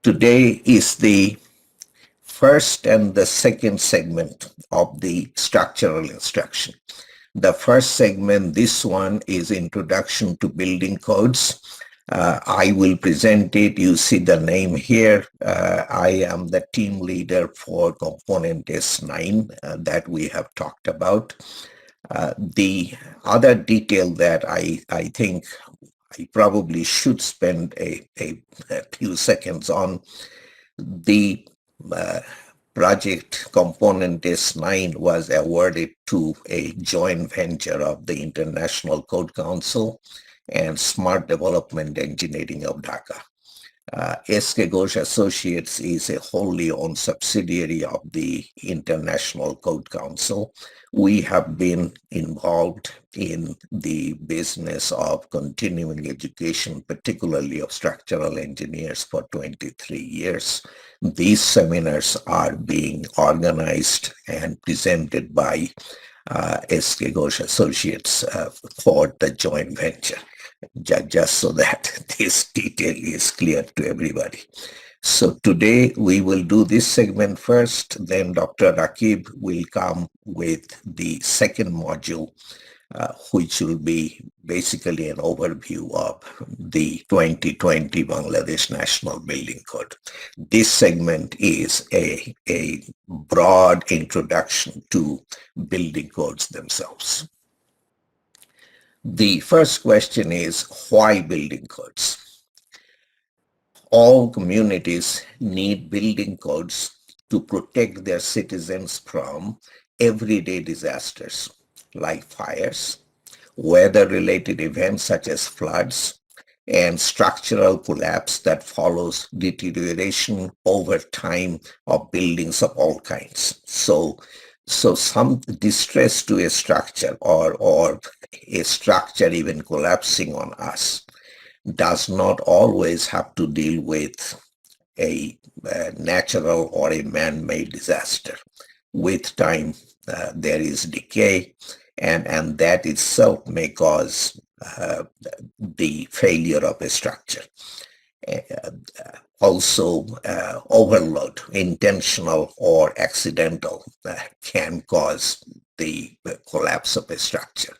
Today is the first and the second segment of the structural instruction. The first segment, this one is Introduction to Building Codes. I will present it. You see the name here. I am the team leader for component S9 that we have talked about. The other detail that I think I probably should spend a few seconds on, the project component S9 was awarded to a joint venture of the International Code Council and Smart Development Engineering of Dhaka. SK Ghosh Associates is a wholly owned subsidiary of the International Code Council. We have been involved in the business of continuing education, particularly of structural engineers, for 23 years. These seminars are being organized and presented by SK Ghosh Associates for the joint venture. Just so that this detail is clear to everybody. So today we will do this segment first, then Dr. Rakib will come with the second module, which will be basically an overview of the 2020 Bangladesh National Building Code. This segment is a broad introduction to building codes themselves. The first question is, why building codes? All communities need building codes to protect their citizens from everyday disasters like fires, weather-related events such as floods, and structural collapse that follows deterioration over time of buildings of all kinds. So some distress to a structure or a structure even collapsing on us does not always have to deal with a natural or a man-made disaster. With time, there is decay, and that itself may cause the failure of a structure. Also, overload, intentional or accidental, can cause the collapse of a structure.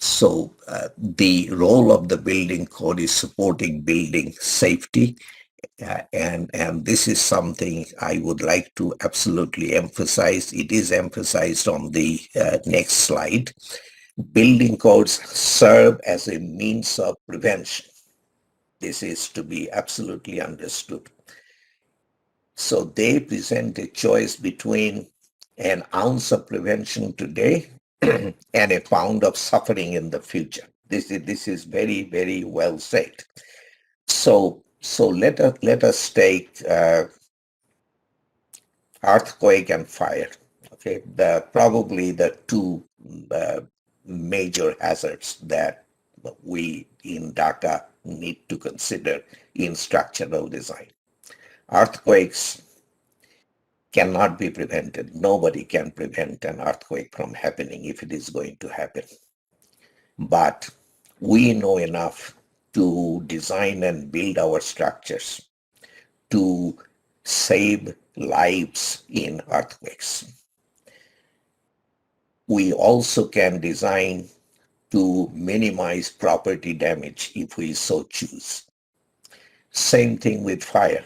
So the role of the building code is supporting building safety, and this is something I would like to absolutely emphasize. It is emphasized on the next slide. Building codes serve as a means of prevention. This is to be absolutely understood. So they present a choice between an ounce of prevention today and a pound of suffering in the future. This is very, very well said. So let us take earthquake and fire. Okay, probably the two major hazards that we in Dhaka need to consider in structural design. Earthquakes cannot be prevented. Nobody can prevent an earthquake from happening if it is going to happen. But we know enough to design and build our structures to save lives in earthquakes. We also can design to minimize property damage if we so choose. Same thing with fire.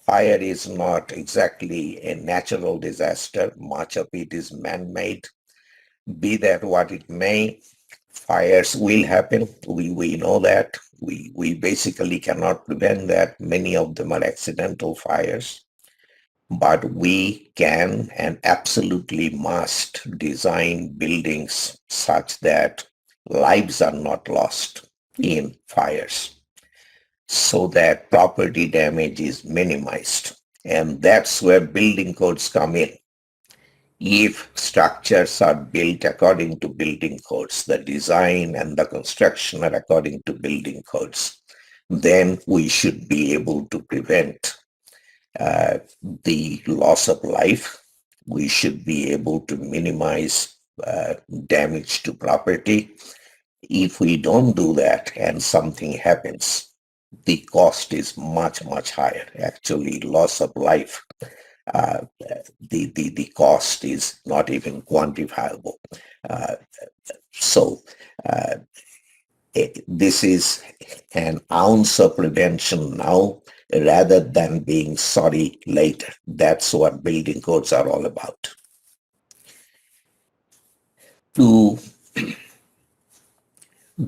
Fire is not exactly a natural disaster. Much of it is man-made. Be that what it may, fires will happen. We know that. We basically cannot prevent that. Many of them are accidental fires. But we can and absolutely must design buildings such that lives are not lost in fires, so that property damage is minimized. And that's where building codes come in. If structures are built according to building codes, the design and the construction are according to building codes, then we should be able to prevent the loss of life. We should be able to minimize damage to property. If we don't do that and something happens, the cost is much, much higher. Actually, loss of life, uh, the cost is not even quantifiable. Uh, so uh, this is an ounce of prevention now rather than being sorry later. That's what building codes are all about. To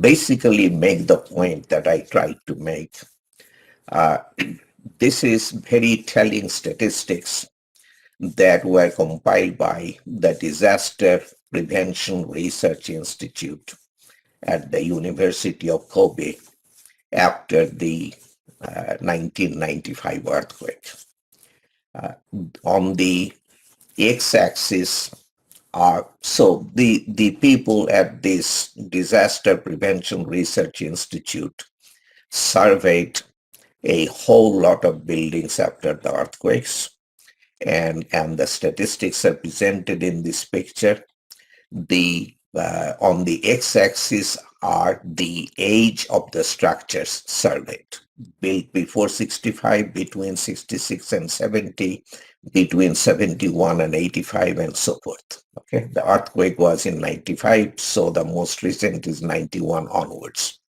basically make the point that I tried to make, uh, this is very telling statistics that were compiled by the Disaster Prevention Research Institute at the University of Kobe after the 1995 earthquake. Uh, on the x-axis are the people at this Disaster Prevention Research Institute surveyed a whole lot of buildings after the earthquakes, and the statistics are presented in this picture. The on the x-axis are the age of the structures surveyed, built before 65, between 66 and 70, between 71 and 85, and so forth. Okay, the earthquake was in 95, so the most recent is 91 onwards.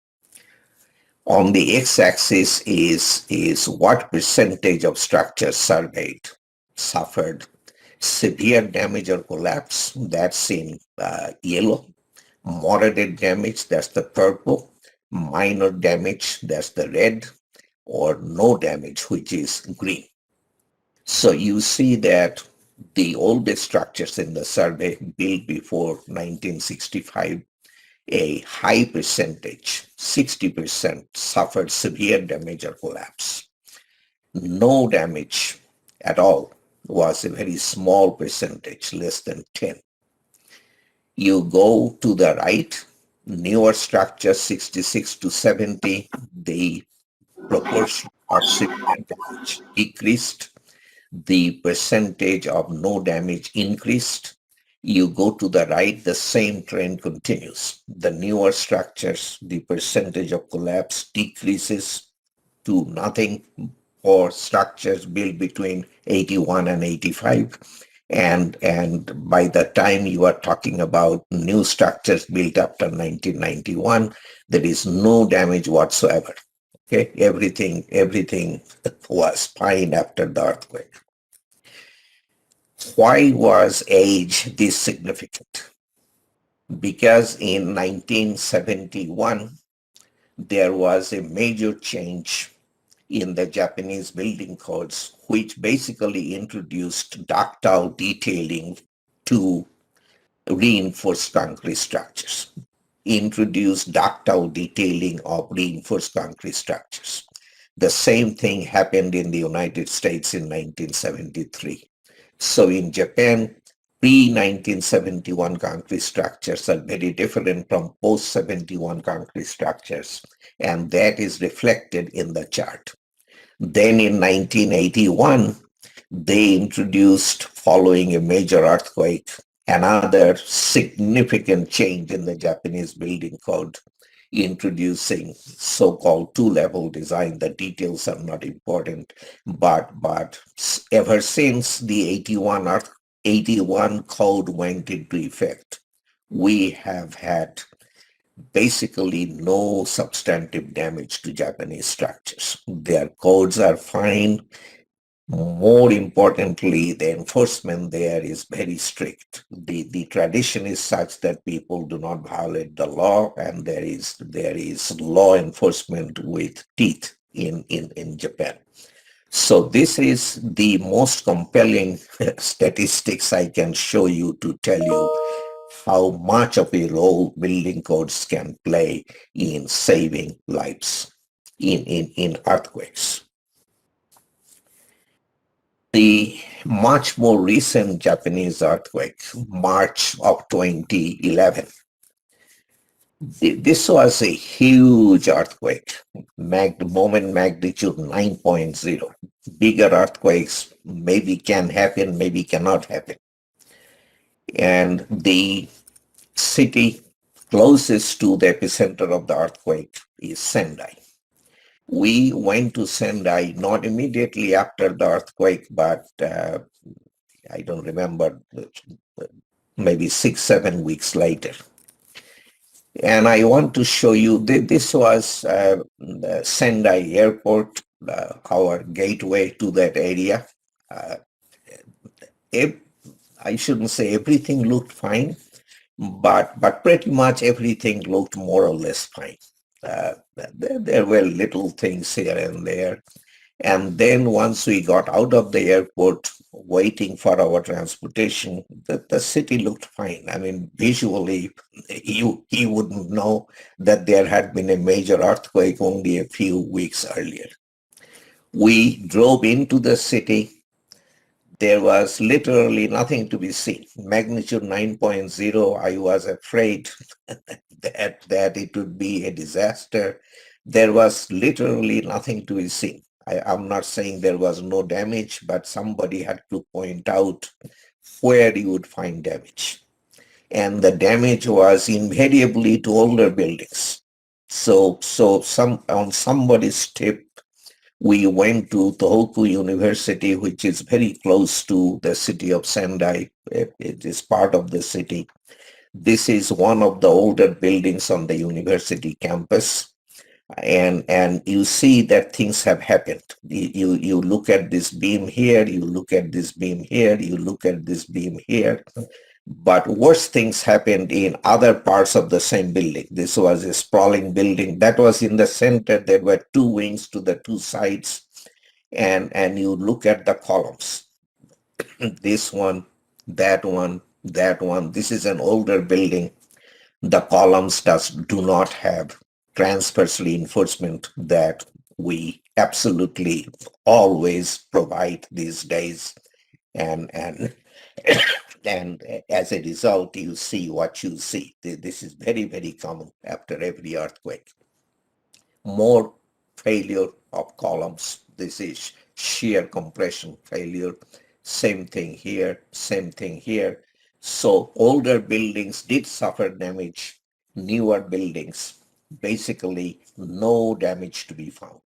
On the x-axis is what percentage of structures surveyed suffered severe damage or collapse. That's in yellow. Moderate damage, that's the purple. Minor damage, that's the red. Or no damage, which is green. So you see that the oldest structures in the survey built before 1965, a high percentage, 60%, suffered severe damage or collapse. No damage at all was a very small percentage, less than 10. You go to the right, newer structures 66 to 70, the proportion of severe damage decreased, the percentage of no damage increased. You go to the right, the same trend continues. The newer structures, the percentage of collapse decreases to nothing for structures built between 81 and 85. And by the time you are talking about new structures built after 1991, there is no damage whatsoever. Okay, everything was fine after the earthquake. Why was age this significant? Because in 1971, there was a major change in the Japanese building codes, which basically introduced ductile detailing to reinforced concrete structures, introduced ductile detailing of reinforced concrete structures. The same thing happened in the United States in 1973. So in Japan, pre-1971 concrete structures are very different from post-71 concrete structures, and that is reflected in the chart. Then in 1981, they introduced, following a major earthquake, another significant change in the Japanese building code, introducing so-called two-level design. The details are not important, but ever since the 81 code went into effect, we have had basically no substantive damage to Japanese structures. Their codes are fine. More importantly, the enforcement there is very strict. The tradition is such that people do not violate the law, and there is law enforcement with teeth in Japan. So this is the most compelling statistics I can show you to tell you how much of a role building codes can play in saving lives in earthquakes. The much more recent Japanese earthquake, March of 2011, this was a huge earthquake, moment magnitude 9.0. Bigger earthquakes maybe can happen, maybe cannot happen. And the city closest to the epicenter of the earthquake is Sendai. We went to Sendai not immediately after the earthquake, but I don't remember, maybe 6, 7 weeks later. And I want to show you, this was the Sendai Airport, our gateway to that area. Uh, I shouldn't say everything looked fine, but pretty much everything looked more or less fine. There were little things here and there. And then once we got out of the airport, waiting for our transportation, the city looked fine. I mean, visually, you wouldn't know that there had been a major earthquake only a few weeks earlier. We drove into the city. There was literally nothing to be seen. Magnitude 9.0, I was afraid that it would be a disaster. There was literally nothing to be seen. I'm not saying there was no damage, but somebody had to point out where you would find damage. And the damage was invariably to older buildings. So on somebody's tip, we went to Tohoku University, which is very close to the city of Sendai. It is part of the city. This is one of the older buildings on the university campus. And you see that things have happened. You look at this beam here, you look at this beam here, you look at this beam here. But worse things happened in other parts of the same building. This was a sprawling building that was in the center. There were two wings to the two sides. And you look at the columns. This one, that one, that one. This is an older building. The columns do not have transverse reinforcement that we absolutely always provide these days. And and as a result, you see what you see. This is very, very common after every earthquake. More failure of columns. This is shear compression failure. Same thing here, same thing here. So older buildings did suffer damage. Newer buildings, basically no damage to be found.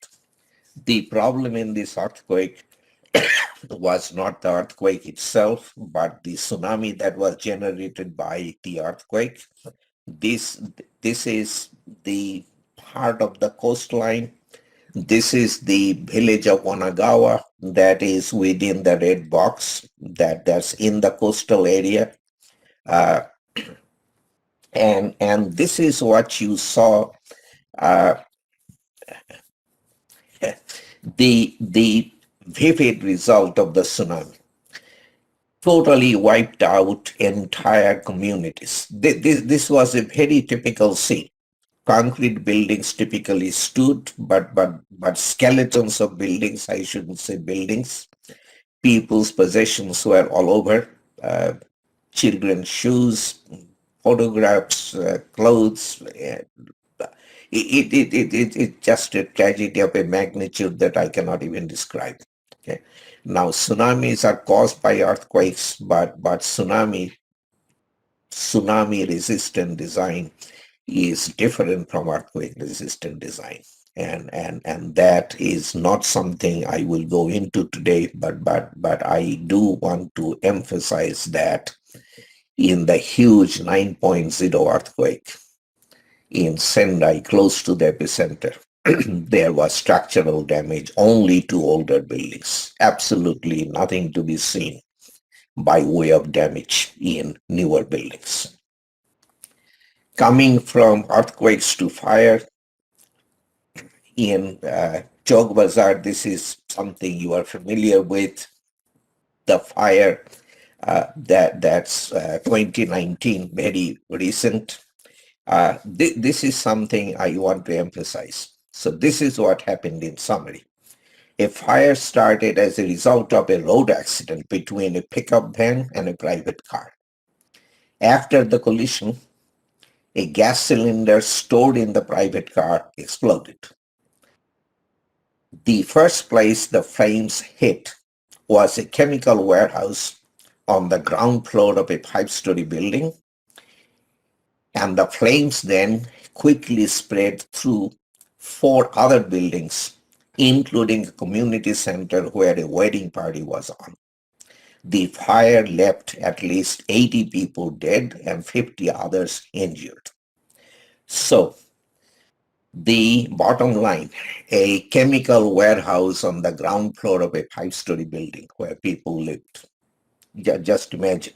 The problem in this earthquake was not the earthquake itself, but the tsunami that was generated by the earthquake. This is the part of the coastline. This is the village of Wanagawa that is within the red box that's in the coastal area. Uh, and this is what you saw. Uh, the vivid result of the tsunami totally wiped out entire communities. This was a very typical scene. Concrete buildings typically stood, but skeletons of buildings, I shouldn't say buildings. People's possessions were all over. Children's shoes, photographs, clothes. It's just a tragedy of a magnitude that I cannot even describe. Okay. Now, tsunamis are caused by earthquakes, but tsunami resistant design is different from earthquake resistant design. And that is not something I will go into today, but I do want to emphasize that in the huge 9.0 earthquake in Sendai, close to the epicenter, there was structural damage only to older buildings. Absolutely nothing to be seen by way of damage in newer buildings. Coming from earthquakes to fire, in Chowk Bazar, this is something you are familiar with. The fire that's 2019, very recent. This is something I want to emphasize. So this is what happened in summary. A fire started as a result of a road accident between a pickup van and a private car. After the collision, a gas cylinder stored in the private car exploded. The first place the flames hit was a chemical warehouse on the ground floor of a 5-story building, and the flames then quickly spread through four other buildings, including a community center where a wedding party was on. The fire left at least 80 people dead and 50 others injured. So, the bottom line, a chemical warehouse on the ground floor of a five-story building where people lived. Just imagine.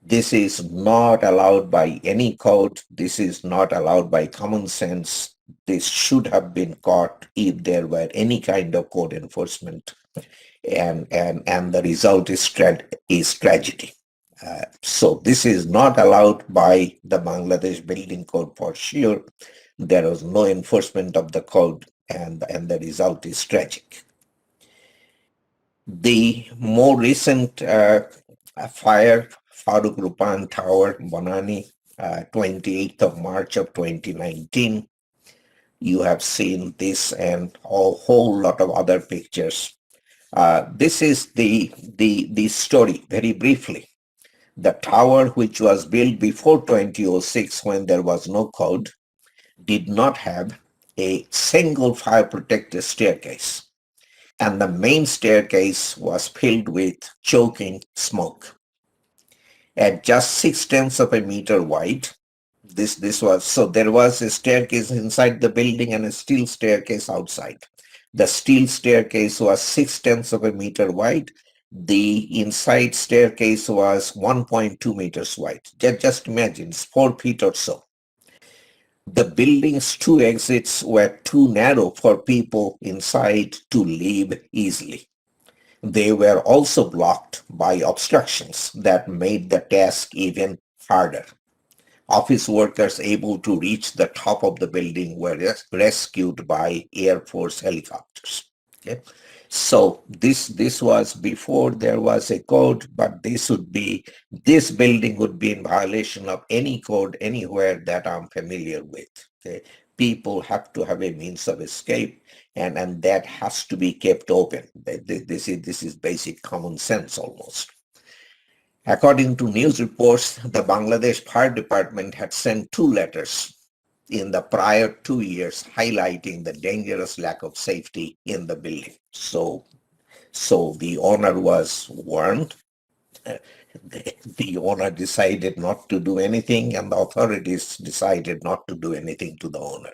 This is not allowed by any code. This is not allowed by common sense. This should have been caught if there were any kind of code enforcement. And the result is tragedy. So this is not allowed by the Bangladesh Building Code for sure. There was no enforcement of the code, and the result is tragic. The more recent fire, Farooq Rupan Tower, Bonani, 28th of March of 2019. You have seen this and a whole lot of other pictures. This is the story, very briefly. The tower, which was built before 2006 when there was no code, did not have a single fire protected staircase. And the main staircase was filled with choking smoke. At just 6/10 of a meter wide, so there was a staircase inside the building and a steel staircase outside. The steel staircase was 6/10 of a meter wide. The inside staircase was 1.2 meters wide. Just imagine, it's 4 feet or so. The building's two exits were too narrow for people inside to leave easily. They were also blocked by obstructions that made the task even harder. Office workers able to reach the top of the building were rescued by Air Force helicopters. Okay? So this was before there was a code, but this building would be in violation of any code anywhere that I'm familiar with. Okay? People have to have a means of escape, and that has to be kept open. This is basic common sense almost. According to news reports, the Bangladesh Fire Department had sent two letters in the prior 2 years highlighting the dangerous lack of safety in the building. So the owner was warned. The owner decided not to do anything, and the authorities decided not to do anything to the owner.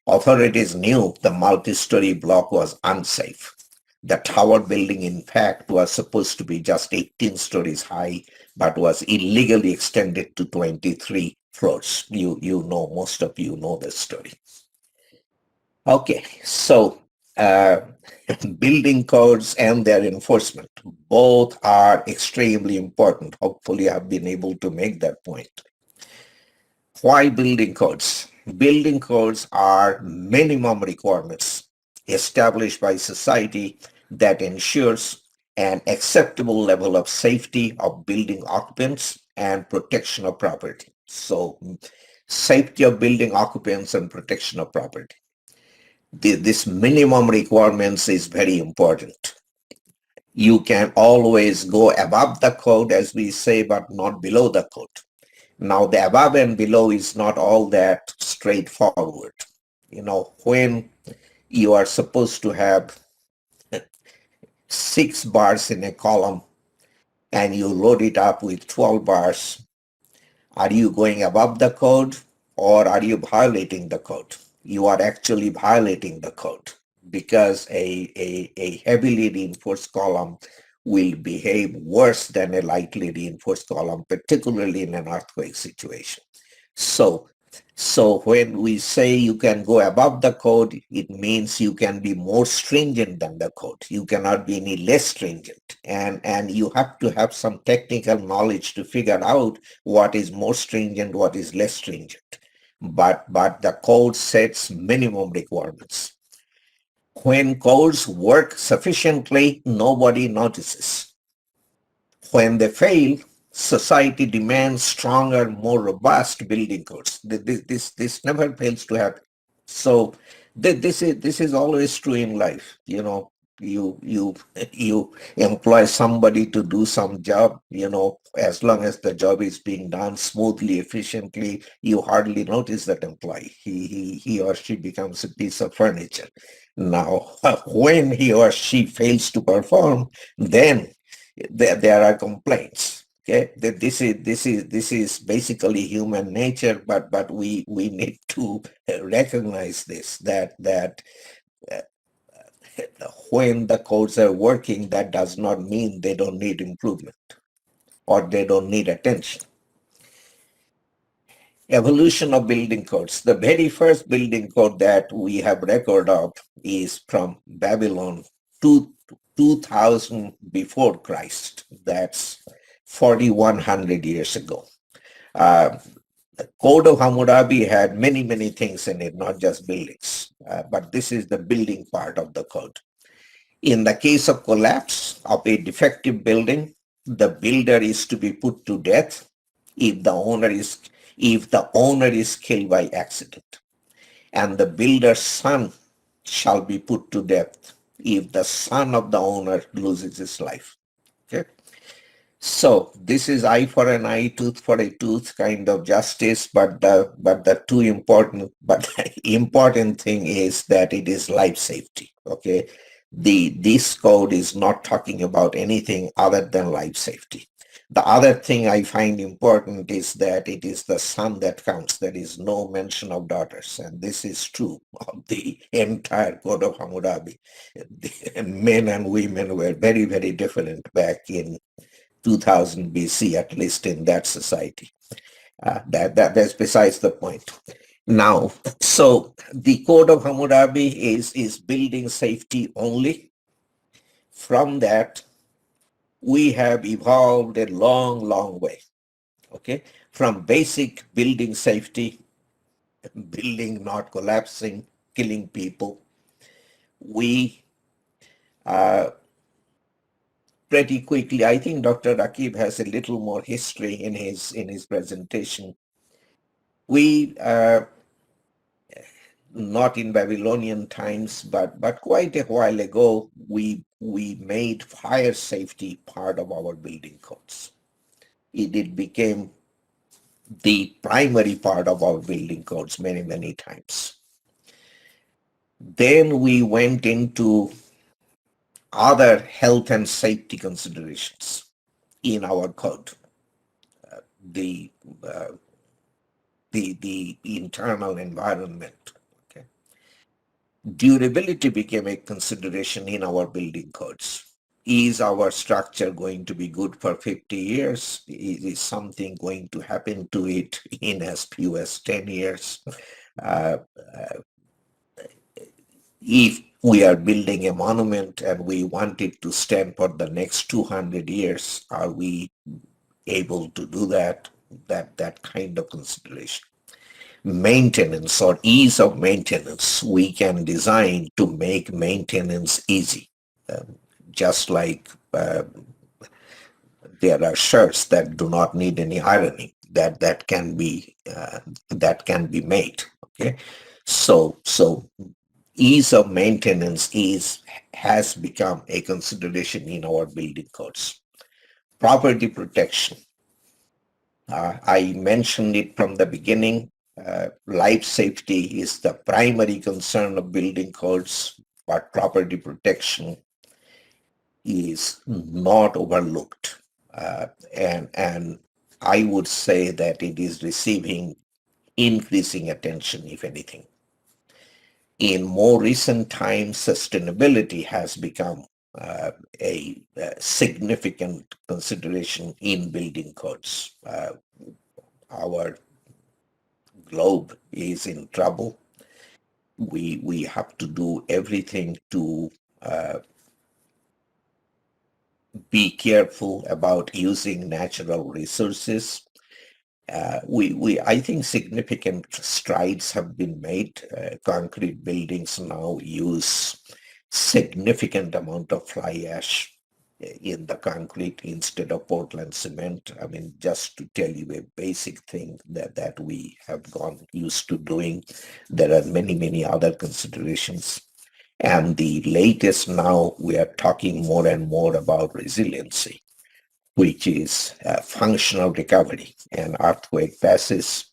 Authorities knew the multi-story block was unsafe. The tower building, in fact, was supposed to be just 18 stories high, but was illegally extended to 23 floors. Most of you know the story. Okay, so building codes and their enforcement, both are extremely important. Hopefully, I've been able to make that point. Why building codes? Building codes are minimum requirements established by society that ensures an acceptable level of safety of building occupants and protection of property. So, safety of building occupants and protection of property. This minimum requirements is very important. You can always go above the code, as we say, but not below the code. Now, the above and below is not all that straightforward. When you are supposed to have 6 bars in a column and you load it up with 12 bars, are you going above the code or are you violating the code? You are actually violating the code because a heavily reinforced column will behave worse than a lightly reinforced column, particularly in an earthquake situation. So when we say you can go above the code, it means you can be more stringent than the code. You cannot be any less stringent. And you have to have some technical knowledge to figure out what is more stringent, what is less stringent. But the code sets minimum requirements. When codes work sufficiently, nobody notices. When they fail, society demands stronger, more robust building codes. This never fails to happen. So this is always true in life. You employ somebody to do some job, as long as the job is being done smoothly, efficiently, you hardly notice that employee. He or she becomes a piece of furniture. Now, when he or she fails to perform, then there are complaints. Okay, this is basically human nature, but we need to recognize this, that uh, when the codes are working, that does not mean they don't need improvement or they don't need attention. Evolution of building codes. The very first building code that we have record of is from Babylon 2000 before Christ. That's 4,100 years ago. The Code of Hammurabi had many things in it, not just buildings. But this is the building part of the code. In the case of collapse of a defective building, the builder is to be put to death if the owner is killed by accident, and the builder's son shall be put to death if the son of the owner loses his life. Okay. So this is eye for an eye, tooth for a tooth kind of justice, but the two important but the important thing is that it is life safety. Okay, this code is not talking about anything other than life safety. The other thing I find important is that it is the son that counts. There is no mention of daughters, and this is true of the entire Code of Hammurabi. The men and women were very different back in 2000 BC, at least in that society. That's besides the point. Now, so the Code of Hammurabi is building safety only. From that, we have evolved a long way. Okay, from basic building safety, building not collapsing, killing people, we pretty quickly. I think Dr. Rakib has a little more history in his presentation. We not in Babylonian times, but quite a while ago, we made fire safety part of our building codes. It became the primary part of our building codes many times. Then we went into other health and safety considerations in our code. The uh, the internal environment. Okay. Durability became a consideration in our building codes. Is our structure going to be good for 50 years? Is something going to happen to it in as few as 10 years? Uh, if we are building a monument and we want it to stand for the next 200 years, are we able to do that? That kind of consideration. Maintenance or ease of maintenance, we can design to make maintenance easy. Just like there are shirts that do not need any ironing, that can be made. Okay, so ease of maintenance has become a consideration in our building codes. Property protection. I mentioned it from the beginning. Life safety is the primary concern of building codes, but property protection is not overlooked. And I would say that it is receiving increasing attention, if anything. In more recent times, sustainability has become a significant consideration in building codes. Our globe is in trouble. We have to do everything to be careful about using natural resources. I think significant strides have been made. Concrete buildings now use significant amount of fly ash in the concrete instead of Portland cement. I mean, just to tell you a basic thing that we have gone used to doing. There are many other considerations. And the latest now, we are talking more and more about resiliency, which is functional recovery. And earthquake passes,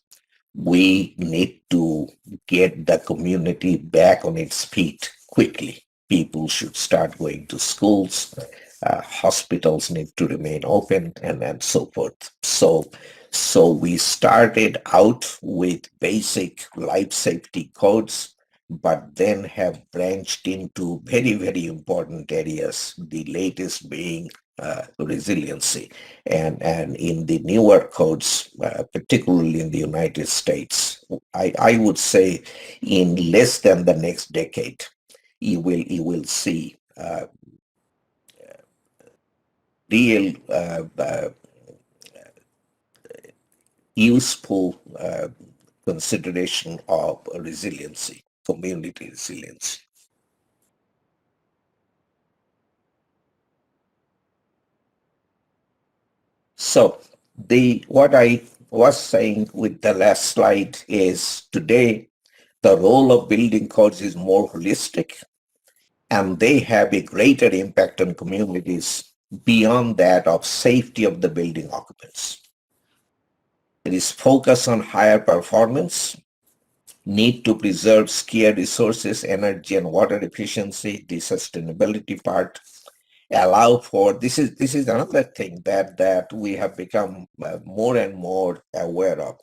we need to get the community back on its feet quickly. People should start going to schools, hospitals need to remain open, and so forth. So we started out with basic life safety codes, but then have branched into very, very important areas, the latest being resiliency. And in the newer codes, particularly in the United States, I would say in less than the next decade, you will see real useful consideration of resiliency, community resilience. So the what I was saying with the last slide is today the role of building codes is more holistic and they have a greater impact on communities beyond that of safety of the building occupants. It is focus on higher performance, need to preserve scarce resources, energy and water efficiency, the sustainability part, allow for this is another thing that we have become more and more aware of.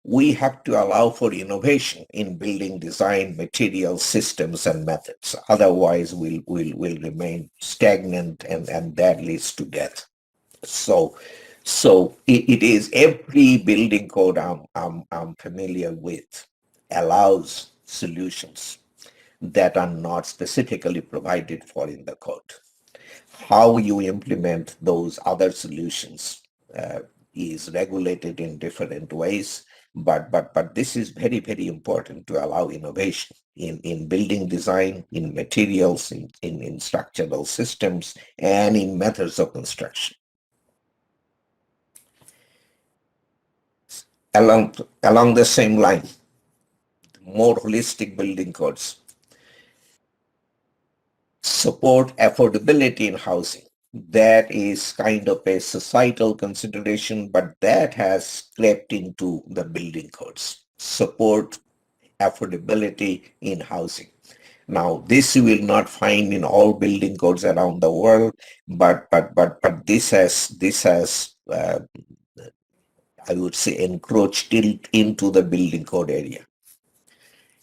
We have to allow for innovation in building design, materials, systems, and methods. Otherwise, we'll remain stagnant, and that leads to death. So, it is every building code I'm familiar with allows solutions that are not specifically provided for in the code. How you implement those other solutions is regulated in different ways, but this is very, very important to allow innovation in building design, in materials, in structural systems, and in methods of construction. Along the same line, more holistic building codes support affordability in housing. That is kind of a societal consideration, but that has crept into the building codes. Support affordability in housing. Now, this you will not find in all building codes around the world, but this has I would say encroached into the building code area.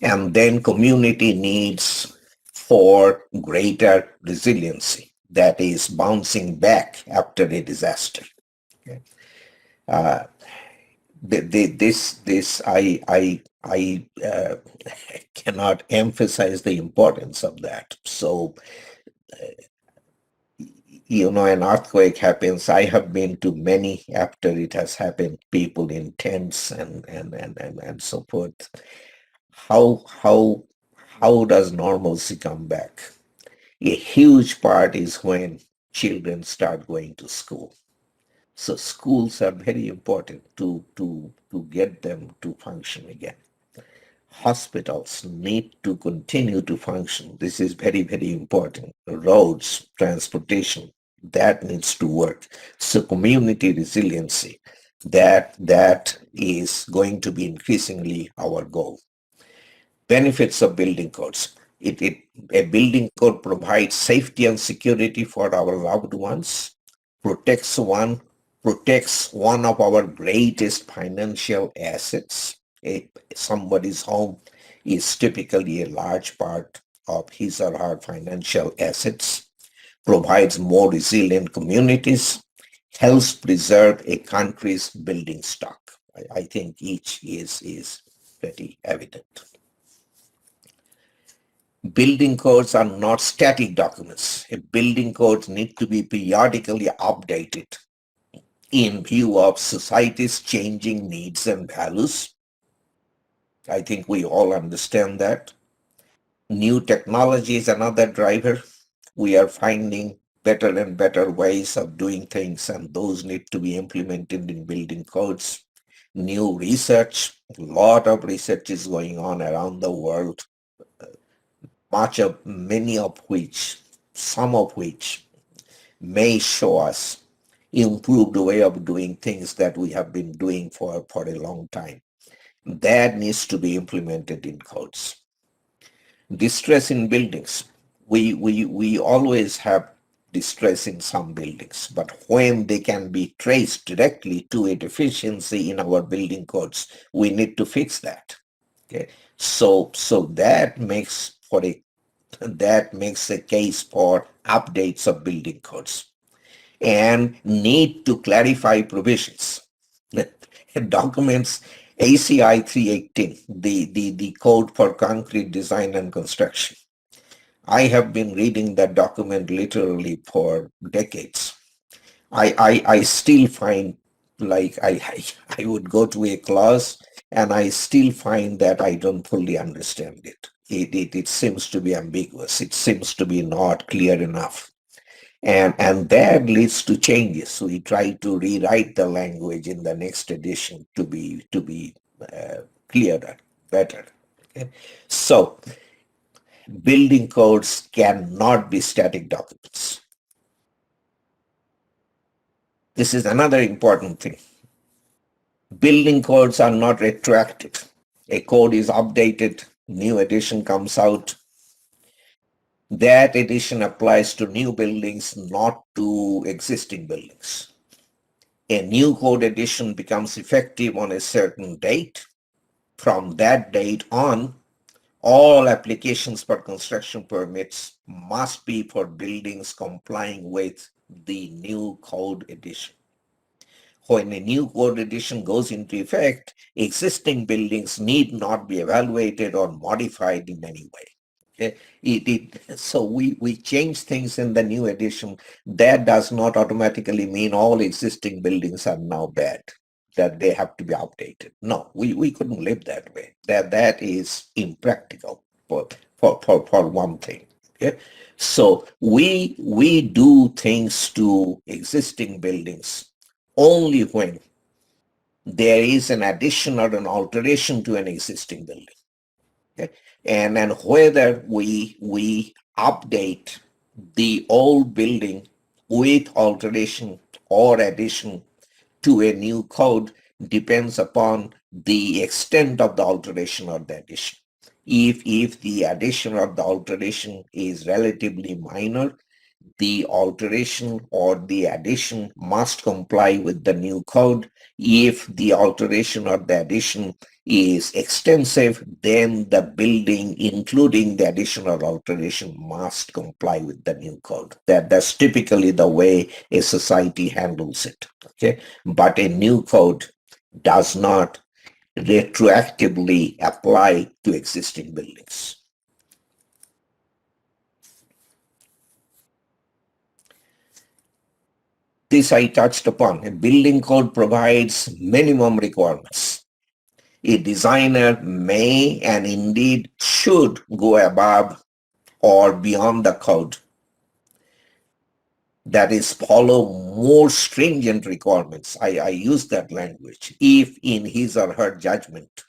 And then community needs for greater resiliency, that is bouncing back after a disaster. Okay. Uh, this I cannot emphasize the importance of that. So an earthquake happens. I have been to many after it has happened. People in tents and so forth. How does normalcy come back? A huge part is when children start going to school. So schools are very important to get them to function again. Hospitals need to continue to function. This is very, very important. Roads, transportation, that needs to work. So community resiliency, that is going to be increasingly our goal. Benefits of building codes. A building code provides safety and security for our loved ones, protects one of our greatest financial assets. Somebody's home is typically a large part of his or her financial assets, provides more resilient communities, helps preserve a country's building stock. I think each is pretty evident. Building codes are not static documents. Building codes need to be periodically updated in view of society's changing needs and values. I think we all understand that. New technology is another driver. We are finding better and better ways of doing things, and those need to be implemented in building codes. New research, a lot of research is going on around the world many of which, some of which may show us improved way of doing things that we have been doing for a long time. That needs to be implemented in codes. Distress in buildings. We always have distress in some buildings, but when they can be traced directly to a deficiency in our building codes, we need to fix that. Okay, so that makes a case for updates of building codes and need to clarify provisions. Documents ACI 318, the code for concrete design and construction. I have been reading that document literally for decades. I still find like I would go to a class and I still find that I don't fully understand it. It seems to be ambiguous. It seems to be not clear enough. And that leads to changes. We try to rewrite the language in the next edition to be clearer, better. Okay? So building codes cannot be static documents. This is another important thing. Building codes are not retroactive. A code is updated, new edition comes out. That edition applies to new buildings, not to existing buildings. A new code edition becomes effective on a certain date. From that date on, all applications for construction permits must be for buildings complying with the new code edition. When a new code edition goes into effect, existing buildings need not be evaluated or modified in any way. Okay? So we change things in the new edition. That does not automatically mean all existing buildings are now bad, that they have to be updated. No, we couldn't live that way. That is impractical for one thing. Okay? So we do things to existing buildings only when there is an addition or an alteration to an existing building. Okay? And then whether we update the old building with alteration or addition to a new code depends upon the extent of the alteration or the addition. If the addition or the alteration is relatively minor, the alteration or the addition must comply with the new code. If the alteration or the addition is extensive, then the building, including the addition or alteration, must comply with the new code. That's typically the way a society handles it. Okay, but a new code does not retroactively apply to existing buildings. This I touched upon. A building code provides minimum requirements. A designer may and indeed should go above or beyond the code. That is, follow more stringent requirements. I use that language. If in his or her judgment,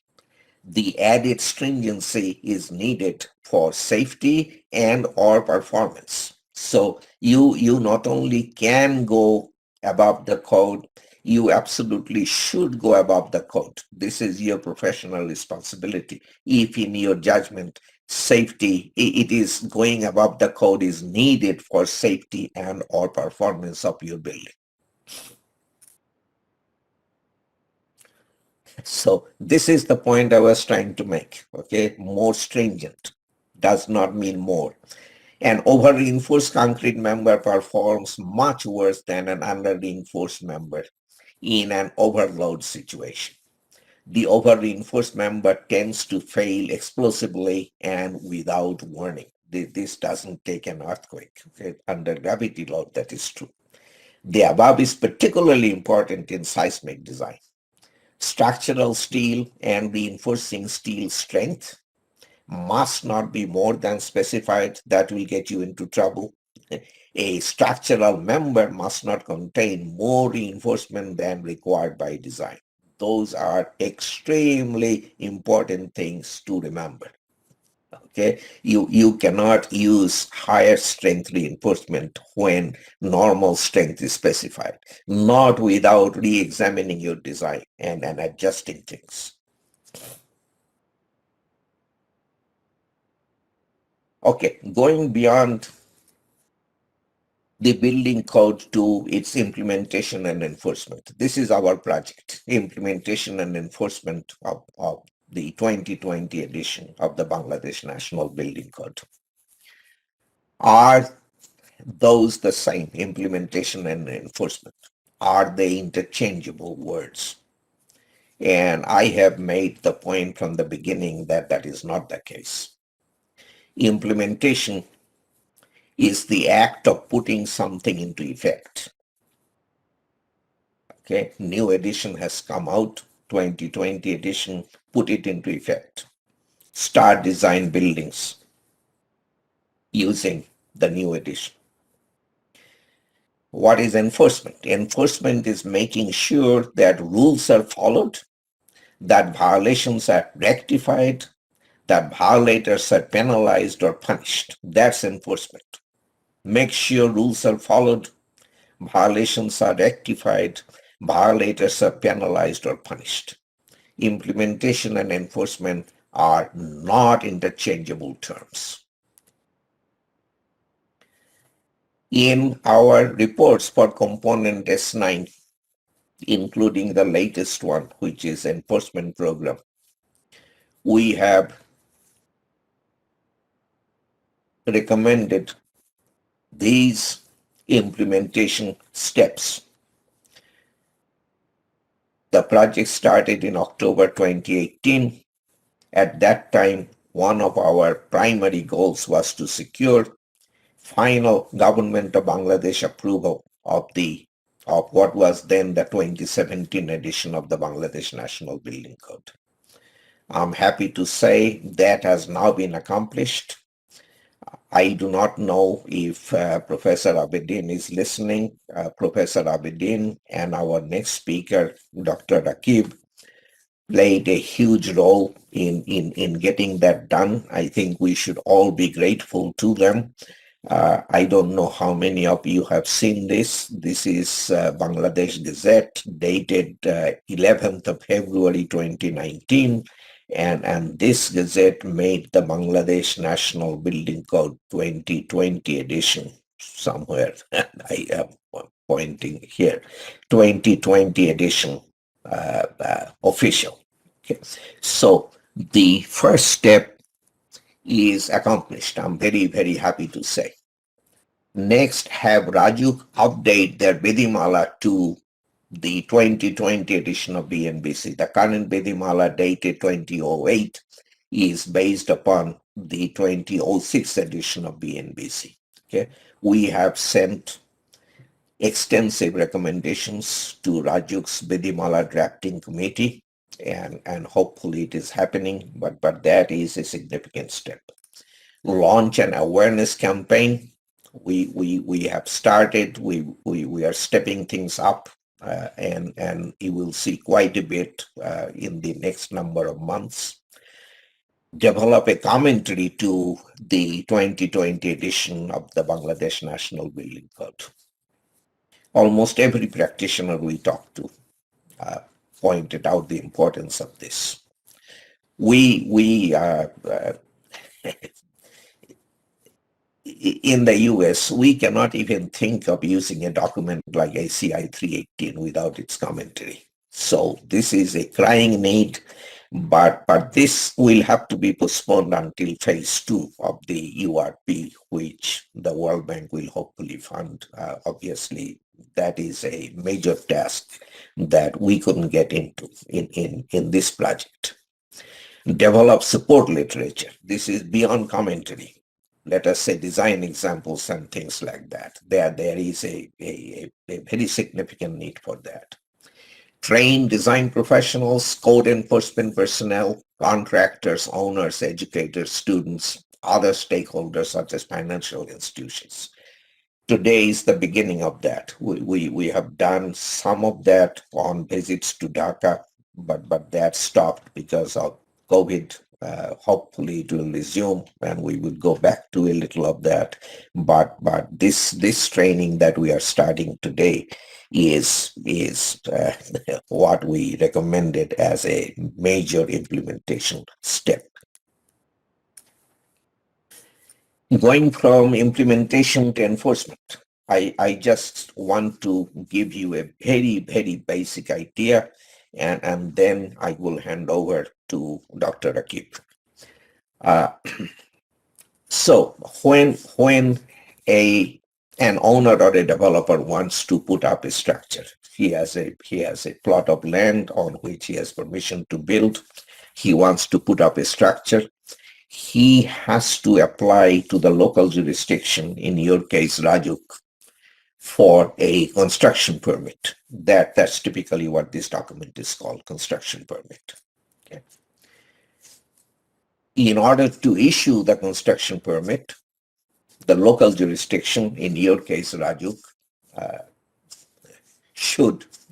the added stringency is needed for safety and or performance. So you not only can go above the code, you absolutely should go above the code. This is your professional responsibility. If in your judgment, safety, it is going above the code is needed for safety and or performance of your building. So this is the point I was trying to make. Okay, more stringent does not mean more. An over-reinforced concrete member performs much worse than an under-reinforced member in an overload situation. The over-reinforced member tends to fail explosively and without warning. This doesn't take an earthquake. Okay? Under gravity load, that is true. The above is particularly important in seismic design. Structural steel and reinforcing steel strength must not be more than specified. That will get you into trouble. A structural member must not contain more reinforcement than required by design. Those are extremely important things to remember. Okay, you cannot use higher strength reinforcement when normal strength is specified, not without re-examining your design and adjusting things. Okay, going beyond the building code to its implementation and enforcement. This is our project, implementation and enforcement of the 2020 edition of the Bangladesh National Building Code. Are those the same, implementation and enforcement? Are they interchangeable words? And I have made the point from the beginning that that is not the case. Implementation is the act of putting something into effect. Okay, new edition has come out, 2020 edition, put it into effect. Start design buildings using the new edition. What is enforcement? Enforcement is making sure that rules are followed, that violations are rectified, that violators are penalized or punished. That's enforcement. Make sure rules are followed, violations are rectified, violators are penalized or punished. Implementation and enforcement are not interchangeable terms. In our reports for component S9, including the latest one, which is enforcement program, we have recommended these implementation steps. The project started in October 2018. At that time, one of our primary goals was to secure final government of Bangladesh approval of what was then the 2017 edition of the Bangladesh National Building Code. I'm happy to say that has now been accomplished. I do not know if Professor Abedin is listening. Professor Abedin and our next speaker, Dr. Rakib, played a huge role in getting that done. I think we should all be grateful to them. I don't know how many of you have seen this. This is Bangladesh Gazette dated 11th of February 2019. And this Gazette made the Bangladesh National Building Code 2020 edition somewhere. I am pointing here. 2020 edition official. Okay. So the first step is accomplished. I'm very, very happy to say. Next, have Rajuk update their Vidimala to the 2020 edition of Bnbc. The current Vidimala dated 2008 is based upon the 2006 edition of Bnbc. Okay, we have sent extensive recommendations to Rajuk's Vidimala drafting committee, and hopefully it is happening, but that is a significant step. Launch an awareness campaign. We have started. We are stepping things up, and you will see quite a bit in the next number of months. Develop a commentary to the 2020 edition of the Bangladesh National Building Code. Almost every practitioner we talked to pointed out the importance of this. We in the US, we cannot even think of using a document like ACI 318 without its commentary. So this is a crying need, but this will have to be postponed until phase 2 of the URP, which the World Bank will hopefully fund. Obviously, that is a major task that we couldn't get into in this project. Develop support literature. This is beyond commentary. Let us say design examples and things like that. There is a very significant need for that. Train design professionals, code enforcement personnel, contractors, owners, educators, students, other stakeholders such as financial institutions. Today is the beginning of that. We have done some of that on visits to Dhaka, but that stopped because of COVID hopefully it will resume and we will go back to a little of that. But this training that we are starting today is what we recommended as a major implementation step. Going from implementation to enforcement, I just want to give you a very basic idea, and then I will hand over to Dr. Akib. So when an owner or a developer wants to put up a structure, he has a plot of land on which he has permission to build. He wants to put up a structure. He has to apply to the local jurisdiction, in your case, Rajuk, for a construction permit. That's typically what this document is called, construction permit. Okay. In order to issue the construction permit, the local jurisdiction, in your case, Rajuk,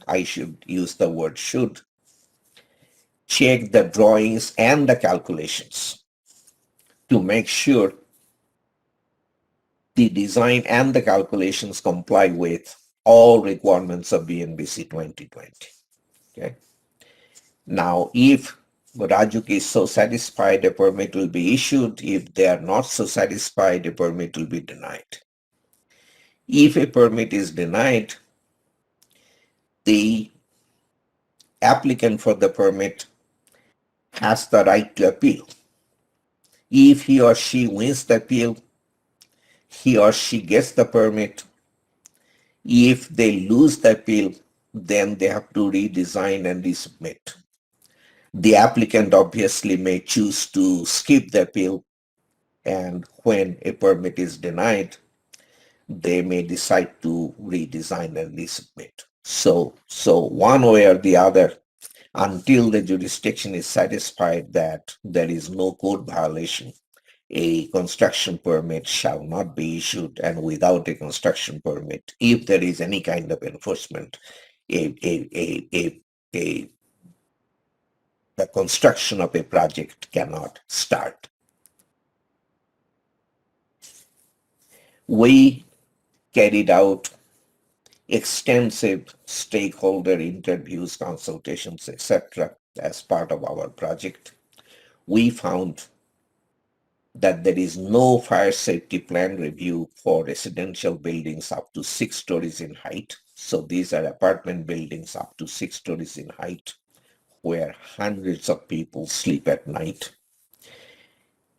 I should use the word should, check the drawings and the calculations to make sure the design and the calculations comply with all requirements of Bnbc 2020. Okay. Now, if Rajuk is so satisfied, a permit will be issued. If they are not so satisfied, a permit will be denied. If a permit is denied, the applicant for the permit has the right to appeal. If he or she wins the appeal, he or she gets the permit. If they lose the appeal, then they have to redesign and resubmit. The applicant obviously may choose to skip the appeal, and when a permit is denied, they may decide to redesign and resubmit. So one way or the other, until the jurisdiction is satisfied that there is no code violation, a construction permit shall not be issued, and without a construction permit, if there is any kind of enforcement, the construction of a project cannot start. We carried out extensive stakeholder interviews, consultations, etc. as part of our project. We found that there is no fire safety plan review for residential buildings up to 6 stories in height. So these are apartment buildings up to 6 stories in height, where hundreds of people sleep at night.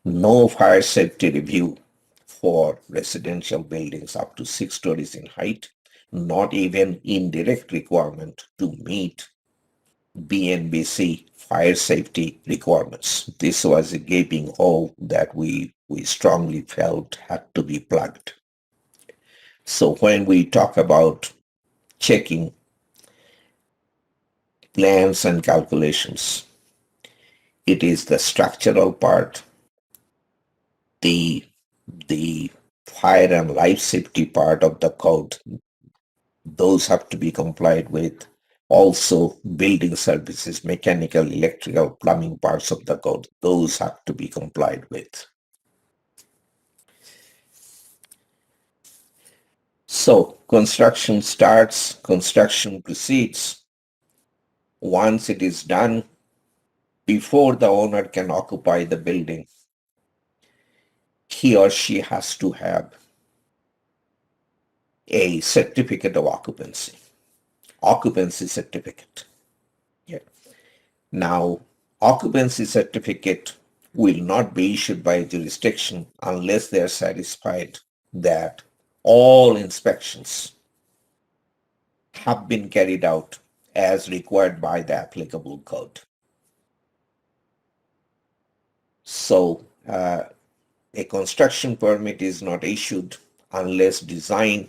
No fire safety review for residential buildings up to 6 stories in height, not even indirect requirement to meet Bnbc fire safety requirements. This was a gaping hole that we strongly felt had to be plugged. So when we talk about checking plans and calculations, it is the structural part, the fire and life safety part of the code. Those have to be complied with. Also, building services, mechanical, electrical, plumbing parts of the code, those have to be complied with. So construction starts, construction proceeds. Once it is done, before the owner can occupy the building, he or she has to have a certificate of occupancy certificate. Yeah. Now, occupancy certificate will not be issued by a jurisdiction unless they are satisfied that all inspections have been carried out as required by the applicable code. So a construction permit is not issued unless design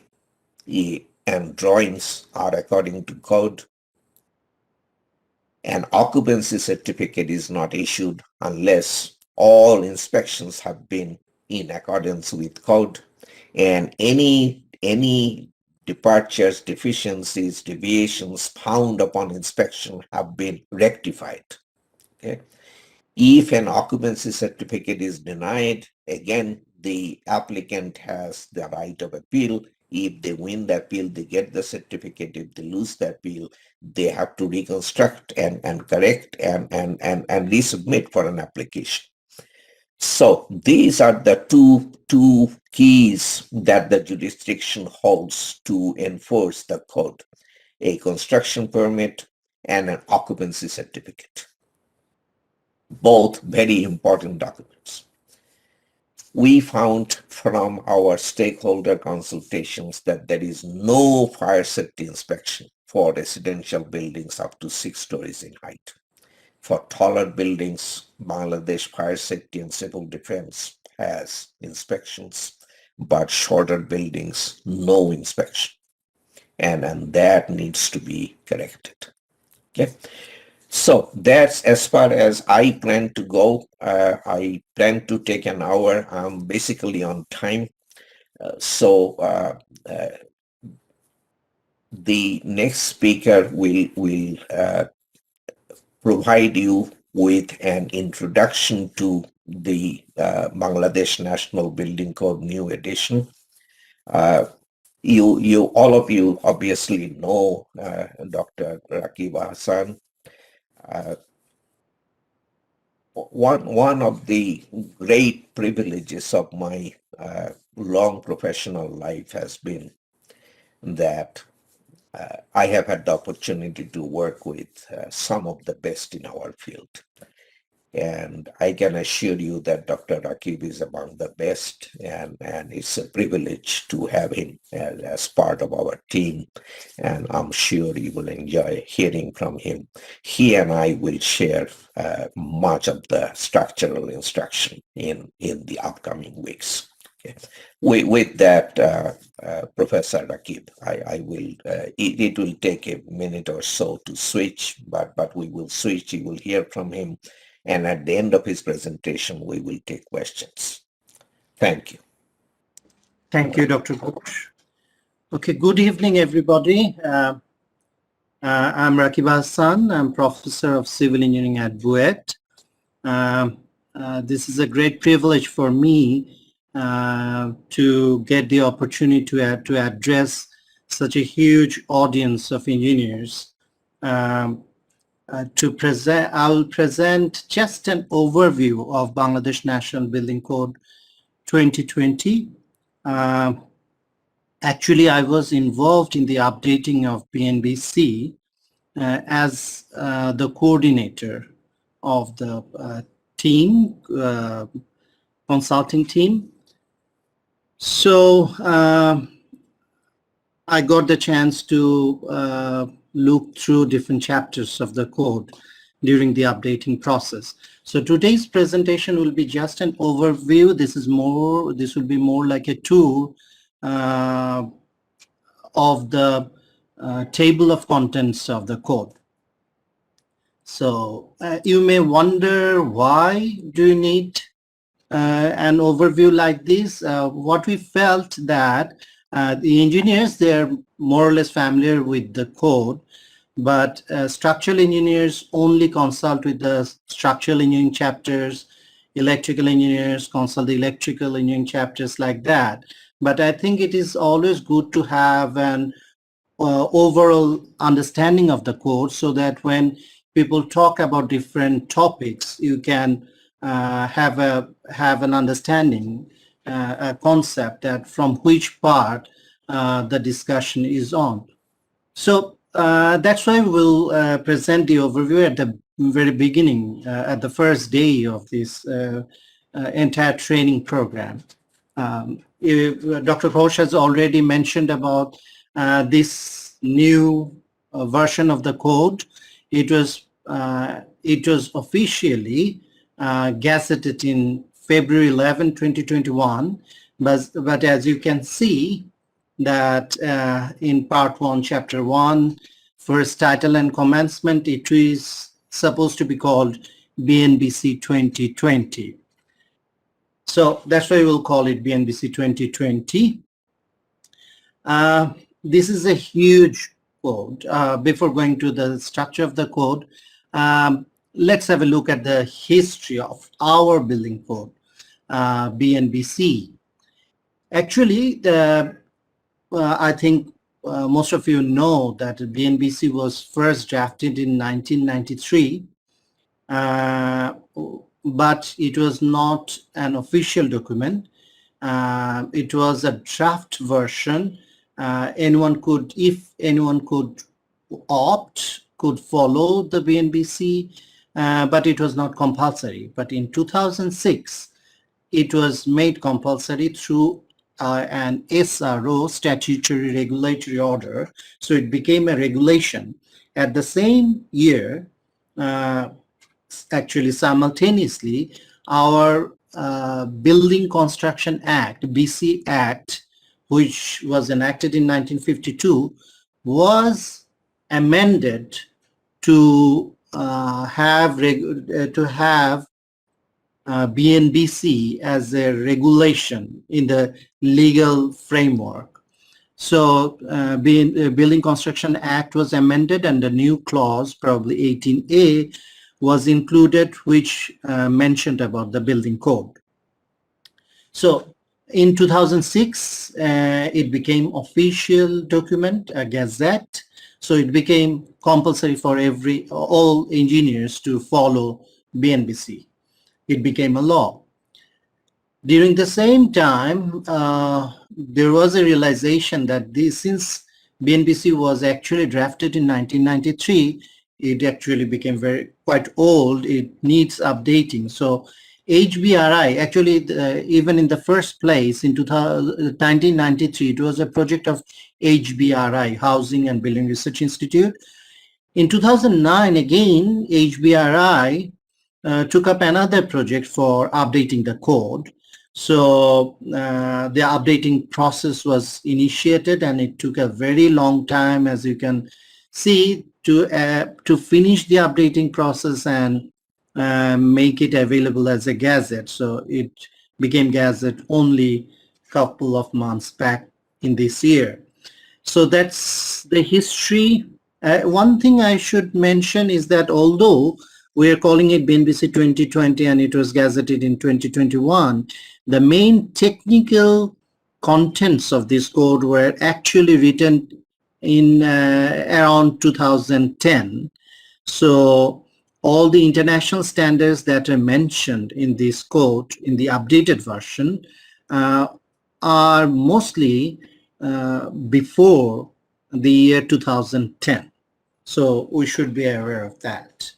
and drawings are according to code. An occupancy certificate is not issued unless all inspections have been in accordance with code, and any departures, deficiencies, deviations found upon inspection have been rectified. Okay? If an occupancy certificate is denied, again, the applicant has the right of appeal. If they win the appeal, they get the certificate. If they lose the appeal, they have to reconstruct and correct and resubmit for an application. So these are the two keys that the jurisdiction holds to enforce the code: a construction permit and an occupancy certificate. Both very important documents. We found from our stakeholder consultations that there is no fire safety inspection for residential buildings up to 6 stories in height. For taller buildings, Bangladesh Fire Safety and Civil Defense has inspections, but shorter buildings, no inspection. And that needs to be corrected. Okay. So that's as far as I plan to go. I plan to take an hour. I'm basically on time. The next speaker will provide you with an introduction to the Bangladesh National Building Code New Edition. All of you obviously know Dr. Rakib Hassan. One of the great privileges of my long professional life has been that I have had the opportunity to work with some of the best in our field. And I can assure you that Dr. Rakib is among the best, and it's a privilege to have him as part of our team. And I'm sure you will enjoy hearing from him. He and I will share much of the structural instruction in the upcoming weeks. Okay. With that, Professor Rakib, I will. It will take a minute or so to switch, but we will switch. You will hear from him. And at the end of his presentation, we will take questions. Thank you. Thank you, Dr. Ghosh. Okay, good evening, everybody. I'm Rakib Hassan. I'm Professor of Civil Engineering at BUET. This is a great privilege for me to get the opportunity to address such a huge audience of engineers. I'll present just an overview of Bangladesh National Building Code 2020. Actually, I was involved in the updating of Bnbc as the coordinator of the team, consulting team. So I got the chance to look through different chapters of the code during the updating process. So today's presentation will be just an overview. This will be more like a tour of the table of contents of the code. So you may wonder, why do you need an overview like this? What we felt that the engineers, they're more or less familiar with the code, but structural engineers only consult with the structural engineering chapters, electrical engineers consult the electrical engineering chapters, like that. But I think it is always good to have an overall understanding of the code, so that when people talk about different topics, you can have an understanding, a concept that from which part the discussion is on. So that's why we'll present the overview at the very beginning, at the first day of this entire training program. Dr. Ghosh has already mentioned about this new version of the code. It was officially gazetted in February 11, 2021, but as you can see that in part 1, chapter 1, first title and commencement, it is supposed to be called Bnbc 2020. So that's why we'll call it Bnbc 2020. This is a huge code. Before going to the structure of the code, let's have a look at the history of our building code, Bnbc. Actually, I think most of you know that Bnbc was first drafted in 1993, uh, but it was not an official document. It was a draft version. If anyone could opt, could follow the BNBC, but it was not compulsory. But in 2006, it was made compulsory through an SRO, statutory regulatory order. So it became a regulation. At the same year, uh, actually simultaneously, our Building Construction Act, BC Act, which was enacted in 1952, was amended to have BNBC as a regulation in the legal framework. So Building Construction Act was amended and a new clause, probably 18A, was included, which mentioned about the building code. So in 2006, it became official document, a gazette. So it became compulsory for all engineers to follow BNBC. It became a law. During the same time, there was a realization that since BNBC was actually drafted in 1993, it actually became quite old. It needs updating. So HBRI, actually, even in the first place in 1993, it was a project of HBRI, Housing and Building Research Institute. In 2009, again, HBRI took up another project for updating the code. So the updating process was initiated, and it took a very long time, as you can see, to finish the updating process and make it available as a gazette. So it became gazette only a couple of months back in this year. So that's the history. One thing I should mention is that although we are calling it BNBC 2020 and it was gazetted in 2021, the main technical contents of this code were actually written in around 2010. So all the international standards that are mentioned in this code, in the updated version, uh, are mostly before the year 2010. So we should be aware of that.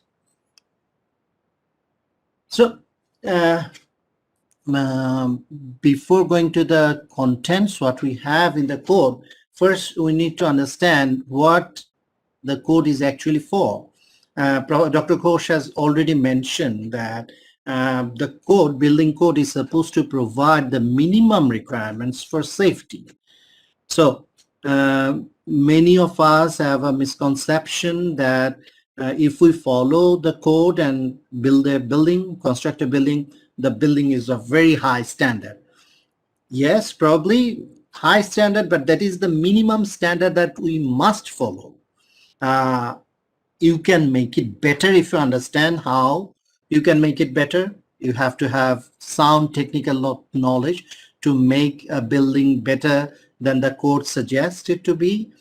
So uh, um, before going to the contents, what we have in the code, first we need to understand what the code is actually for. Dr. Ghosh has already mentioned that the code, building code, is supposed to provide the minimum requirements for safety. So many of us have a misconception that if we follow the code and build a building, construct a building, the building is of very high standard. Yes, probably high standard, but that is the minimum standard that we must follow. You can make it better if you understand how you can make it better. You have to have sound technical knowledge to make a building better than the code suggests it to be.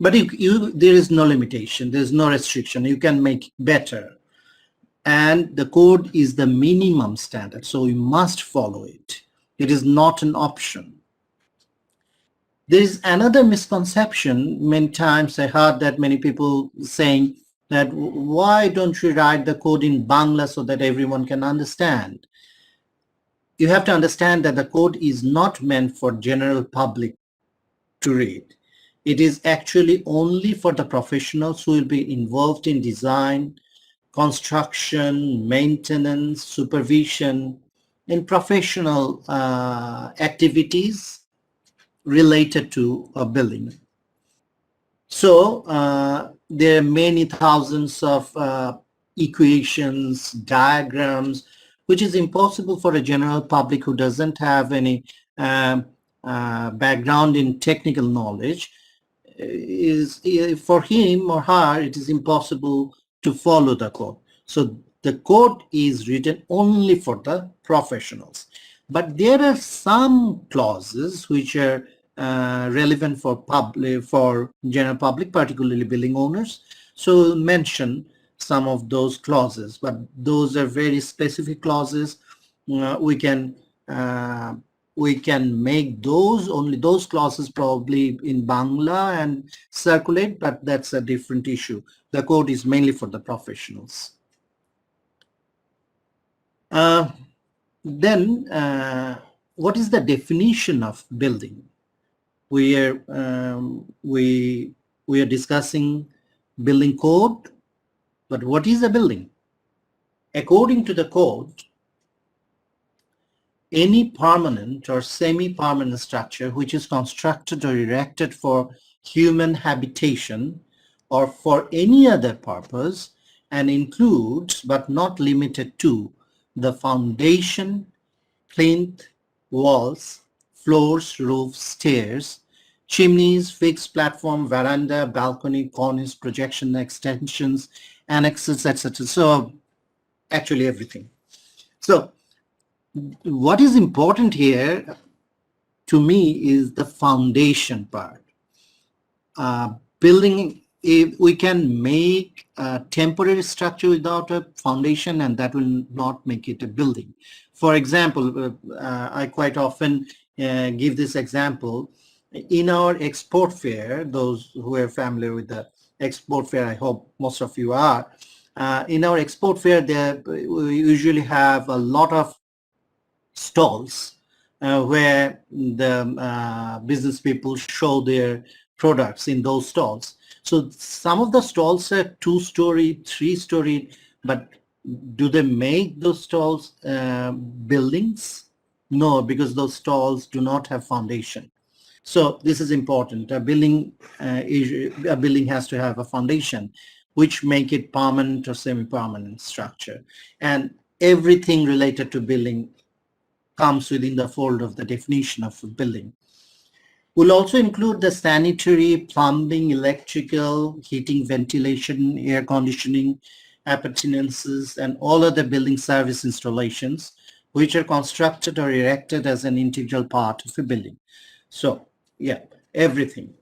But there is no limitation. There's no restriction. You can make it better. And the code is the minimum standard, so we must follow it. It is not an option. There is another misconception. Many times I heard that many people saying that why don't we write the code in Bangla so that everyone can understand? You have to understand that the code is not meant for general public to read. It is actually only for the professionals who will be involved in design, construction, maintenance, supervision, in professional activities related to a building. So there are many thousands of equations, diagrams, which is impossible for a general public who doesn't have any background in technical knowledge. For him or her, it is impossible to follow the code. So the code is written only for the professionals. But there are some clauses which are relevant for general public, particularly building owners. So we'll mention some of those clauses, but those are very specific clauses. We can make only those clauses probably in Bangla and circulate, but that's a different issue. The code is mainly for the professionals. Then what is the definition of building? We are discussing building code, but what is a building? According to the code, any permanent or semi-permanent structure which is constructed or erected for human habitation or for any other purpose and includes but not limited to the foundation, plinth, walls, floors, roofs, stairs, chimneys, fixed platform, veranda, balcony, cornice, projection, extensions, annexes, etc. So actually everything. So what is important here to me is the foundation part. Building, if we can make a temporary structure without a foundation, and that will not make it a building. For example, I quite often give this example. In our export fair, those who are familiar with the export fair, I hope most of you are. In our export fair, we usually have a lot of stalls where the business people show their products in those stalls. So some of the stalls are 2-story, 3-story, but do they make those stalls buildings? No, because those stalls do not have foundation. So this is important. A building has to have a foundation, which make it permanent or semi-permanent structure. And everything related to building comes within the fold of the definition of a building. We'll also include the sanitary, plumbing, electrical, heating, ventilation, air conditioning, appurtenances, and all other building service installations which are constructed or erected as an integral part of a building. So, yeah, everything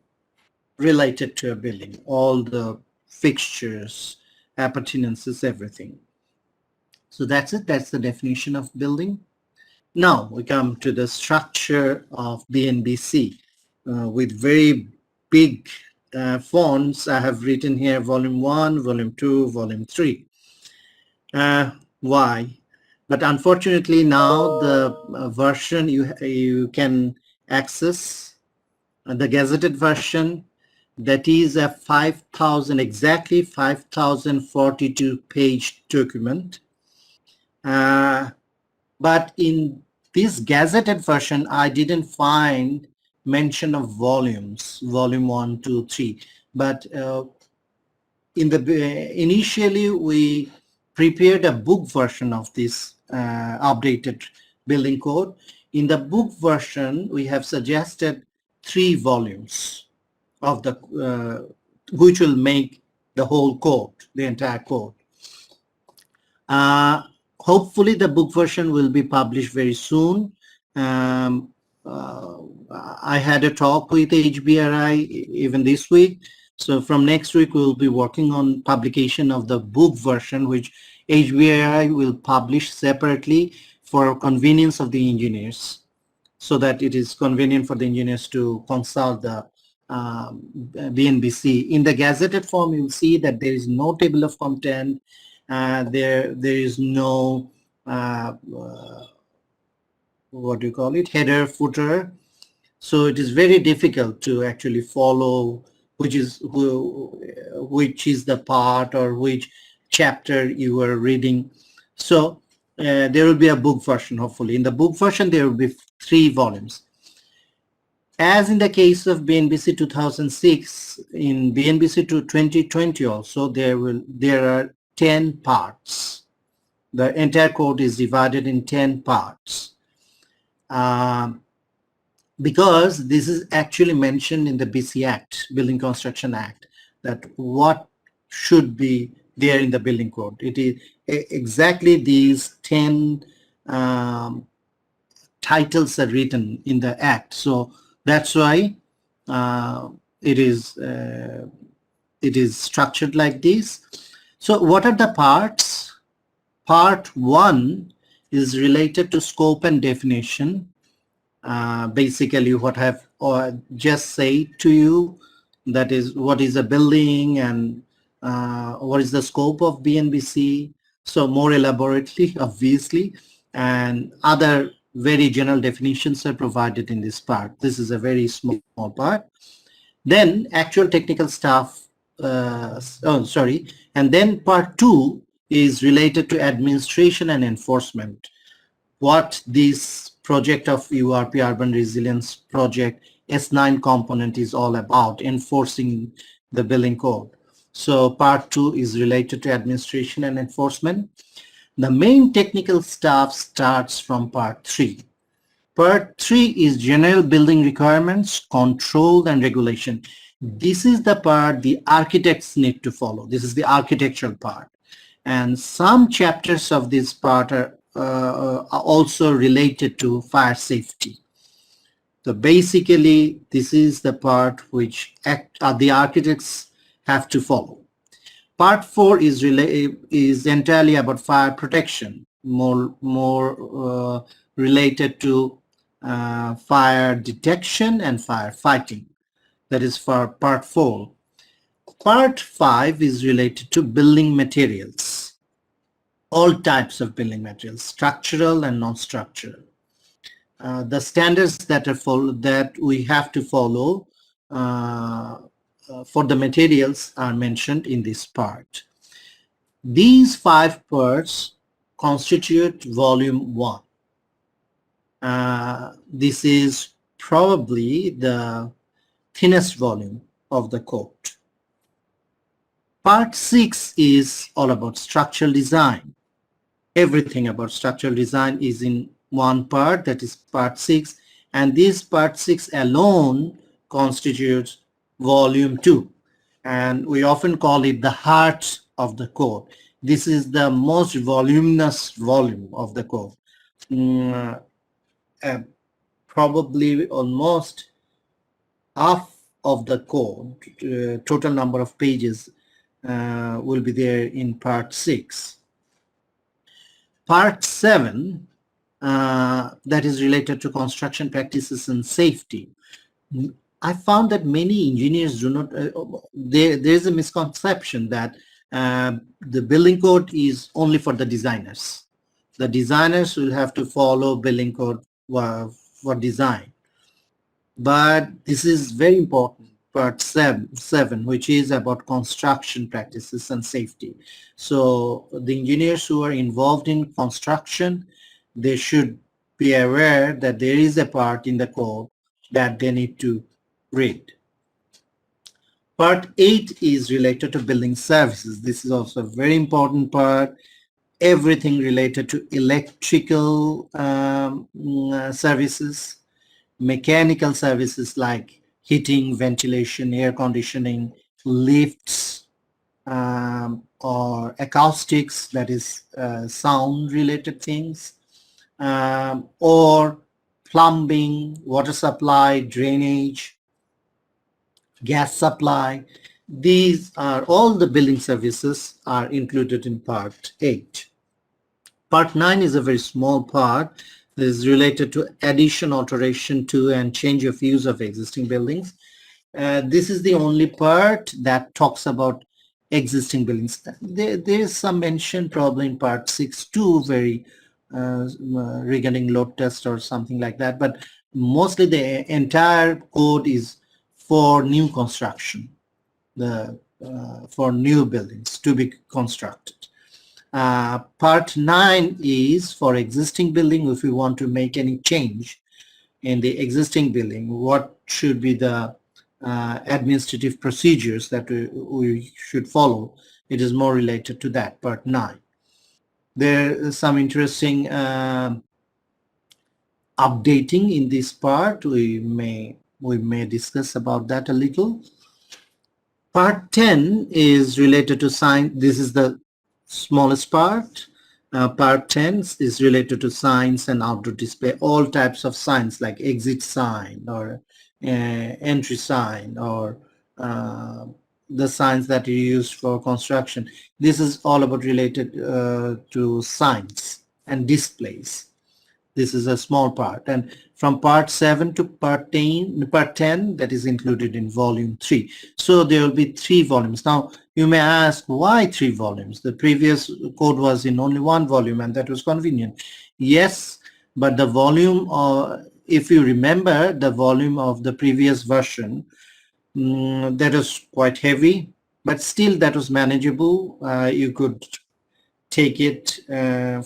related to a building, all the fixtures, appurtenances, everything. So that's it. That's the definition of building. Now we come to the structure of Bnbc with very big fonts. I have written here volume 1, volume 2, volume 3. Why? But unfortunately now the version you can access, the gazetted version, that is a 5,000 5,042 page document. But in this gazetted version, I didn't find mention of volumes, volume 1, 2, 3. But initially, we prepared a book version of this updated building code. In the book version, we have suggested 3 volumes of the which will make the whole code, the entire code. Hopefully the book version will be published very soon. I had a talk with HBRI even this week. So from next week, we'll be working on publication of the book version, which HBRI will publish separately for convenience of the engineers, so that it is convenient for the engineers to consult the Bnbc. In the gazetted form, you'll see that there is no table of content. There is no what do you call it, header, footer. So it is very difficult to actually follow which is the part or which chapter you are reading. So there will be a book version, hopefully. In the book version, there will be 3 volumes. As in the case of Bnbc 2006, in Bnbc 2020 also, there are 10 parts. The entire code is divided in 10 parts. Because this is actually mentioned in the BC Act, Building Construction Act, that what should be there in the building code. It is exactly these 10 titles are written in the act. So that's why uh, it is structured like this. So what are the parts? Part 1 is related to scope and definition. Basically what I've just said to you, that is what is a building and what is the scope of Bnbc. So more elaborately, obviously, and other very general definitions are provided in this part. This is a very small part. Then actual technical stuff, and then part 2 is related to administration and enforcement. What this project of URP Urban Resilience Project S9 component is all about, enforcing the building code. So part 2 is related to administration and enforcement. The main technical stuff starts from part 3. Part 3 is general building requirements, control and regulation. This is the part the architects need to follow. This is the architectural part. And some chapters of this part are also related to fire safety. So basically, this is the part which the architects have to follow. Part 4 is entirely about fire protection, more related to fire detection and fire fighting. That is for part 4. Part 5 is related to building materials, all types of building materials, structural and non-structural. The standards that we have to follow for the materials are mentioned in this part. These 5 parts constitute volume 1. This is probably the thinnest volume of the code. Part 6 is all about structural design. Everything about structural design is in one part, that is part 6, and this part 6 alone constitutes volume 2, and we often call it the heart of the code. This is the most voluminous volume of the code. Probably almost half of the code, total number of pages, will be there in part 6. Part 7, that is related to construction practices and safety. I found that many engineers do not, there's a misconception that the building code is only for the designers. The designers will have to follow building code for design. But this is very important. Part 7, which is about construction practices and safety. So the engineers who are involved in construction, they should be aware that there is a part in the code that they need to read. Part 8 is related to building services. This is also a very important part. Everything related to electrical services, mechanical services like heating, ventilation, air conditioning, lifts, or acoustics, that is sound related things, or plumbing, water supply, drainage, gas supply. These are all the building services are included in part 8. Part 9 is a very small part. This is related to addition, alteration to, and change of use of existing buildings. This is the only part that talks about existing buildings. There is some mention probably in part 6 too, very regarding load test or something like that, but mostly the entire code is for new construction, for new buildings to be constructed. Part 9 is for existing building. If we want to make any change in the existing building, what should be the administrative procedures that we should follow? It is more related to that, part 9. There is some interesting updating in this part. We may discuss about that a little. Part 10 is related to sign. This is the smallest part. Part 10 is related to signs and outdoor display, all types of signs like exit sign or entry sign or uh, the signs that you use for construction. This is all about related to signs and displays. This is a small part. And from part 7 to part 10, that is included in volume 3. So there will be 3 volumes. Now, you may ask, why 3 volumes? The previous code was in only 1 volume, and that was convenient. Yes, but the volume, if you remember, the volume of the previous version, that was quite heavy, but still that was manageable. You could take it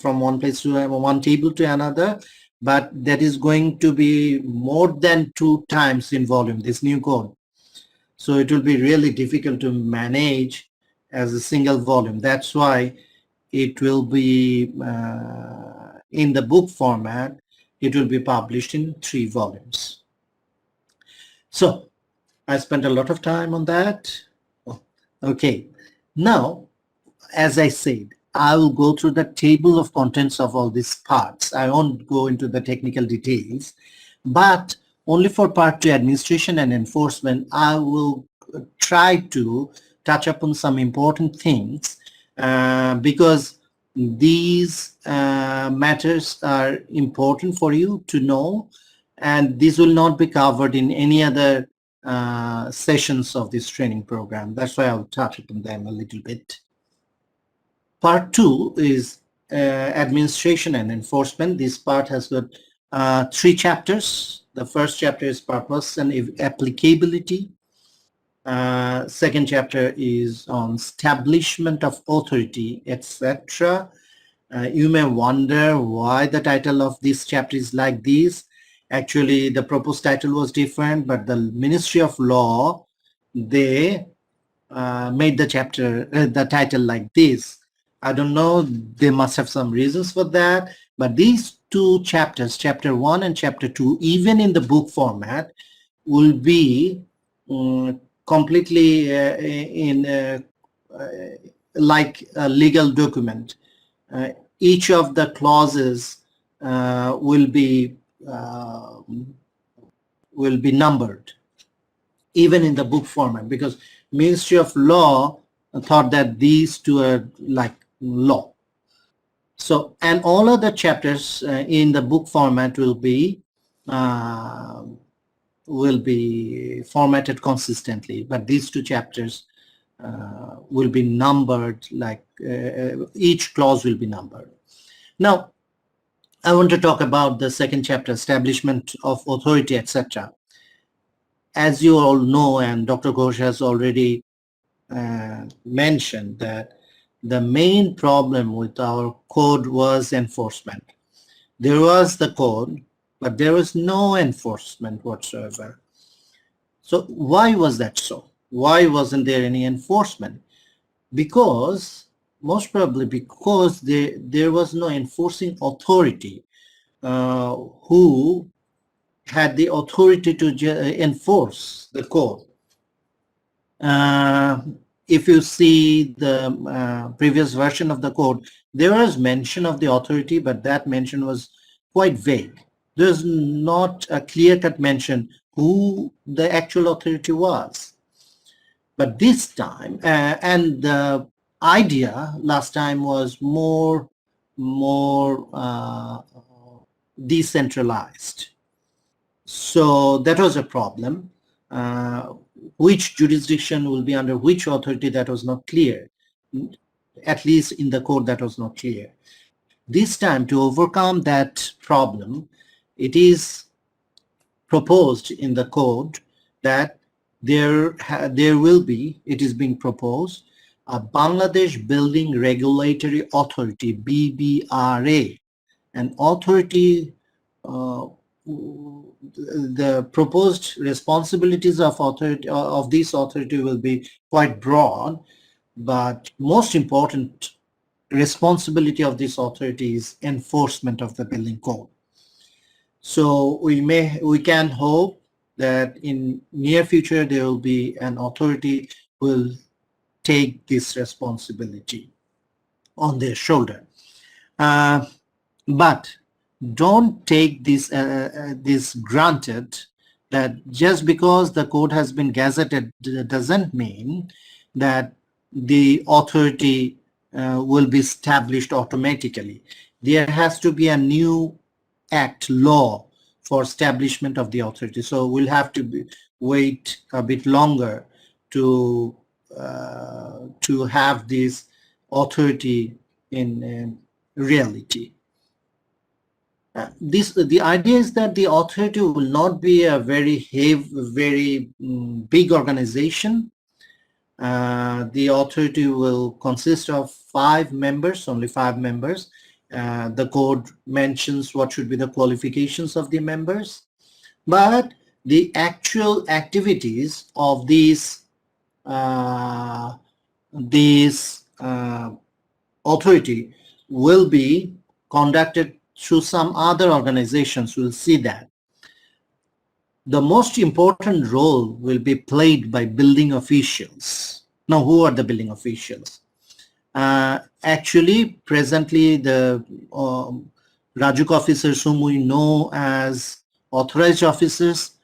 from one place to one table to another, but that is going to be more than 2 times in volume, this new code. So it will be really difficult to manage as a single volume. That's why it will be in the book format. It will be published in 3 volumes. So I spent a lot of time on that. Okay, now, as I said, I will go through the table of contents of all these parts. I won't go into the technical details, but only for part 2, administration and enforcement, I will try to touch upon some important things because these matters are important for you to know, and these will not be covered in any other sessions of this training program. That's why I'll touch upon them a little bit. Part 2 is administration and enforcement. This part has got 3 chapters. The first chapter is purpose and applicability. Second chapter is on establishment of authority, etc. You may wonder why the title of this chapter is like this. Actually, the proposed title was different, but the Ministry of Law, they made the title like this. I don't know, they must have some reasons for that, but these 2 chapters, chapter 1 and chapter 2, even in the book format, will be completely like a legal document. Each of the clauses will be numbered, even in the book format, because Ministry of Law thought that these 2 are like law. So, and all other chapters in the book format will be formatted consistently, but these 2 chapters will be numbered, like each clause will be numbered. Now, I want to talk about the second chapter, establishment of authority, etc. As you all know, and Dr. Ghosh has already mentioned, that the main problem with our code was enforcement. There was the code, but there was no enforcement whatsoever. So why was that so? Why wasn't there any enforcement? Because, most probably because there was no enforcing authority who had the authority to enforce the code. If you see the previous version of the code, there was mention of the authority, but that mention was quite vague. There's not a clear-cut mention who the actual authority was. But this time, and the idea last time was more decentralized. So that was a problem. Which jurisdiction will be under which authority, that was not clear. At least in the code, that was not clear. This time, to overcome that problem, it is proposed in the code that there will be, it is being proposed, a Bangladesh Building Regulatory Authority, BBRA, an authority. The proposed responsibilities of this authority will be quite broad, but most important responsibility of this authority is enforcement of the building code. So we can hope that in near future there will be an authority will take this responsibility on their shoulder. But don't take this granted, that just because the code has been gazetted doesn't mean that the authority will be established automatically. There has to be a new act, law, for establishment of the authority. So we'll have to wait a bit longer to have this authority in reality. The idea is that the authority will not be a very big organization. The authority will consist of 5 members, only 5 members. The code mentions what should be the qualifications of the members, but the actual activities of these authority will be conducted through some other organizations. We'll see that. The most important role will be played by building officials. Now, who are the building officials? Actually, presently, the Rajuk officers whom we know as authorized officers,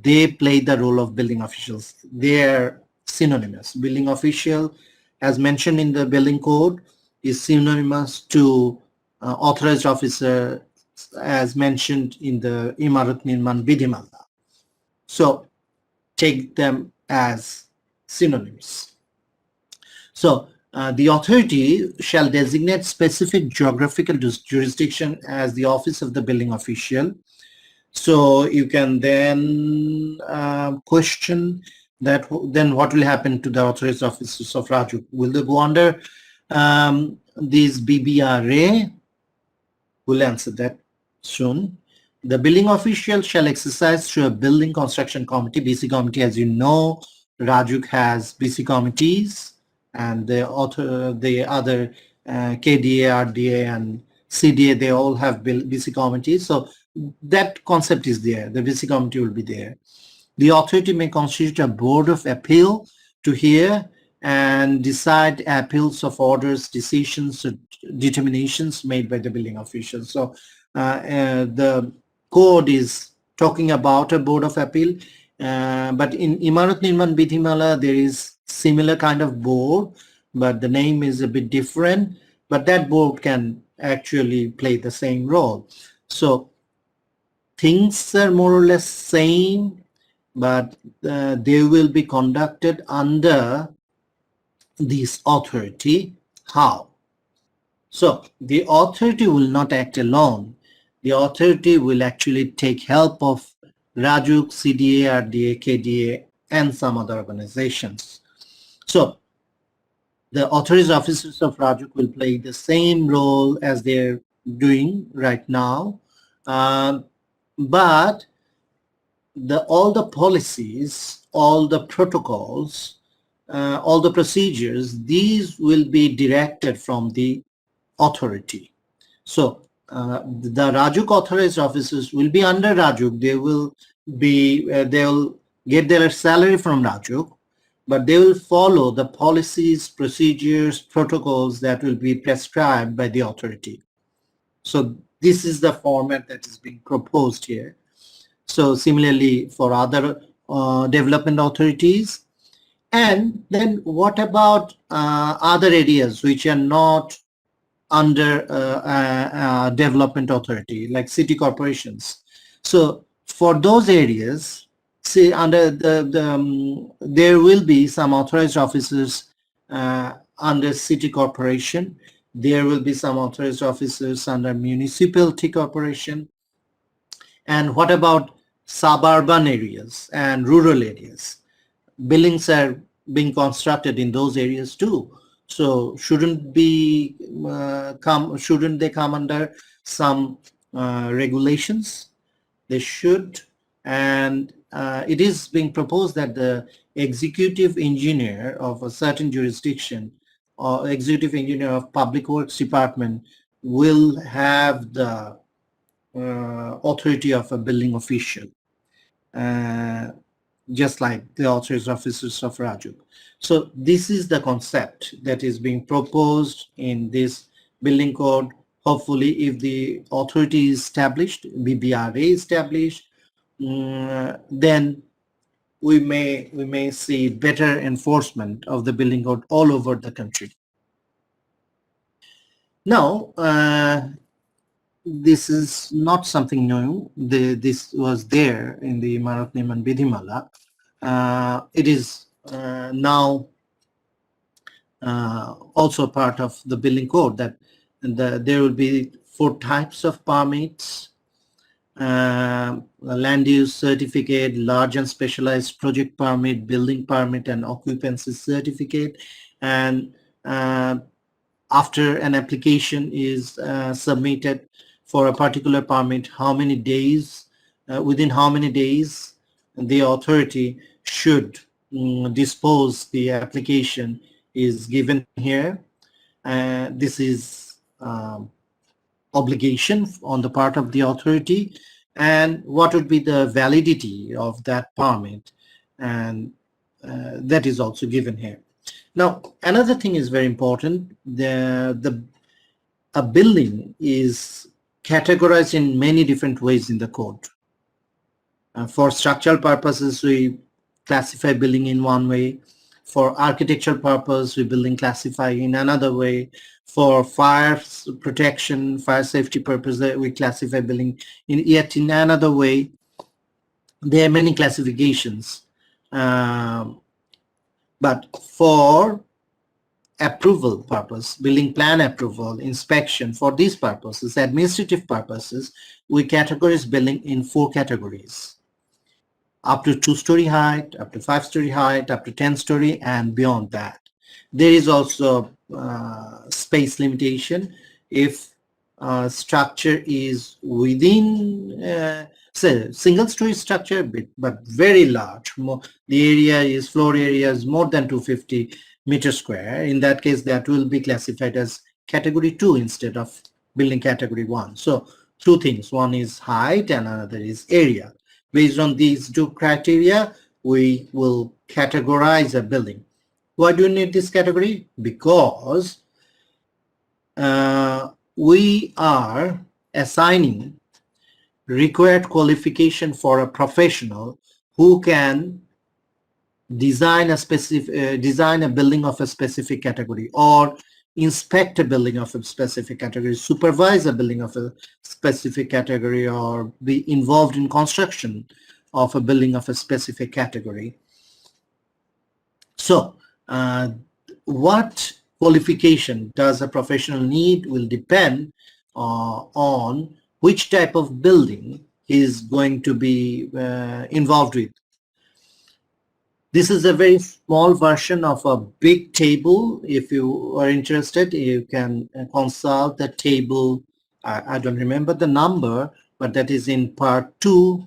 they play the role of building officials. They are synonymous. Building official, as mentioned in the building code, is synonymous to authorized officer, as mentioned in the Imarat Nirman Vidhimala. So take them as synonyms. So the authority shall designate specific geographical jurisdiction as the office of the building official. So you can then question that, then what will happen to the authorized officers of Raju? Will they go under these Bbra? We'll answer that soon. The building official shall exercise through a building construction committee. BC committee, as you know, Rajuk has BC committees, and the other KDA, RDA, and CDA, they all have BC committees. So that concept is there. The BC committee will be there. The authority may constitute a board of appeal to hear and decide appeals of orders, decisions, or determinations made by the building officials. So the code is talking about a board of appeal, but in Imarat Nirman Vidhimala there is similar kind of board, but the name is a bit different, but that board can actually play the same role. So things are more or less same, but they will be conducted under this authority. How? So the authority will not act alone. The authority will actually take help of Rajuk, CDA, RDA, KDA, and some other organizations. So the authorized officers of Rajuk will play the same role as they're doing right now, but all the policies, all the protocols, all the procedures, these will be directed from the authority. So the Rajuk authorized officers will be under Rajuk. They will be, they'll get their salary from Rajuk, but they will follow the policies, procedures, protocols that will be prescribed by the authority. So this is the format that is being proposed here. So similarly for other development authorities. And then what about other areas which are not under development authority, like city corporations? So for those areas, say under there will be some authorized officers under city corporation. There will be some authorized officers under municipality corporation. And what about suburban areas and rural areas? Buildings are being constructed in those areas too. So shouldn't they come under some regulations? They should. And it is being proposed that the executive engineer of a certain jurisdiction or executive engineer of public works department will have the authority of a building official. just like the authorized officers of Raju. So this is the concept that is being proposed in this building code. Hopefully, if the authority is established, Bbra is established, then we may see better enforcement of the building code all over the country. Now, this is not something new. This was there in the Imarat Niman Vidhimala. It is now also part of the building code that there will be 4 types of permits: land use certificate, large and specialized project permit, building permit, and occupancy certificate. And after an application is submitted for a particular permit, how many days, within how many days the authority should dispose the application is given here. This is obligation on the part of the authority, and what would be the validity of that permit, and that is also given here. Now, another thing is very important. A building is categorized in many different ways in the code. For structural purposes, we classify building in one way. For architectural purpose, we building classify in another way. For fire protection, fire safety purpose, we classify building yet in another way. There are many classifications. But for approval purpose, building plan approval, inspection, for these purposes, administrative purposes, we categorize building in 4 categories: up to 2-story height, up to 5-story height, up to 10-story, and beyond that. There is also space limitation. If structure is within, say, single-story structure, but very large, the floor area is more than 250 meters square. In that case, that will be classified as category 2 instead of building category 1. So 2 things: one is height and another is area. Based on these 2 criteria, we will categorize a building. Why do you need this category? Because we are assigning required qualification for a professional who can design a building of a specific category, or inspect a building of a specific category, supervise a building of a specific category, or be involved in construction of a building of a specific category. So what qualification does a professional need will depend on which type of building he is going to be involved with. This is a very small version of a big table. If you are interested, you can consult the table. I don't remember the number, but that is in part 2,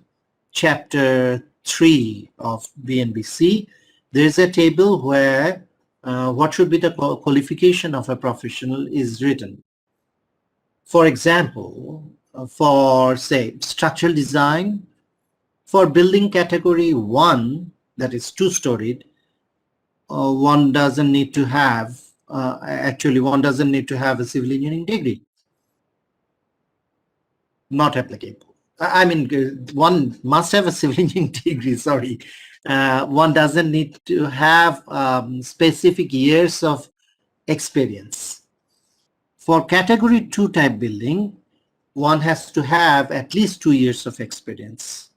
chapter 3 of Bnbc. There is a table where what should be the qualification of a professional is written. For example, for, say, structural design, for building category 1, that is 2-storied, one doesn't need to have, one doesn't need to have a civil engineering degree. Not applicable. I mean, one must have a civil engineering degree, sorry. One doesn't need to have specific years of experience. For category 2 type building, one has to have at least 2 years of experience,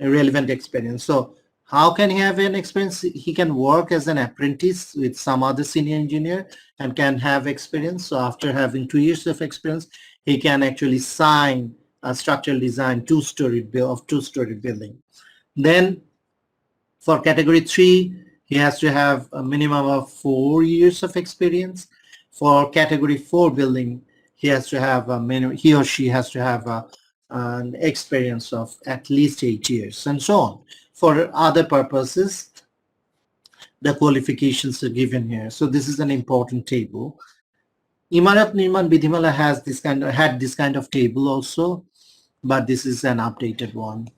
a relevant experience. So how can he have an experience? He can work as an apprentice with some other senior engineer and can have experience. So after having 2 years of experience, he can actually sign a structural design 2-story building. Then for category 3, he has to have a minimum of 4 years of experience. For category 4 building, he has to have a minimum, he or she has to have an experience of at least 8 years, and so on. For other purposes, the qualifications are given here. So this is an important table. Imarat Nirman Vidhimala had this kind of table also, but this is an updated one.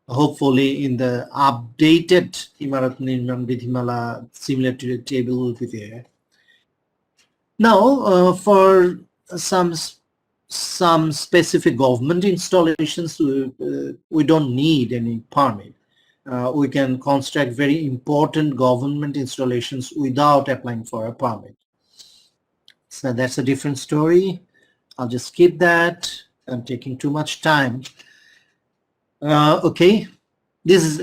hopefully in the updated Imarat Nirman Vidhimala similar to the table will be there. Now, for some some specific government installations, we don't need any permit. We can construct very important government installations without applying for a permit. So that's a different story. I'll just skip that. I'm taking too much time. Okay, this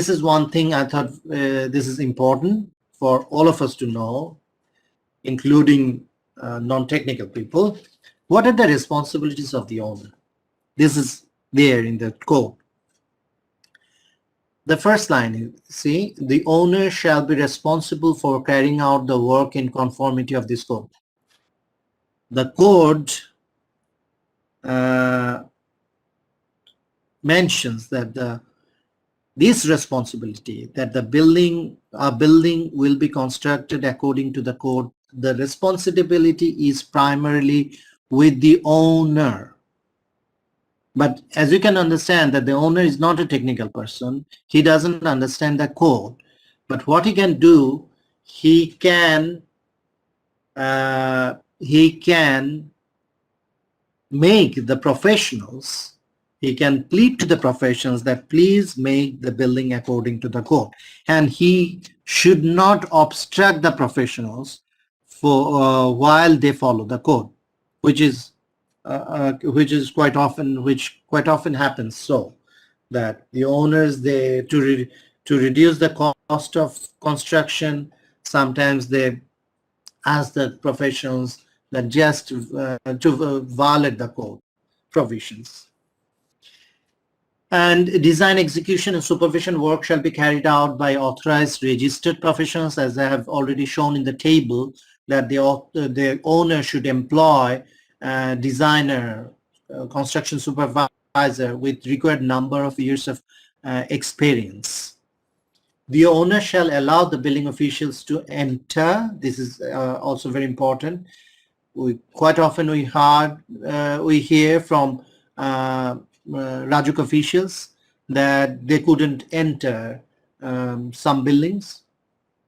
is one thing I thought this is important for all of us to know, including non-technical people. What are the responsibilities of the owner? This is there in the code. The first line is, see, the owner shall be responsible for carrying out the work in conformity of this code. The code mentions that this responsibility, that the building will be constructed according to the code. The responsibility is primarily with the owner. But as you can understand that the owner is not a technical person, he doesn't understand the code. But what he can do, he can make the professionals, he can plead to the professionals that please make the building according to the code. And he should not obstruct the professionals for while they follow the code, which quite often happens, so that the owners, to reduce the cost of construction, sometimes they ask the professionals that just to violate the code provisions. And design, execution, and supervision work shall be carried out by authorized registered professionals, as I have already shown in the table, that the owner should employ a designer, construction supervisor with required number of years of experience. The owner shall allow the building officials to enter. This is also very important. Quite often we hear from Rajuk officials that they couldn't enter some buildings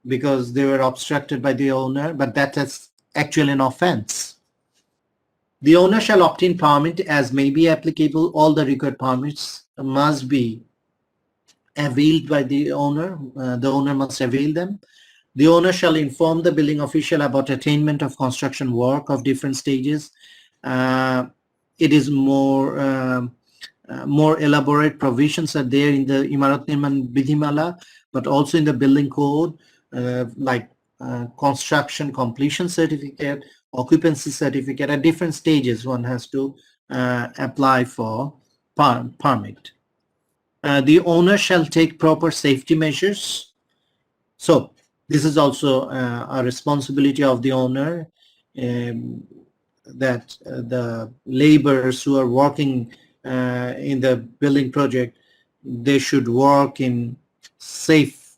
because they were obstructed by the owner, but that is actually an offense. The owner shall obtain permit as may be applicable. All the required permits must be availed by the owner. The owner must avail them. The owner shall inform the building official about attainment of construction work of different stages. It is more elaborate provisions are there in the Imarat Nirman Vidhimala, but also in the building code, like construction completion certificate, occupancy certificate. At different stages one has to apply for permit. The owner shall take proper safety measures. So this is also a responsibility of the owner, that the laborers who are working in the building project, they should work in safe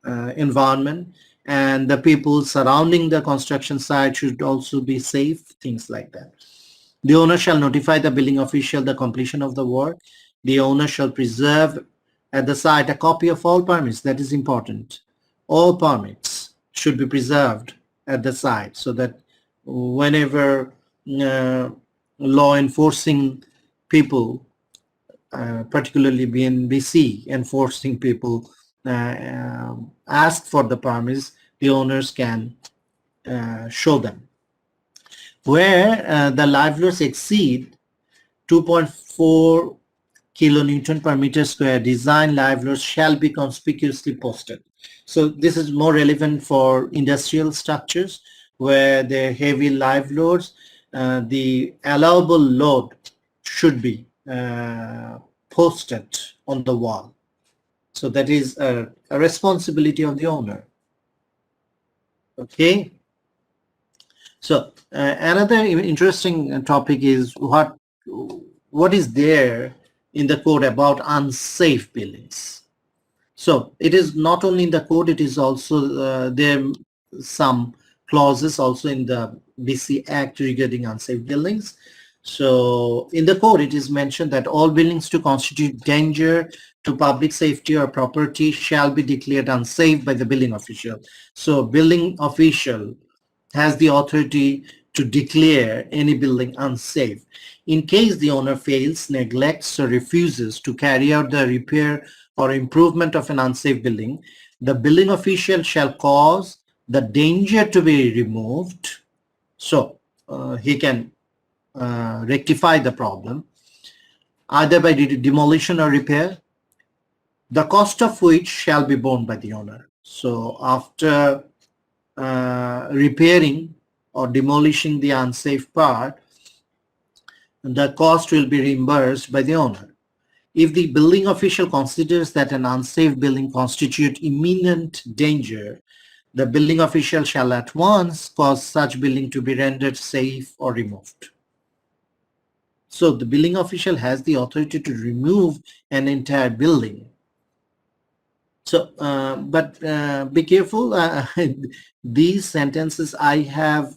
environment, and the people surrounding the construction site should also be safe, things like that. The owner shall notify the building official the completion of the work. The owner shall preserve at the site a copy of all permits. That is important. All permits should be preserved at the site, so that whenever law enforcing people, particularly Bnbc enforcing people, ask for the permits, the owners can show them. Where the live loads exceed 2.4 kilonewton per meter square, design live loads shall be conspicuously posted. So this is more relevant for industrial structures where the heavy live loads, the allowable load should be posted on the wall. So that is a responsibility of the owner. Okay. So another interesting topic is what is there in the code about unsafe buildings. So it is not only in the code, it is also there some clauses also in the BC Act regarding unsafe buildings. So in the code, it is mentioned that all buildings to constitute danger to public safety or property shall be declared unsafe by the building official. So building official has the authority to declare any building unsafe. In case the owner fails, neglects, or refuses to carry out the repair or improvement of an unsafe building, the building official shall cause the danger to be removed. So he can rectify the problem either by demolition or repair, the cost of which shall be borne by the owner. So after repairing or demolishing the unsafe part, the cost will be reimbursed by the owner. If the building official considers that an unsafe building constitutes imminent danger, the building official shall at once cause such building to be rendered safe or removed. So the building official has the authority to remove an entire building. So, but be careful. These sentences I have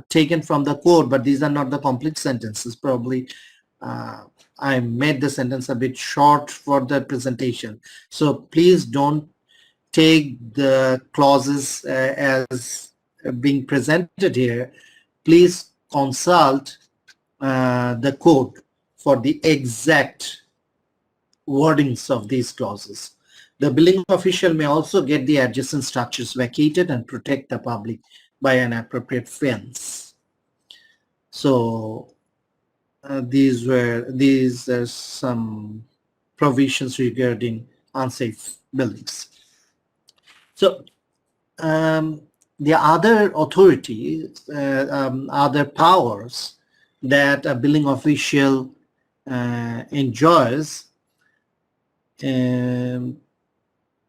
taken from the code, but these are not the complete sentences. Probably I made the sentence a bit short for the presentation. So please don't take the clauses as being presented here. Please consult the code for the exact wordings of these clauses. The building official may also get the adjacent structures vacated and protect the public by an appropriate fence. So these are some provisions regarding unsafe buildings. So the other authorities, other powers that a building official enjoys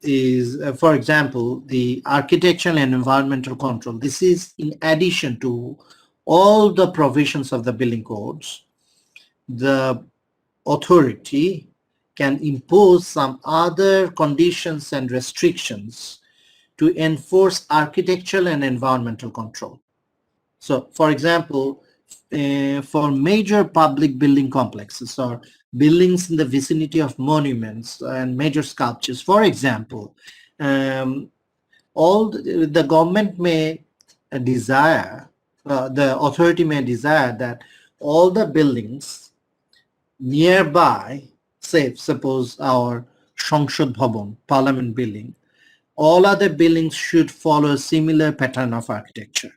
is, for example, the architectural and environmental control. This is in addition to all the provisions of the building codes. The authority can impose some other conditions and restrictions to enforce architectural and environmental control. So, for example, for major public building complexes or buildings in the vicinity of monuments and major sculptures, for example, all the government may desire, the authority may desire that all the buildings nearby, say, suppose our সংসদ Bhavan, Parliament building, all other buildings should follow a similar pattern of architecture.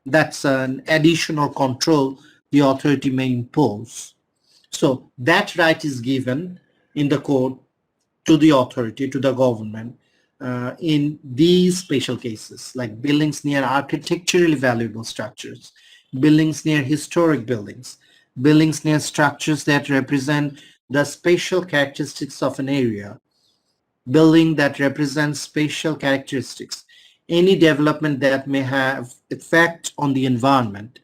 That's an additional control the authority may impose. So that right is given in the code to the authority, to the government, in these special cases, like buildings near architecturally valuable structures, buildings near historic buildings, buildings near structures that represent the spatial characteristics of an area, building that represents spatial characteristics, any development that may have effect on the environment.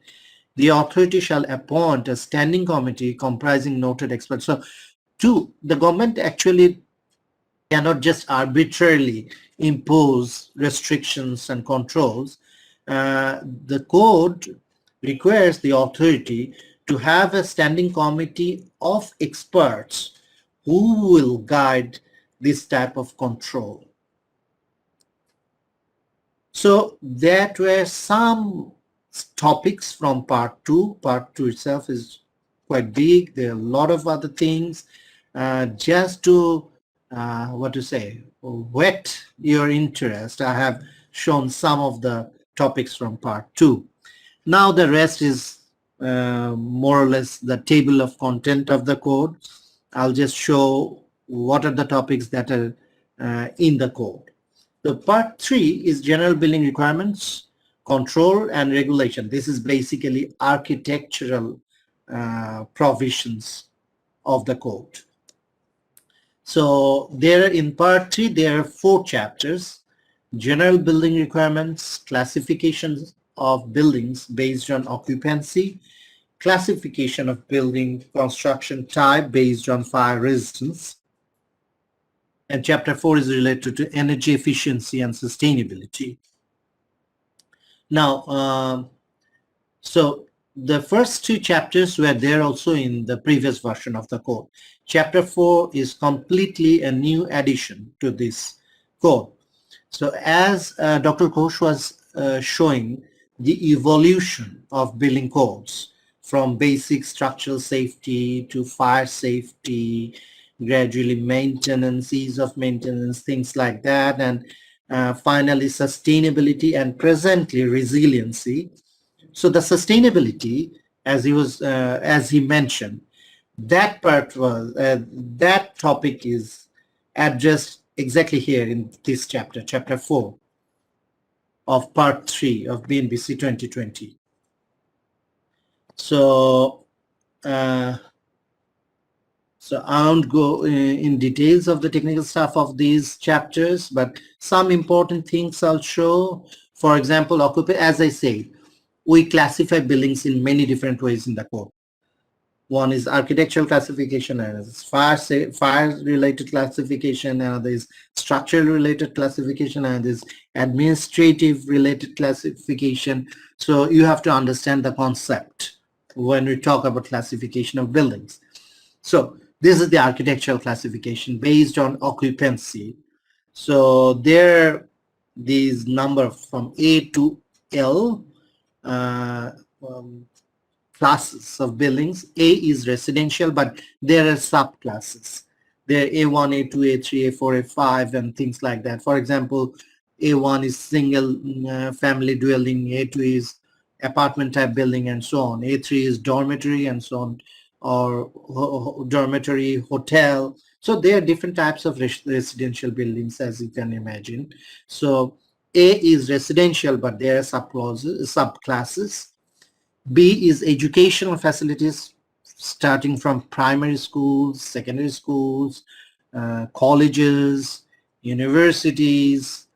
The authority shall appoint a standing committee comprising noted experts. So, the government actually cannot just arbitrarily impose restrictions and controls. The code requires the authority to have a standing committee of experts who will guide this type of control. So that were some topics from part 2. Part 2 itself is quite big. There are a lot of other things. Just to, whet your interest, I have shown some of the topics from part 2. Now the rest is more or less the table of content of the code. I'll just show what are the topics that are in the code. The part 3 is general building requirements, control and regulation. This is basically architectural provisions of the code. So there in part 3, there are 4 chapters: general building requirements, classifications of buildings based on occupancy, classification of building construction type based on fire resistance, and chapter 4 is related to energy efficiency and sustainability. Now, so the first two chapters were there also in the previous version of the code. Chapter 4 is completely a new addition to this code. So as Dr. Ghosh was showing the evolution of building codes from basic structural safety to fire safety, gradually maintenance, ease of maintenance, things like that, and finally sustainability, and presently resiliency. So the sustainability, as he mentioned, that part was that topic is addressed exactly here in this chapter, chapter 4 of part 3 of Bnbc 2020. So so I won't go in details of the technical stuff of these chapters, but some important things I'll show. For example, as I said, we classify buildings in many different ways in the code. One is architectural classification, and is fire related classification, another is structural related classification, and is administrative related classification. So you have to understand the concept when we talk about classification of buildings. So this is the architectural classification based on occupancy. So there, these number from A to L classes of buildings. A is residential, but there are subclasses. There are A1, A2, A3, A4, A5, and things like that. For example, A1 is single family dwelling, A2 is apartment type building, and so on. A3 is dormitory, and so on, or dormitory, hotel. So there are different types of residential buildings, as you can imagine. So A is residential, but there are subclasses. B is educational facilities, starting from primary schools, secondary schools, colleges, universities,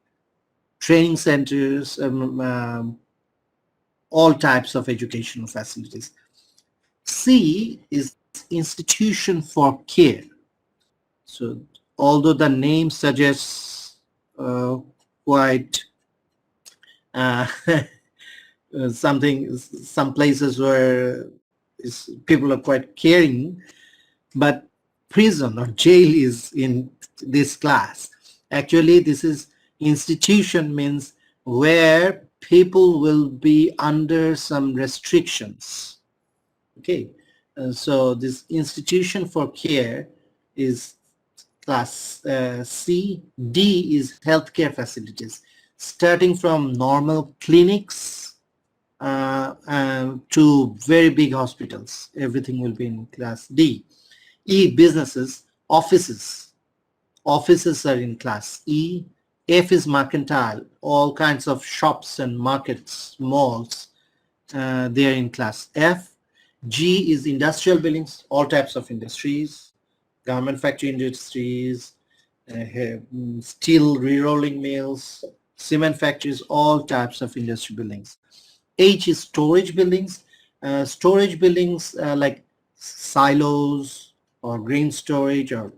training centers, all types of educational facilities. C is institution for care. So although the name suggests quite some places where people are quite caring, but prison or jail is in this class. Actually, this is institution means where people will be under some restrictions. Okay, so this institution for care is class C. D is healthcare facilities, starting from normal clinics to very big hospitals. Everything will be in class D. E, businesses, offices. Offices are in class E. F is mercantile, all kinds of shops and markets, malls, they are in class F. G is industrial buildings, all types of industries, garment factory industries, steel re-rolling mills, cement factories, all types of industry buildings. H is storage buildings. Storage buildings like silos or grain storage, or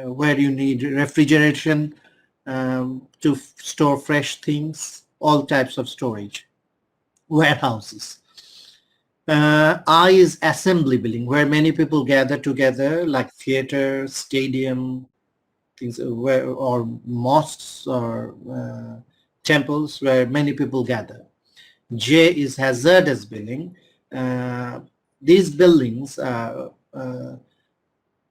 where you need refrigeration to store fresh things, all types of storage. Warehouses. I is assembly building, where many people gather together, like theater, stadium, things, or mosques or temples where many people gather. J is hazardous building. These buildings,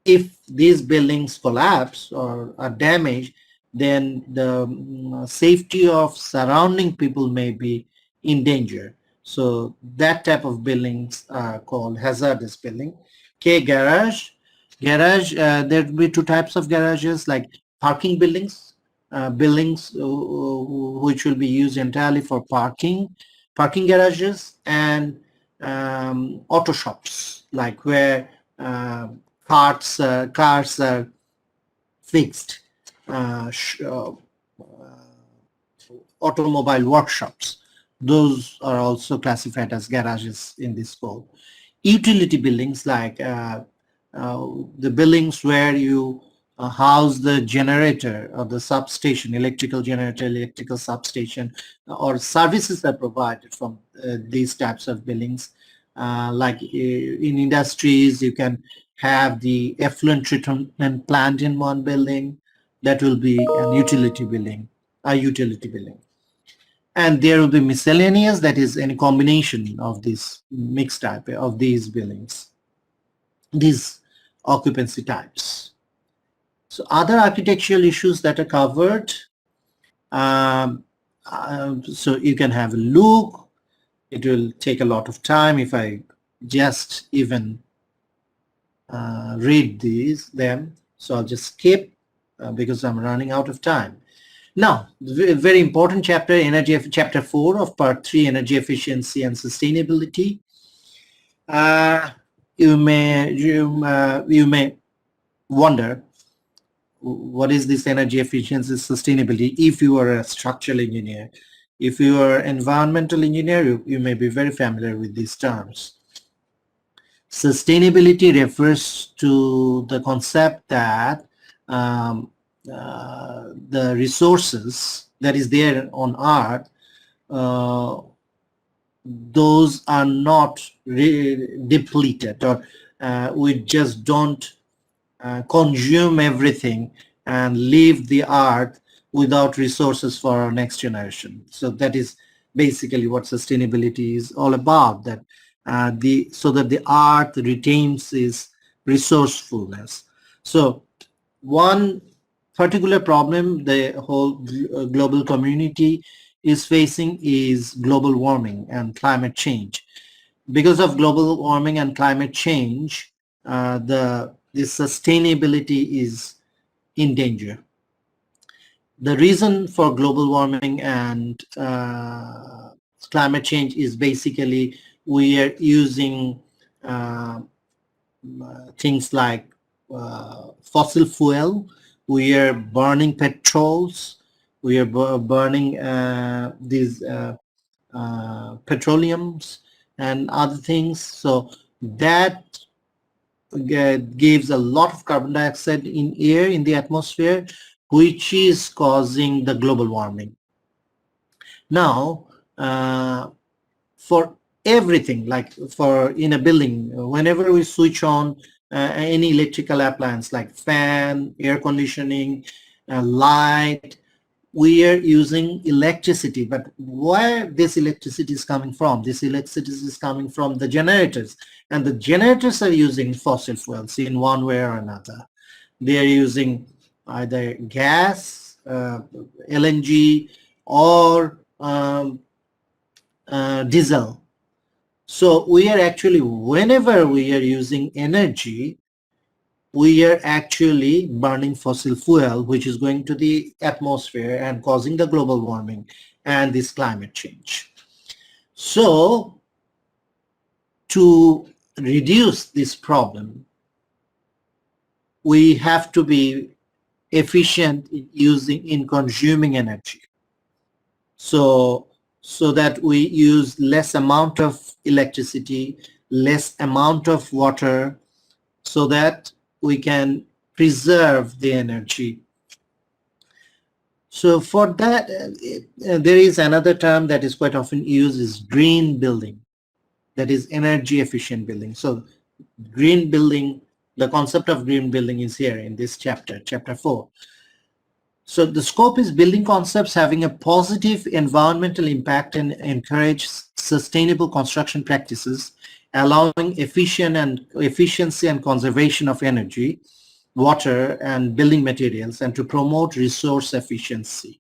if these buildings collapse or are damaged, then the safety of surrounding people may be in danger. So that type of buildings are called hazardous building. K, garage. Garage, there will be two types of garages, like parking buildings, buildings which will be used entirely for parking garages, and auto shops, like where cars are fixed, automobile workshops. Those are also classified as garages in this code. Utility buildings, like the buildings where you house the generator or the substation, electrical generator, electrical substation, or services are provided from these types of buildings. Like in industries, you can have the effluent treatment plant in one building. That will be an utility building, a utility building. And there will be miscellaneous, that is any combination of these mixed type of these buildings, these occupancy types. So other architectural issues that are covered, so you can have a look. It will take a lot of time if I just even read them. So I'll just skip because I'm running out of time. Now, very important chapter, chapter 4 of part 3, energy efficiency and sustainability. You may wonder, what is this energy efficiency sustainability? If you are a structural engineer, if you are an environmental engineer, you may be very familiar with these terms. Sustainability refers to the concept that the resources that is there on Earth, those are not depleted, or we just don't consume everything and leave the earth without resources for our next generation. So that is basically what sustainability is all about, that so that the earth retains its resourcefulness. So one particular problem the whole global community is facing is global warming and climate change. Because of global warming and climate change, the sustainability is in danger. The reason for global warming and climate change is basically we are using things like fossil fuel, we are burning petrols, we are burning these petroleums and other things. So that gives a lot of carbon dioxide in air, in the atmosphere, which is causing the global warming. Now, for everything, like for in a building, whenever we switch on any electrical appliance like fan, air conditioning, light, we are using electricity. But where this electricity is coming from? This electricity is coming from the generators, and the generators are using fossil fuels in one way or another. They are using either gas, LNG, or diesel. So we are actually, whenever we are using energy, we are actually burning fossil fuel, which is going to the atmosphere and causing the global warming and this climate change. So to reduce this problem, we have to be efficient in consuming energy. So that we use less amount of electricity, less amount of water, so that we can preserve the energy. So for that, there is another term that is quite often used, is green building, that is energy efficient building. So green building, the concept of green building is here in this chapter, chapter 4. So the scope is building concepts having a positive environmental impact and encourage sustainable construction practices, allowing efficiency and conservation of energy, water, and building materials, and to promote resource efficiency.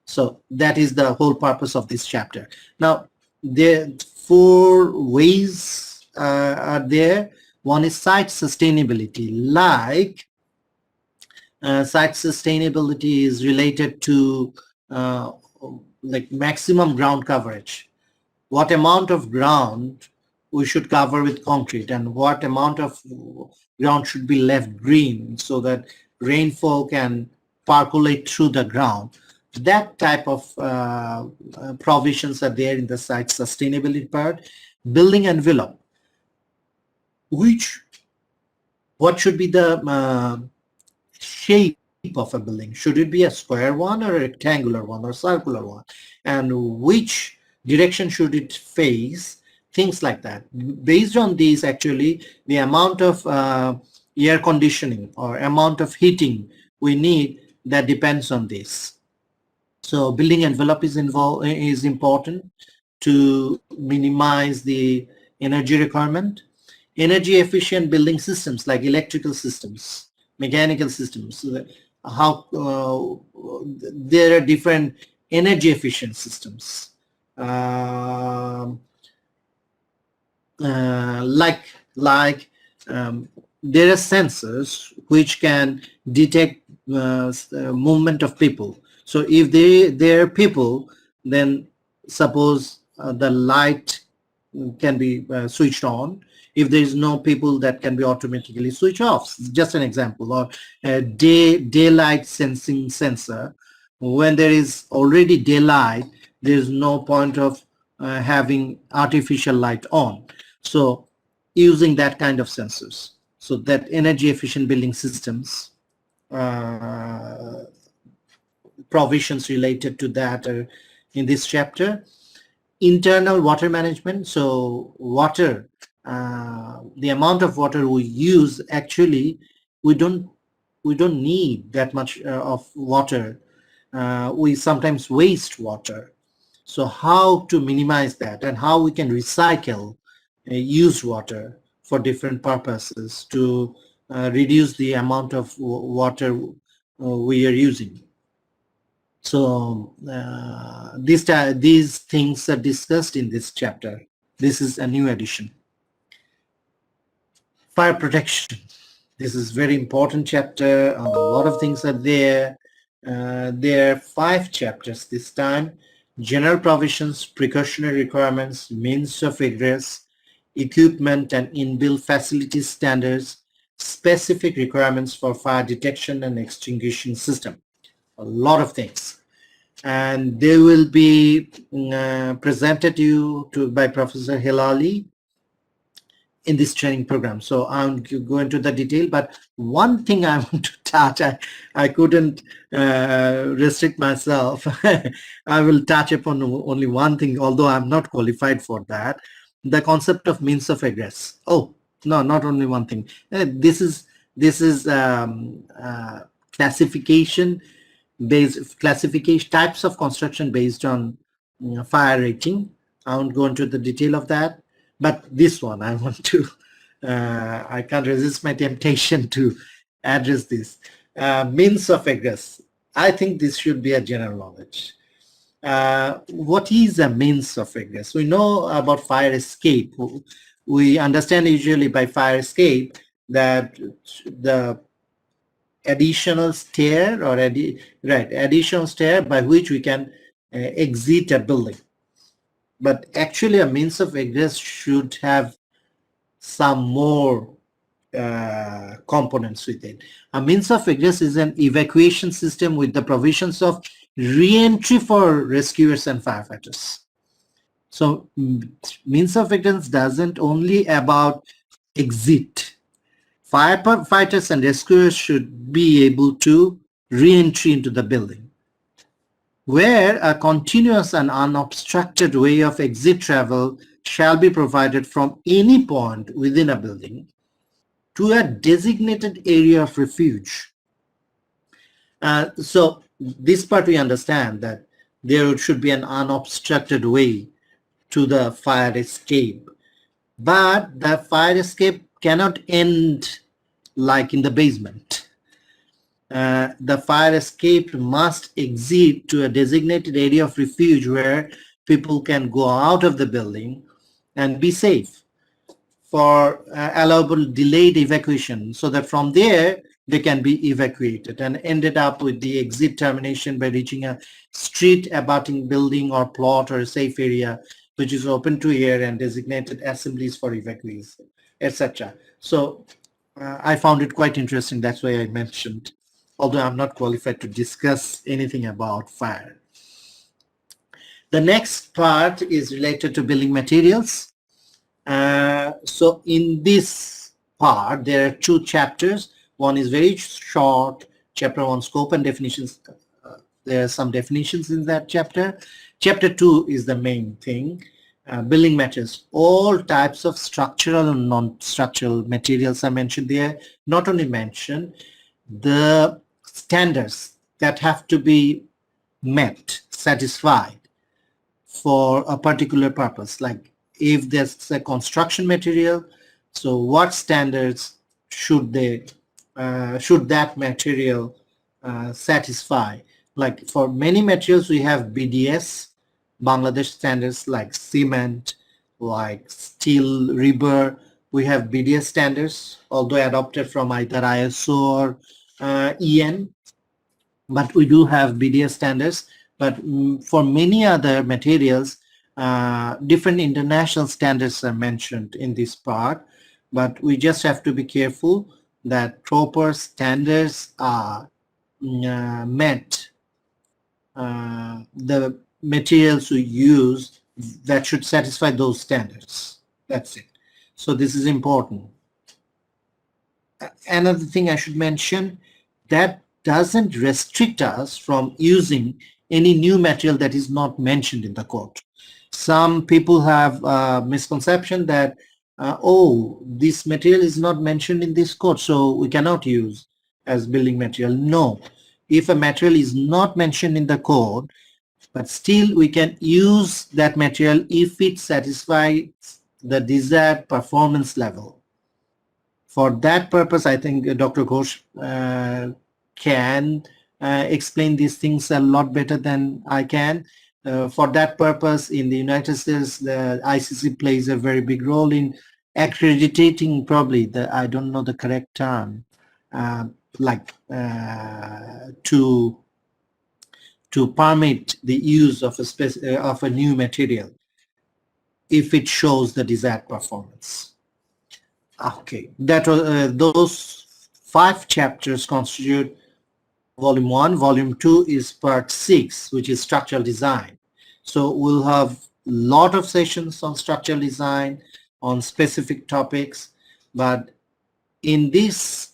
So that is the whole purpose of this chapter. Now, there are 4 ways are there. One is site sustainability, like site sustainability is related to like maximum ground coverage. What amount of ground we should cover with concrete, and what amount of ground should be left green so that rainfall can percolate through the ground. That type of provisions are there in the site sustainability part. Building envelope, what should be the shape of a building. Should it be a square one or a rectangular one or circular one? And which direction should it face? Things like that. Based on these, actually, the amount of air conditioning or amount of heating we need, that depends on this. So building envelope is important to minimize the energy requirement. Energy efficient building systems like electrical systems, mechanical systems, how there are different energy efficient systems. Um like there are sensors which can detect movement of people. So if there are people, then suppose the light can be switched on. If there is no people, that can be automatically switched off. Just an example. Or a daylight sensing sensor. When there is already daylight, there is no point of having artificial light on. So using that kind of sensors. So that energy efficient building systems, provisions related to that are in this chapter. Internal water management. So water, the amount of water we use, actually we don't need that much of water. We sometimes waste water. So how to minimize that, and how we can recycle used water for different purposes to reduce the amount of water we are using. So these things are discussed in this chapter. This is a new edition. Fire protection. This is very important chapter. A lot of things are there. There are 5 chapters this time. General provisions, precautionary requirements, means of egress, equipment and inbuilt facilities standards, specific requirements for fire detection and extinguishing system. A lot of things. And they will be presented by Professor Hilali in this training program. So I'm going to the detail, but one thing I want to touch, I couldn't restrict myself. I will touch upon only one thing, although I'm not qualified for that. The concept of means of egress. Oh, no, not only one thing. This is classification types of construction based on fire rating. I won't go into the detail of that, but this one I want to I can't resist my temptation to address this. Means of egress. I think this should be a general knowledge. What is a means of egress? We know about fire escape. We understand usually by fire escape that the additional stair or additional stair by which we can exit a building. But actually a means of egress should have some more components with it. A means of egress is an evacuation system with the provisions of re-entry for rescuers and firefighters. So means of egress doesn't only about exit. Firefighters and rescuers should be able to re-entry into the building, where a continuous and unobstructed way of exit travel shall be provided from any point within a building to a designated area of refuge. So this part we understand that there should be an unobstructed way to the fire escape, but the fire escape cannot end like in the basement. The fire escape must exit to a designated area of refuge where people can go out of the building and be safe for allowable delayed evacuation, so that from there they can be evacuated, and ended up with the exit termination by reaching a street abutting building or plot or a safe area which is open to air and designated assemblies for evacuees, etc. So I found it quite interesting. That's why I mentioned, although I'm not qualified to discuss anything about fire. The next part is related to building materials. So in this part, there are 2 chapters. 1 is very short. Chapter 1, scope and definitions. There are some definitions in that chapter. Chapter 2 is the main thing. Building materials. All types of structural and non-structural materials are mentioned there. Not only mentioned, the standards that have to be met, satisfied for a particular purpose. Like if there's a construction material, so what standards should that material satisfy? Like for many materials, we have BDS, Bangladesh standards, like cement, like steel, rebar. We have BDS standards, although adopted from either ISO or EN, but we do have BDS standards. But for many other materials, different international standards are mentioned in this part, but we just have to be careful that proper standards are met. The materials we use that should satisfy those standards. That's it. So this is important. Another thing I should mention, that doesn't restrict us from using any new material that is not mentioned in the code. Some people have a misconception that, oh, this material is not mentioned in this code, so we cannot use as building material. No, if a material is not mentioned in the code, but still we can use that material if it satisfies the desired performance level. For that purpose, I think Dr. Ghosh can explain these things a lot better than I can. For that purpose, in the United States, the ICC plays a very big role in accrediting, probably, I don't know the correct term, to permit the use of a new material if it shows the desired performance. Okay, that was those 5 chapters constitute volume 1. Volume 2 is part 6, which is structural design. So we'll have a lot of sessions on structural design, on specific topics, but in this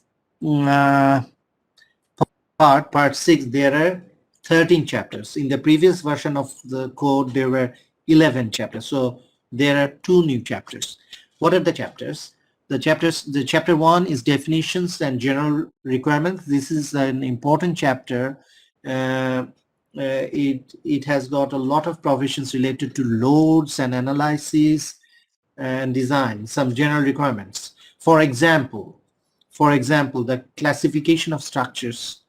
part 6, there are 13 chapters. In the previous version of the code, there were 11 chapters. So there are 2 new chapters. What are the chapters? The chapter 1 is definitions and general requirements. This is an important chapter. It has got a lot of provisions related to loads and analysis and design, some general requirements. For example, the classification of structures,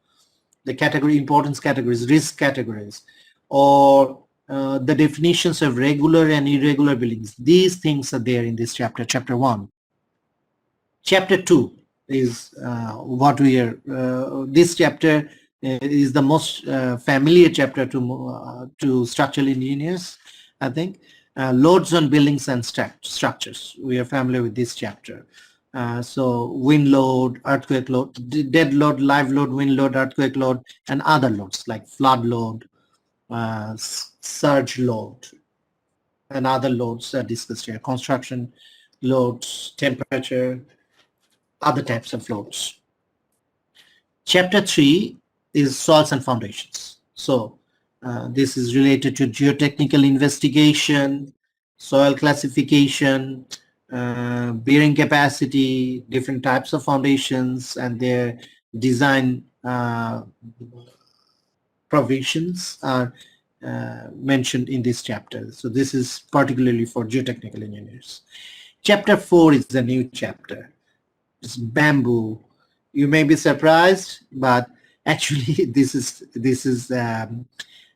the category importance categories, risk categories, or the definitions of regular and irregular buildings. These things are there in this chapter, chapter 1. Chapter 2 is what we are, this chapter is the most familiar chapter to structural engineers, I think. Loads on buildings and structures. We are familiar with this chapter. So wind load, earthquake load, dead load, live load, wind load, earthquake load, and other loads like flood load, surge load, and other loads are discussed here. Construction loads, temperature, other types of loads. Chapter 3 is soils and foundations. So this is related to geotechnical investigation, soil classification, bearing capacity, different types of foundations, and their design provisions are mentioned in this chapter. So this is particularly for geotechnical engineers. Chapter 4 is the new chapter. It's bamboo. You may be surprised, but actually this is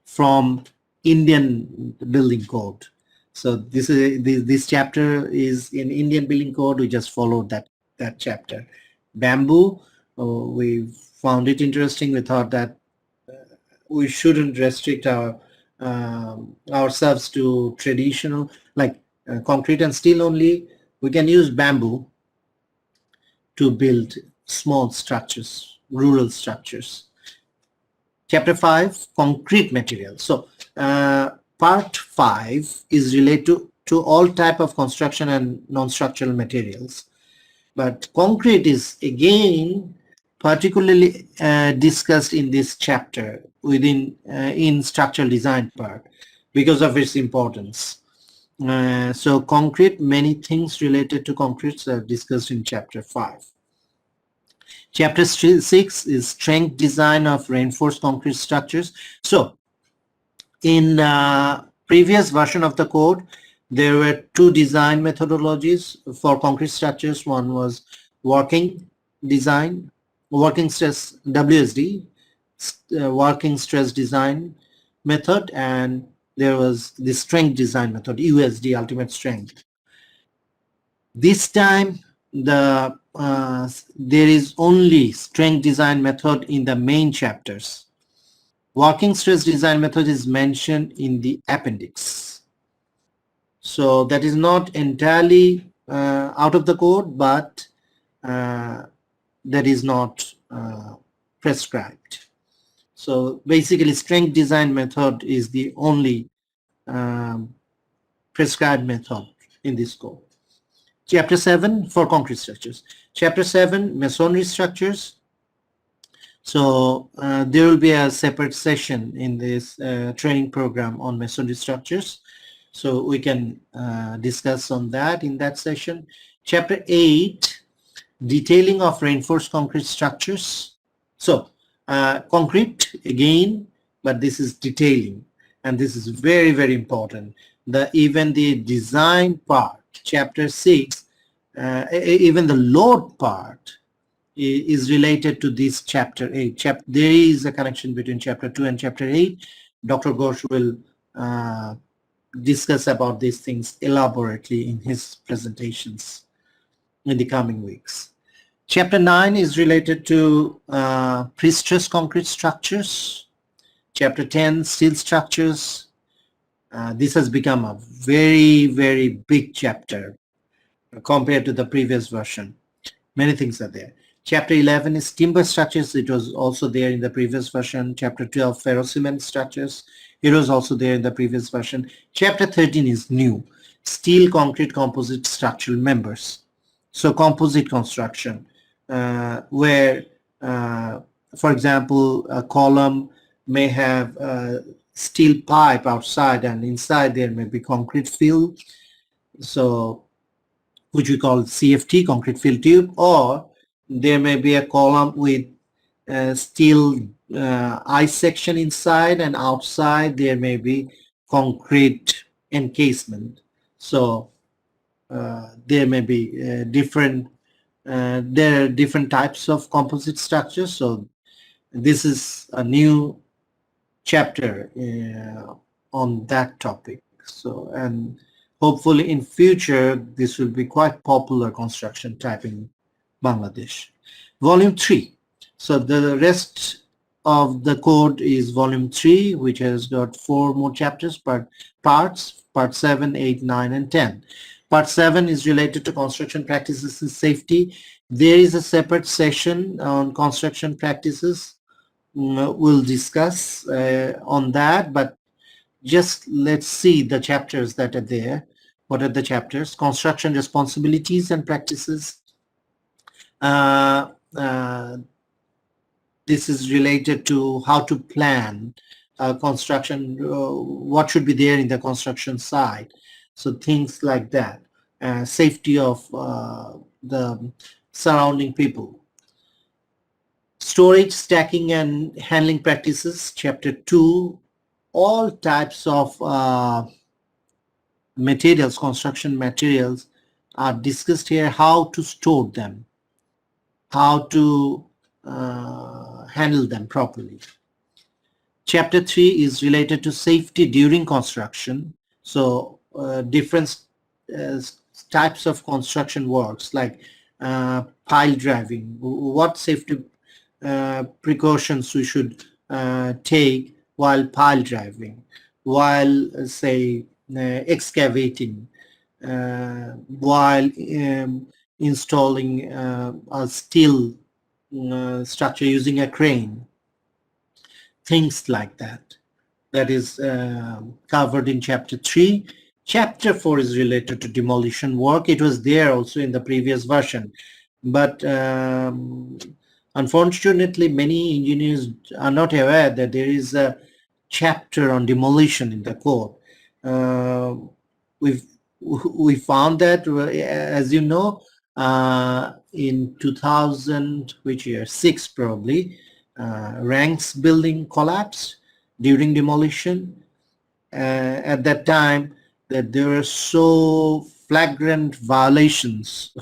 from Indian building code. So this chapter is in Indian building code. We just followed that chapter. Bamboo, we found it interesting. We thought that we shouldn't restrict ourselves to traditional, like concrete and steel only. We can use bamboo to build small structures, rural structures. Chapter 5, concrete materials. So part 5 is related to all type of construction and non-structural materials. But concrete is again particularly discussed in this chapter within in structural design part because of its importance. So concrete, many things related to concrete are discussed in chapter 5. Chapter 6 is strength design of reinforced concrete structures. So in previous version of the code, there were two design methodologies for concrete structures. One was working design, working stress WSD, working stress design method, and there was the strength design method, USD, ultimate strength. This time, there is only strength design method in the main chapters. Working stress design method is mentioned in the appendix. So that is not entirely out of the code, but that is not prescribed. So basically, strength design method is the only prescribed method in this code. Chapter 7 for concrete structures. Chapter 7, masonry structures. So there will be a separate session in this training program on masonry structures. So we can discuss on that in that session. Chapter 8, detailing of reinforced concrete structures. So concrete again, but this is detailing, and this is very, very important. Even the design part, chapter 6, even the load part is related to this chapter 8. There is a connection between chapter 2 and chapter 8. Dr. Ghosh will discuss about these things elaborately in his presentations in the coming weeks. Chapter 9 is related to pre-stress concrete structures. Chapter 10, steel structures. This has become a very, very big chapter compared to the previous version. Many things are there. Chapter 11 is timber structures. It was also there in the previous version. Chapter 12, ferrocement structures. It was also there in the previous version. Chapter 13 is new. Steel, concrete, composite structural members. So composite construction, where, for example, a column may have a steel pipe outside and inside there may be concrete fill. So which we call CFT, concrete fill tube, or there may be a column with steel I section inside, and outside there may be concrete encasement. So there may be there are different types of composite structures. So this is a new chapter on that topic. So, and hopefully in future, this will be quite popular construction type in Bangladesh. Volume 3. So the rest of the code is volume 3, which has got 4 more chapters, parts, part 7, 8, 9, and 10. Part 7 is related to construction practices and safety. There is a separate session on construction practices. We'll discuss on that, but just let's see the chapters that are there. What are the chapters? Construction responsibilities and practices. This is related to how to plan construction, what should be there in the construction site. So things like that. Safety of the surrounding people. Storage, stacking, and handling practices, chapter 2. All types of materials, construction materials are discussed here, how to store them, how to handle them properly. Chapter 3 is related to safety during construction. So different types of construction works, like pile driving, what safety precautions we should take while pile driving, while say excavating, while installing a steel structure using a crane, things like that. That is covered in chapter 3. Chapter 4 is related to demolition work. It was there also in the previous version, but Unfortunately, many engineers are not aware that there is a chapter on demolition in the code. Uh, we've we found that, as you know, in 2000, which year, six probably, Ranks building collapsed during demolition. At that time, that there were so flagrant violations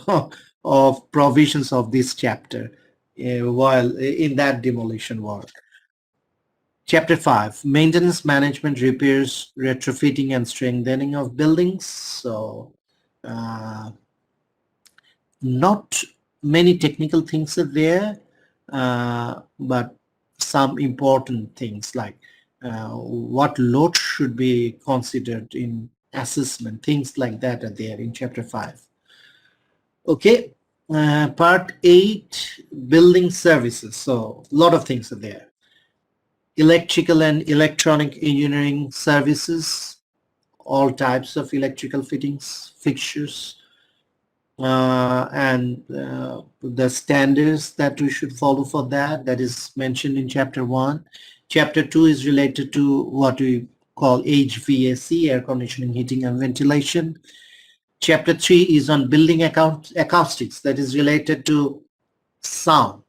of provisions of this chapter while in that demolition work. Chapter 5, Maintenance Management, Repairs, Retrofitting and Strengthening of Buildings. So not many technical things are there, but some important things like what load should be considered in assessment, things like that are there in chapter 5. Okay, part 8, building services. So a lot of things are there. Electrical and electronic engineering services, all types of electrical fittings, fixtures, and the standards that we should follow for that. That is mentioned in chapter 1. Chapter 2 is related to what we call HVAC, air conditioning, heating and ventilation. Chapter 3 is on building acoustics, that is related to sound.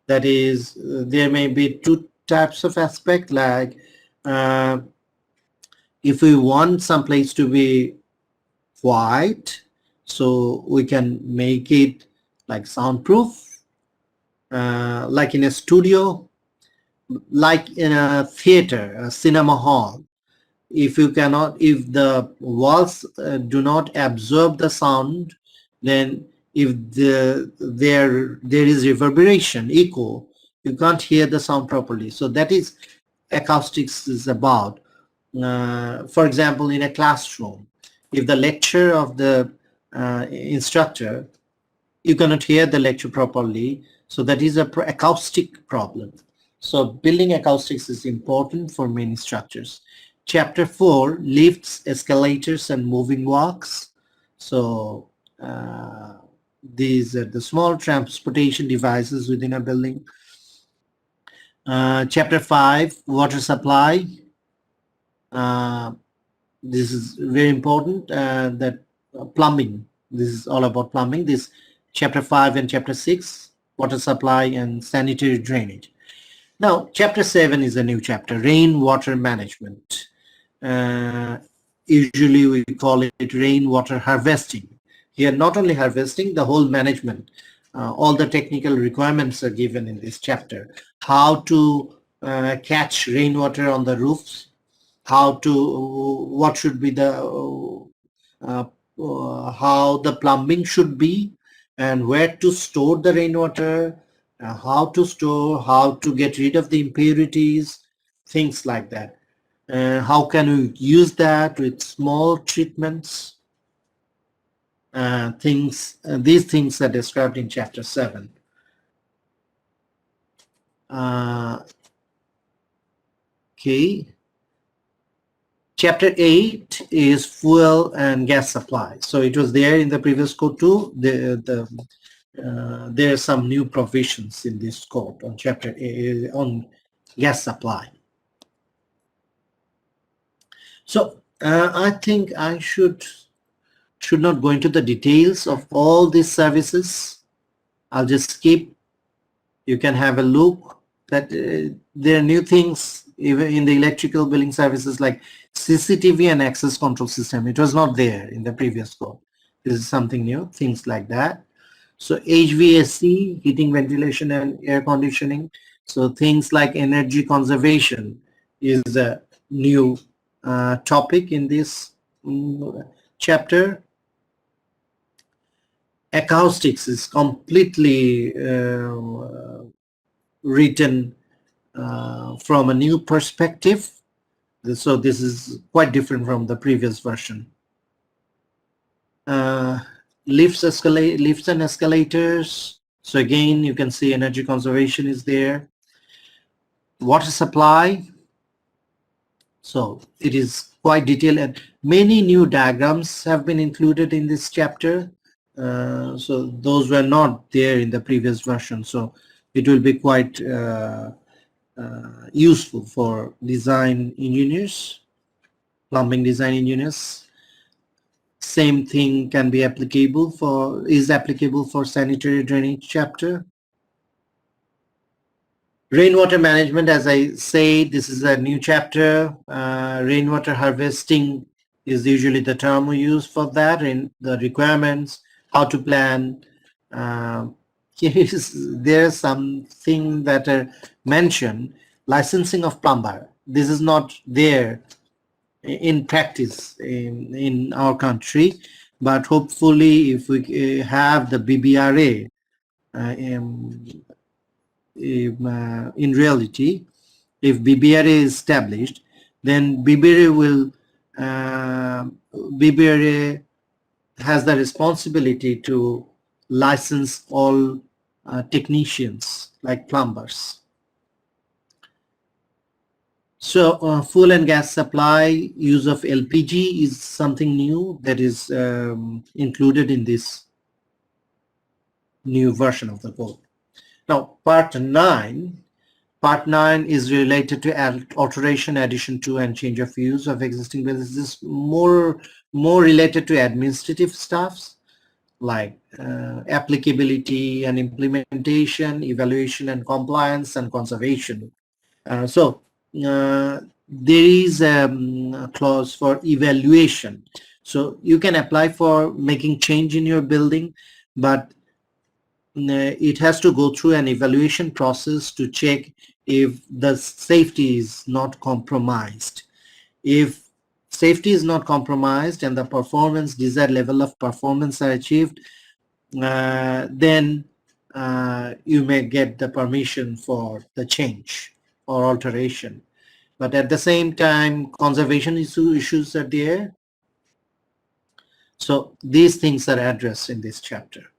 That is, there may be two types of aspect, like if we want some place to be quiet, so we can make it like soundproof, like in a studio, like in a theater, a cinema hall. If the walls do not absorb the sound, then if there is reverberation, echo, you can't hear the sound properly. So that is acoustics is about. For example, in a classroom, if the lecture of the instructor, you cannot hear the lecture properly, so that is a acoustic problem. So building acoustics is important for many structures. Chapter 4, lifts, escalators and moving walks. So these are the small transportation devices within a building. Chapter 5, water supply. This is very important, that plumbing. This is all about plumbing. This chapter 5 and chapter 6, water supply and sanitary drainage. Now, chapter 7 is a new chapter, rainwater management. Usually we call it rainwater harvesting. Here, not only harvesting, the whole management. All the technical requirements are given in this chapter. How to catch rainwater on the roofs, what should be the, how the plumbing should be, and where to store the rainwater, how to store, how to get rid of the impurities, things like that. How can we use that with small treatments? These things are described in chapter 7. Okay. Chapter 8 is fuel and gas supply. So it was there in the previous code too. There are some new provisions in this code on chapter 8 on gas supply. So I think I should not go into the details of all these services. I'll just skip. You can have a look that there are new things even in the electrical building services like CCTV and access control system. It was not there in the previous code. This is something new, things like that. So HVAC, heating, ventilation and air conditioning. So things like energy conservation is a new topic in this chapter. Acoustics is completely written from a new perspective. So this is quite different from the previous version. Lifts and escalators. So again, you can see energy conservation is there. Water supply. So it is quite detailed, and many new diagrams have been included in this chapter. So those were not there in the previous version. So it will be quite useful for design engineers, plumbing design engineers. Same thing can be is applicable for sanitary drainage chapter. Rainwater management, as I say, this is a new chapter. Rainwater harvesting is usually the term we use for that, in the requirements, how to plan. There's something that are mentioned, licensing of plumber. This is not there in practice in our country, but hopefully if we have the BBRA in reality, if BBRA is established, then BBRA has the responsibility to license all technicians like plumbers. So fuel and gas supply, use of LPG is something new that is included in this new version of the code. Now, Part 9 is related to alteration, addition to, and change of use of existing buildings. This is more related to administrative stuffs like applicability and implementation, evaluation and compliance, and conservation. There is a clause for evaluation. So you can apply for making change in your building, but it has to go through an evaluation process to check if the safety is not compromised. If safety is not compromised and the desired level of performance are achieved, then you may get the permission for the change or alteration. But at the same time, conservation issues are there. So these things are addressed in this chapter.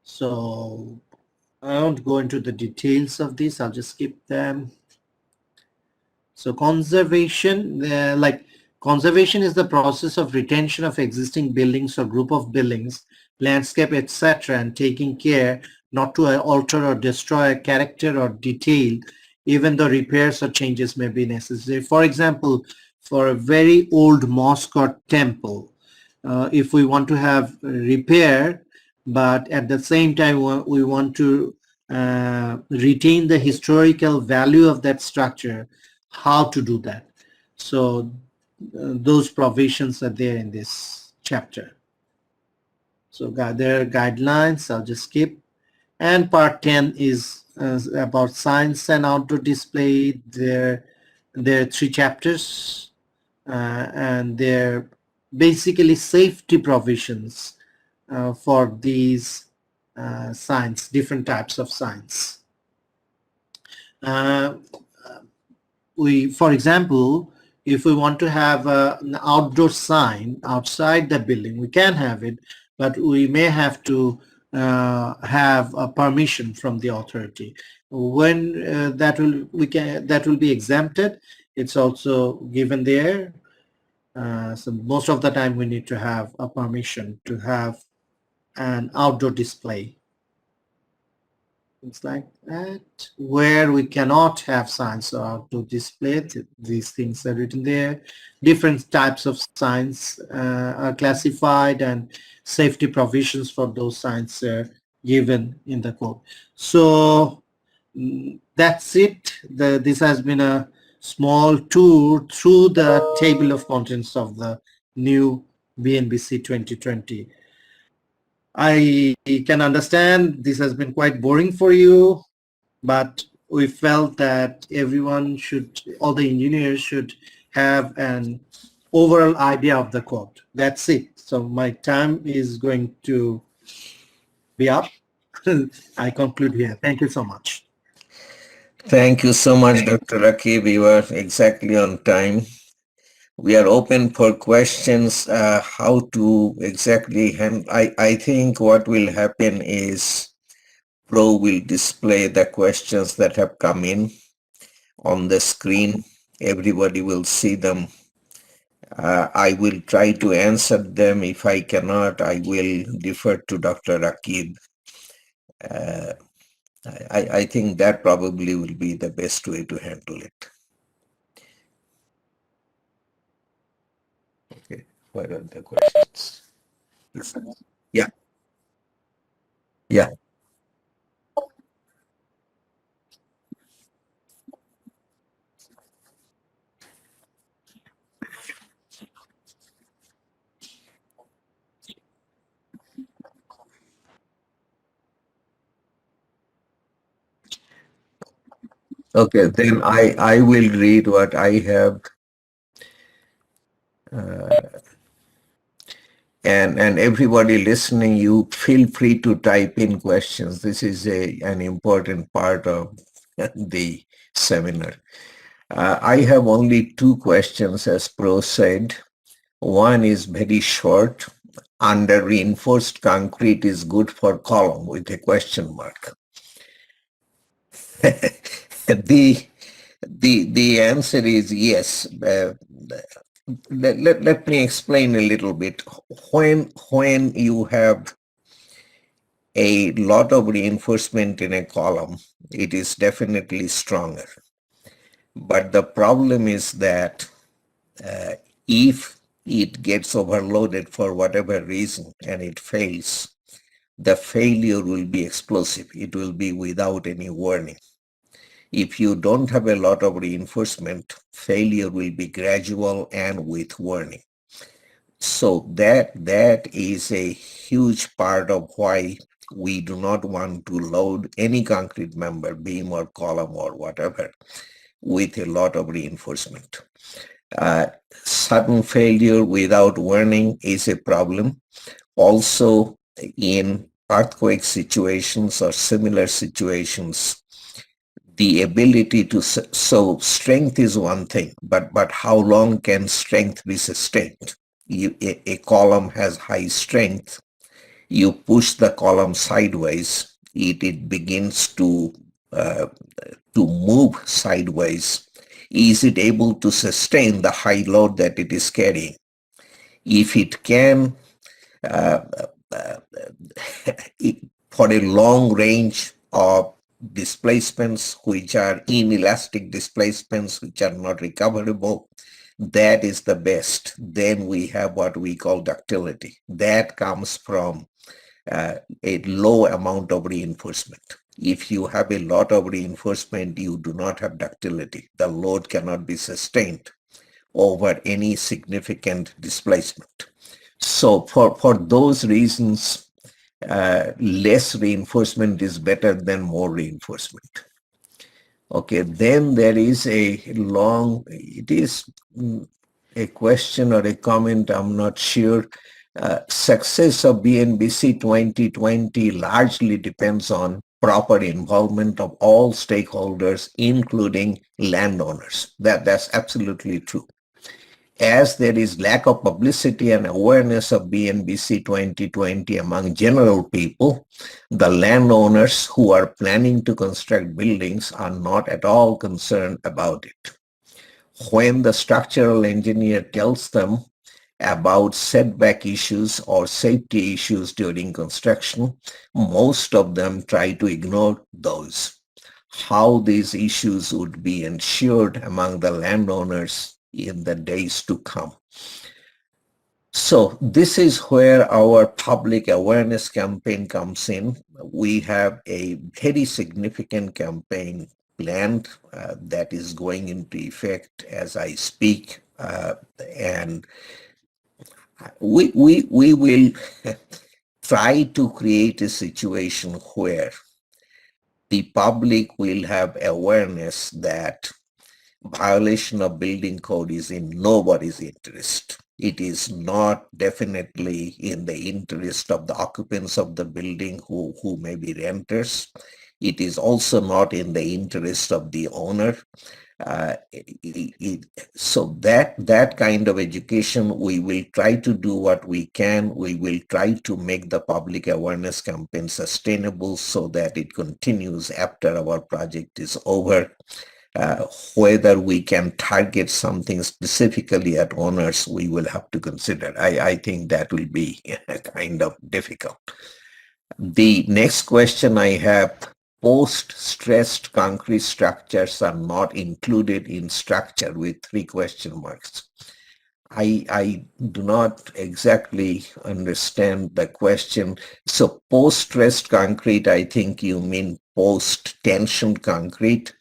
So I won't go into the details of this. I'll just skip them. So conservation, conservation is the process of retention of existing buildings or group of buildings, landscape, etc., and taking care not to alter or destroy a character or detail, even though repairs or changes may be necessary. For example, for a very old mosque or temple, if we want to have repair, but at the same time we want to retain the historical value of that structure, how to do that. So those provisions are there in this chapter. So there are guidelines, I'll just skip. And part 10 is about science and outdoor display. There are 3 chapters, and they're basically safety provisions for these signs, different types of signs. For example, if we want to have an outdoor sign outside the building, we can have it, but we may have to have a permission from the authority. When that will be exempted, it's also given there. So most of the time we need to have a permission to have an outdoor display. Things like that. Where we cannot have signs or outdoor display, these things are written there. Different types of signs are classified, and safety provisions for those signs are given in the code. So that's it. This has been a small tour through the table of contents of the new Bnbc 2020. I can understand this has been quite boring for you, but we felt that all the engineers should have an overall idea of the code. That's it. So my time is going to be up. I conclude here. Thank you so much. Thank you so much, Dr. Rakib. We were exactly on time. We are open for questions. How to exactly handle? I think what will happen is Pro will display the questions that have come in on the screen. Everybody will see them. I will try to answer them. If I cannot, I will defer to Dr. Rakib. I think that probably will be the best way to handle it. Okay, what are the questions? Yeah, yeah. Okay, then I will read what I have, and everybody listening, you feel free to type in questions. This is an important part of the seminar. I have only two questions, as Pro said. One is very short. Under reinforced concrete is good for column with a question mark. the the answer is yes. Let me explain a little bit. When you have a lot of reinforcement in a column, it is definitely stronger. But the problem is that uh, if it gets overloaded for whatever reason and it fails, the failure will be explosive. It will be without any warning. If you don't have a lot of reinforcement, failure will be gradual and with warning. So that is a huge part of why we do not want to load any concrete member, beam or column or whatever, with a lot of reinforcement. Sudden failure without warning is a problem. Also, in earthquake situations or similar situations, the ability to so strength is one thing, but how long can strength be sustained? A column has high strength. You push the column sideways, it begins to move sideways. Is it able to sustain the high load that it is carrying? If it can, uh, uh, for a long range of displacements which are inelastic displacements which are not recoverable, that is the best. Then we have what we call ductility. That comes from a low amount of reinforcement. If you have a lot of reinforcement, you do not have ductility. The load cannot be sustained over any significant displacement. So for those reasons, less reinforcement is better than more reinforcement. Okay, then there is it is a question or a comment, I'm not sure. Success of Bnbc 2020 largely depends on proper involvement of all stakeholders, including landowners. That's absolutely true. As there is lack of publicity and awareness of Bnbc 2020 among general people, the landowners who are planning to construct buildings are not at all concerned about it. When the structural engineer tells them about setback issues or safety issues during construction, most of them try to ignore those. How these issues would be ensured among the landowners in the days to come. So this is where our public awareness campaign comes in. We have a very significant campaign planned that is going into effect as I speak. And we will try to create a situation where the public will have awareness that violation of building code is in nobody's interest. It is not definitely in the interest of the occupants of the building who may be renters. It is also not in the interest of the owner. So that kind of education, we will try to do what we can. We will try to make the public awareness campaign sustainable so that it continues after our project is over. Whether we can target something specifically at owners, we will have to consider. I think that will be kind of difficult. The next question I have post-stressed concrete structures are not included in structure with three question marks. I do not exactly understand the question. So post-stressed concrete, I think you mean post-tension concrete.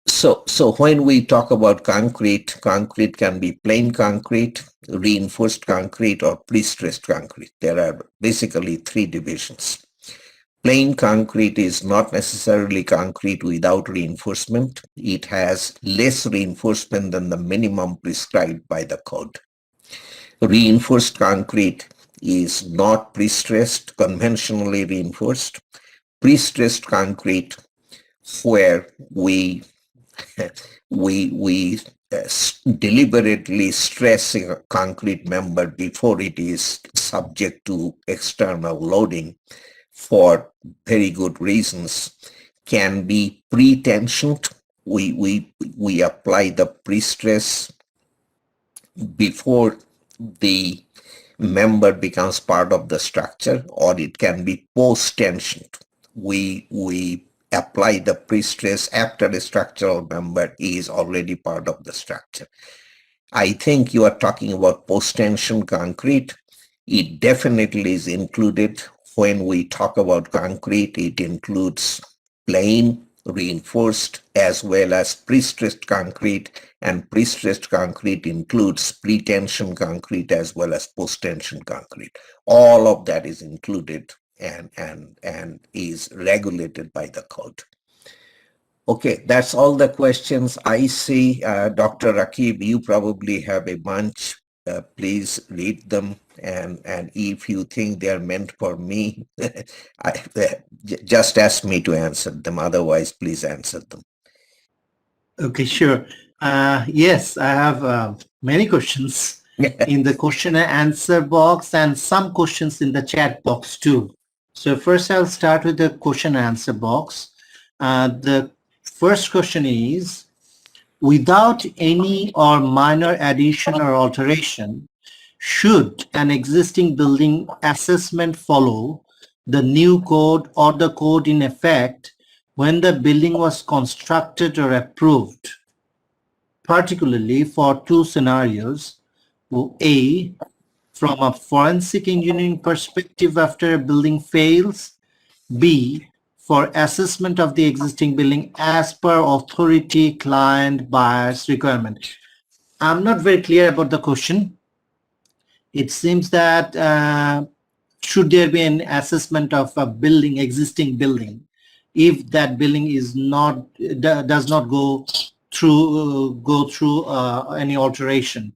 So when we talk about concrete, concrete can be plain concrete, reinforced concrete, or pre-stressed concrete. There are basically three divisions. Plain concrete is not necessarily concrete without reinforcement. It has less reinforcement than the minimum prescribed by the code. Reinforced concrete is not pre-stressed, conventionally reinforced. Pre-stressed concrete, where we deliberately stress a concrete member before it is subject to external loading for very good reasons, can be pre-tensioned. We apply the pre-stress before the member becomes part of the structure, or it can be post-tensioned. We apply the pre-stress after the structural member is already part of the structure. I think you are talking about post-tension concrete. It definitely is included. When we talk about concrete, it includes plain, reinforced, as well as pre-stressed concrete, and pre-stressed concrete includes pre-tension concrete as well as post-tension concrete. All of that is included and is regulated by the code. Okay, that's all the questions I see. Dr. Rakib, you probably have a bunch. Please read them, and if you think they are meant for me, just ask me to answer them. Otherwise, please answer them. Okay, sure. Yes, I have many questions in the question and answer box and some questions in the chat box too. So first I'll start with the question and answer box. The first question is, without any or minor addition or alteration, should an existing building assessment follow the new code or the code in effect when the building was constructed or approved? Particularly for two scenarios: A, from a forensic engineering perspective after a building fails; B, for assessment of the existing building as per authority, client, buyer's requirement. I'm not very clear about the question. It seems that should there be an assessment of a building, existing building, if that building is not does not go through any alteration?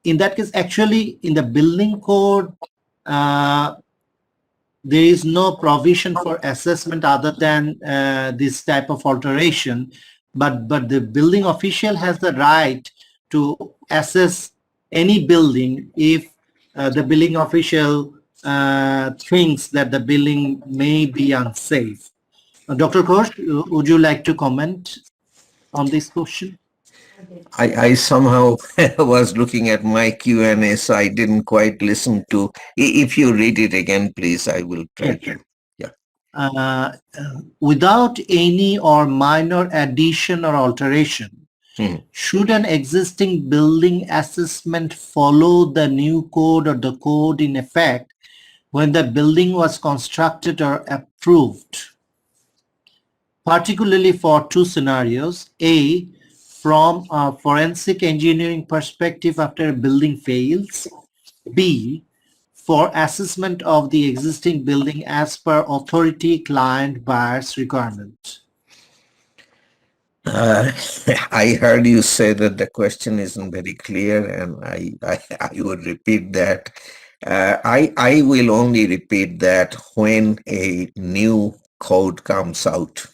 In that case, actually, in the building code, there is no provision for assessment other than this type of alteration, but the building official has the right to assess any building if the building official thinks that the building may be unsafe. Dr. Ghosh, would you like to comment on this question? I somehow was looking at my Q&A, so I didn't quite listen to. If you read it again, please, I will try to. Yeah. Without any or minor addition or alteration, should an existing building assessment follow the new code or the code in effect when the building was constructed or approved? Particularly for two scenarios: A, from a forensic engineering perspective after a building fails; B, for assessment of the existing building as per authority, client, buyer's requirement. I heard you say that the question isn't very clear, and I would repeat that. I will only repeat that when a new code comes out,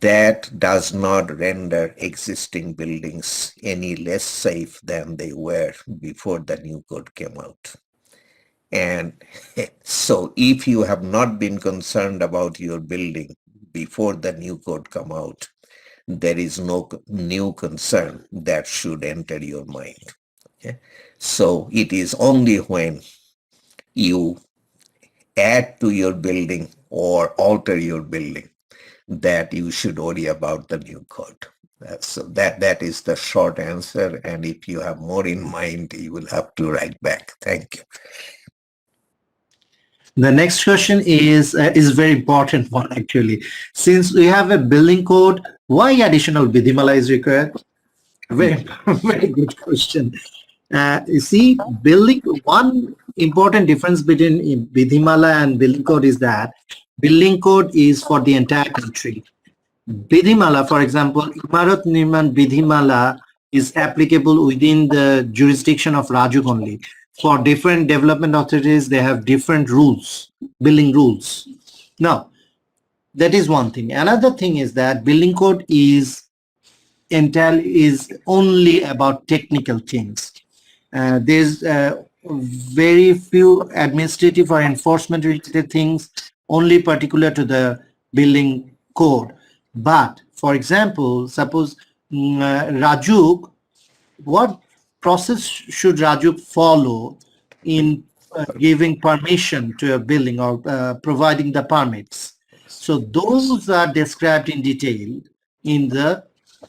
that does not render existing buildings any less safe than they were before the new code came out. And so if you have not been concerned about your building before the new code come out, there is no new concern that should enter your mind. Okay? So it is only when you add to your building or alter your building that you should worry about the new code. So that is the short answer. And if you have more in mind, you will have to write back. Thank you. The next question is a very important one actually. Since we have a building code, why additional Vidhimala is required? Very, very good question. You see, building one important difference between Vidhimala and building code is that building code is for the entire country. Vidhimala, for example, Imarat Nirman Vidhimala is applicable within the jurisdiction of Rajuk only. For different development authorities, they have different rules, building rules. Now, that is one thing. Another thing is that building code is only about technical things. There's very few administrative or enforcement related things only particular to the building code. But for example, suppose Rajuk, what process should Rajuk follow in giving permission to a building or providing the permits? So those are described in detail in the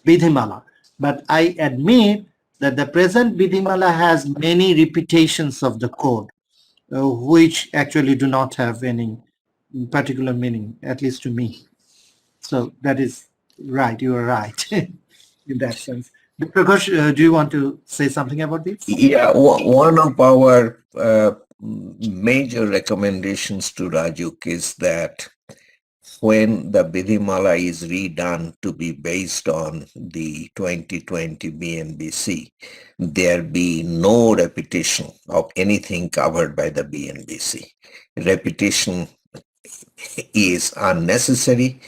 Vidhimala. But I admit that the present Vidhimala has many repetitions of the code, which actually do not have any particular meaning, at least to me. So that is right. You are right in that sense. Prakash, do you want to say something about this? Yeah, one of our major recommendations to Rajuk is that when the Vidhimala is redone to be based on the 2020 Bnbc, there be no repetition of anything covered by the Bnbc. Repetition is unnecessary.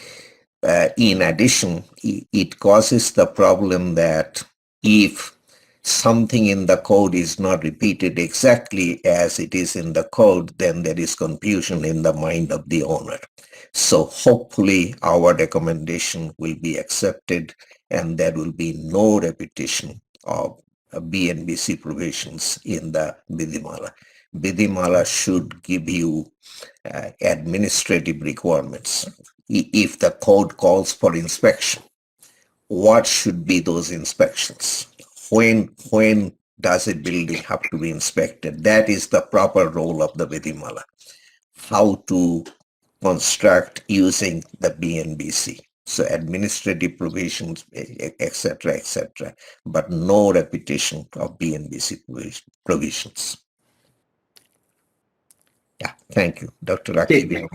In addition, it causes the problem that if something in the code is not repeated exactly as it is in the code, then there is confusion in the mind of the owner. So hopefully our recommendation will be accepted and there will be no repetition of Bnbc provisions in the Vidhimala. Vidhimala should give you administrative requirements. If the code calls for inspection, what should be those inspections? When does a building have to be inspected? That is the proper role of the Vidhimala. How to construct using the Bnbc. So administrative provisions, etc., but no repetition of Bnbc provisions. Yeah, thank you, Dr. Rakib.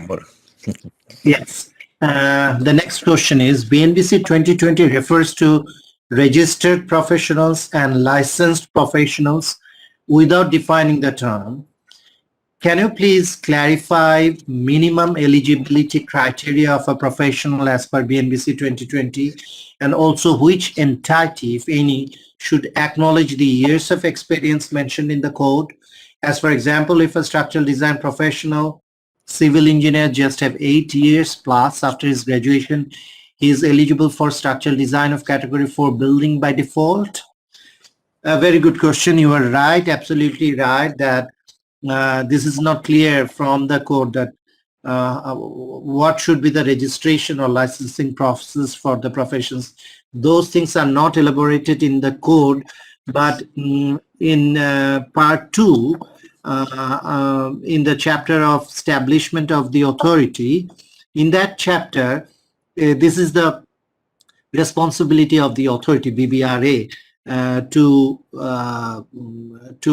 Yes. The next question is BNBC 2020 refers to registered professionals and licensed professionals without defining the term. Can you please clarify minimum eligibility criteria of a professional as per BNBC 2020 and also which entity, if any, should acknowledge the years of experience mentioned in the code? As for example, if a structural design professional, civil engineer just have 8 years plus after his graduation, he is eligible for structural design of category 4 building by default? A very good question. You are right, absolutely right, that this is not clear from the code that what should be the registration or licensing process for the professions. Those things are not elaborated in the code, but in part 2, in the chapter of establishment of the authority, in that chapter, this is the responsibility of the authority, Bbra, to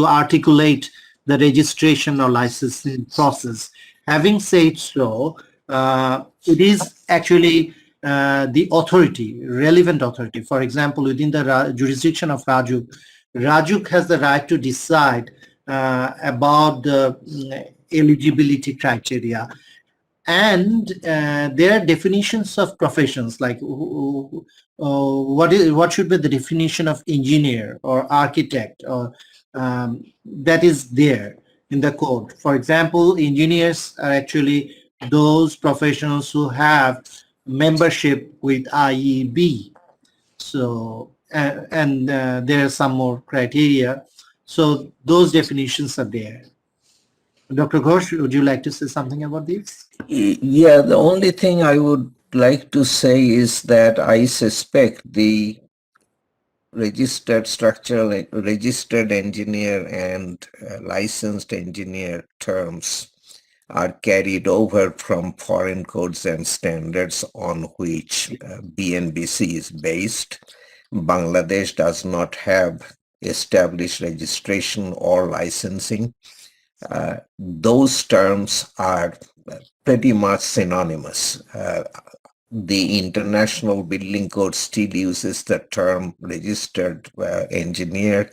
articulate the registration or licensing process. Having said so, it is actually the authority, relevant authority. For example, within the jurisdiction of Rajuk, Rajuk has the right to decide about the eligibility criteria. And there are definitions of professions, like what should be the definition of engineer or architect, or that is there in the code. For example, engineers are actually those professionals who have membership with IEB. So and there are some more criteria. So those definitions are there. Dr. Ghosh, would you like to say something about this? Yeah, the only thing I would like to say is that I suspect the registered engineer and licensed engineer terms are carried over from foreign codes and standards on which Bnbc is based. Bangladesh does not have established registration or licensing. Those terms are pretty much synonymous. The International Building Code still uses the term registered engineer.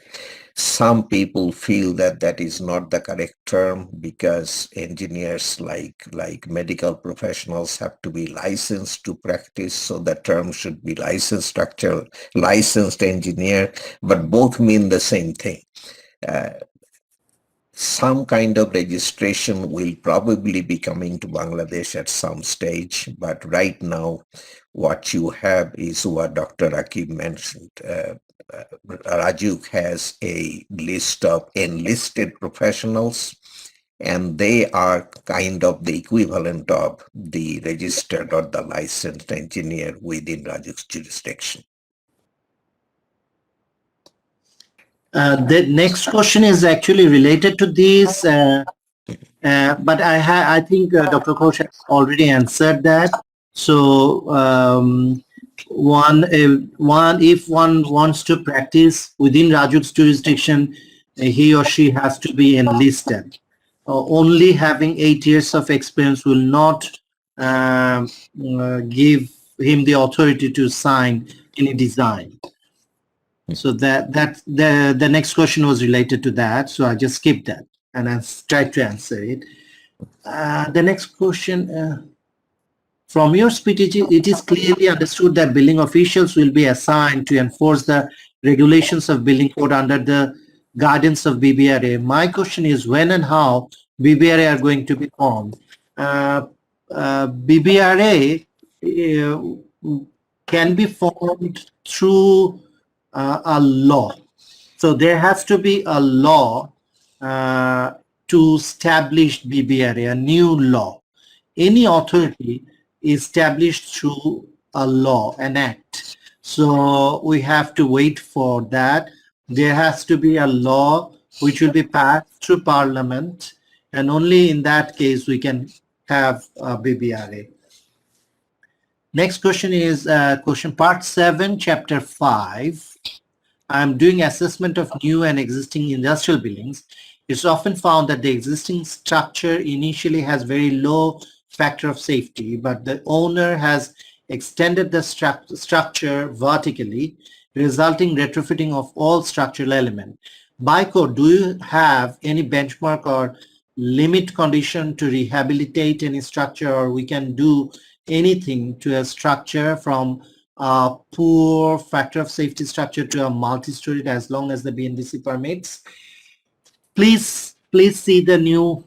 Some people feel that that is not the correct term because engineers like medical professionals have to be licensed to practice, so the term should be licensed engineer, but both mean the same thing. Uh, some kind of registration will probably be coming to Bangladesh at some stage, but right now what you have is what Dr. Akib mentioned. Rajuk has a list of enlisted professionals, and they are kind of the equivalent of the registered or the licensed engineer within Raju's jurisdiction. The next question is actually related to this, but I think Dr. Ghosh has already answered that. So if one wants to practice within Raju's jurisdiction, he or she has to be enlisted. Only having 8 years of experience will not give him the authority to sign any design. So the next question was related to that. So I just skipped that and I tried to answer it. The next question, from your speech, it is clearly understood that building officials will be assigned to enforce the regulations of building code under the guidance of BBRA. My question is when and how BBRA are going to be formed. BBRA can be formed through a law. So there has to be a law to establish BBRA, a new law. Any authority is established through a law, an act. So we have to wait for that. There has to be a law which will be passed through Parliament, and only in that case we can have BBRA. Next question is question part 7, chapter 5. I'm doing assessment of new and existing industrial buildings. It's often found that the existing structure initially has very low factor of safety, but the owner has extended the structure vertically, resulting retrofitting of all structural elements. By code, do you have any benchmark or limit condition to rehabilitate any structure, or we can do anything to a structure from a poor factor of safety structure to a multi-story as long as the BNBC permits? Please see the new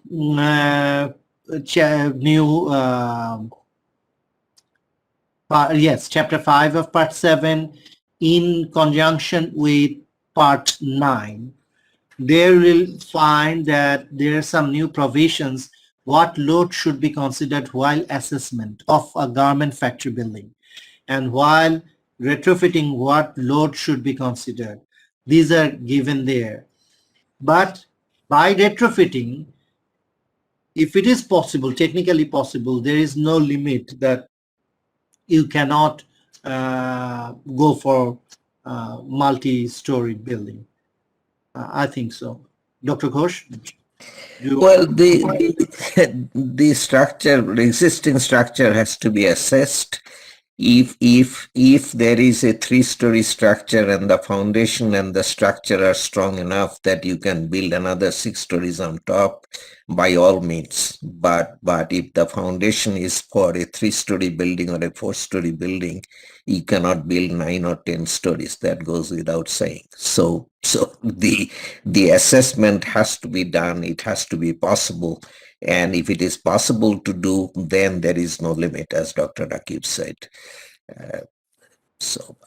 chapter 5 of part 7 in conjunction with part 9. There will find that there are some new provisions what load should be considered while assessment of a garment factory building, and while retrofitting what load should be considered. These are given there. But by retrofitting, if it is possible, technically possible, there is no limit that you cannot go for multi-story building. I think so. Dr. Ghosh? Well, the existing structure has to be assessed. If there is a 3-story structure and the foundation and the structure are strong enough that you can build another 6 stories on top, by all means. But if the foundation is for a 3-story building or a 4-story building, you cannot build 9 or 10 stories. That goes without saying. So the assessment has to be done. It has to be possible. And if it is possible to do, then there is no limit, as Dr. Rakib said. So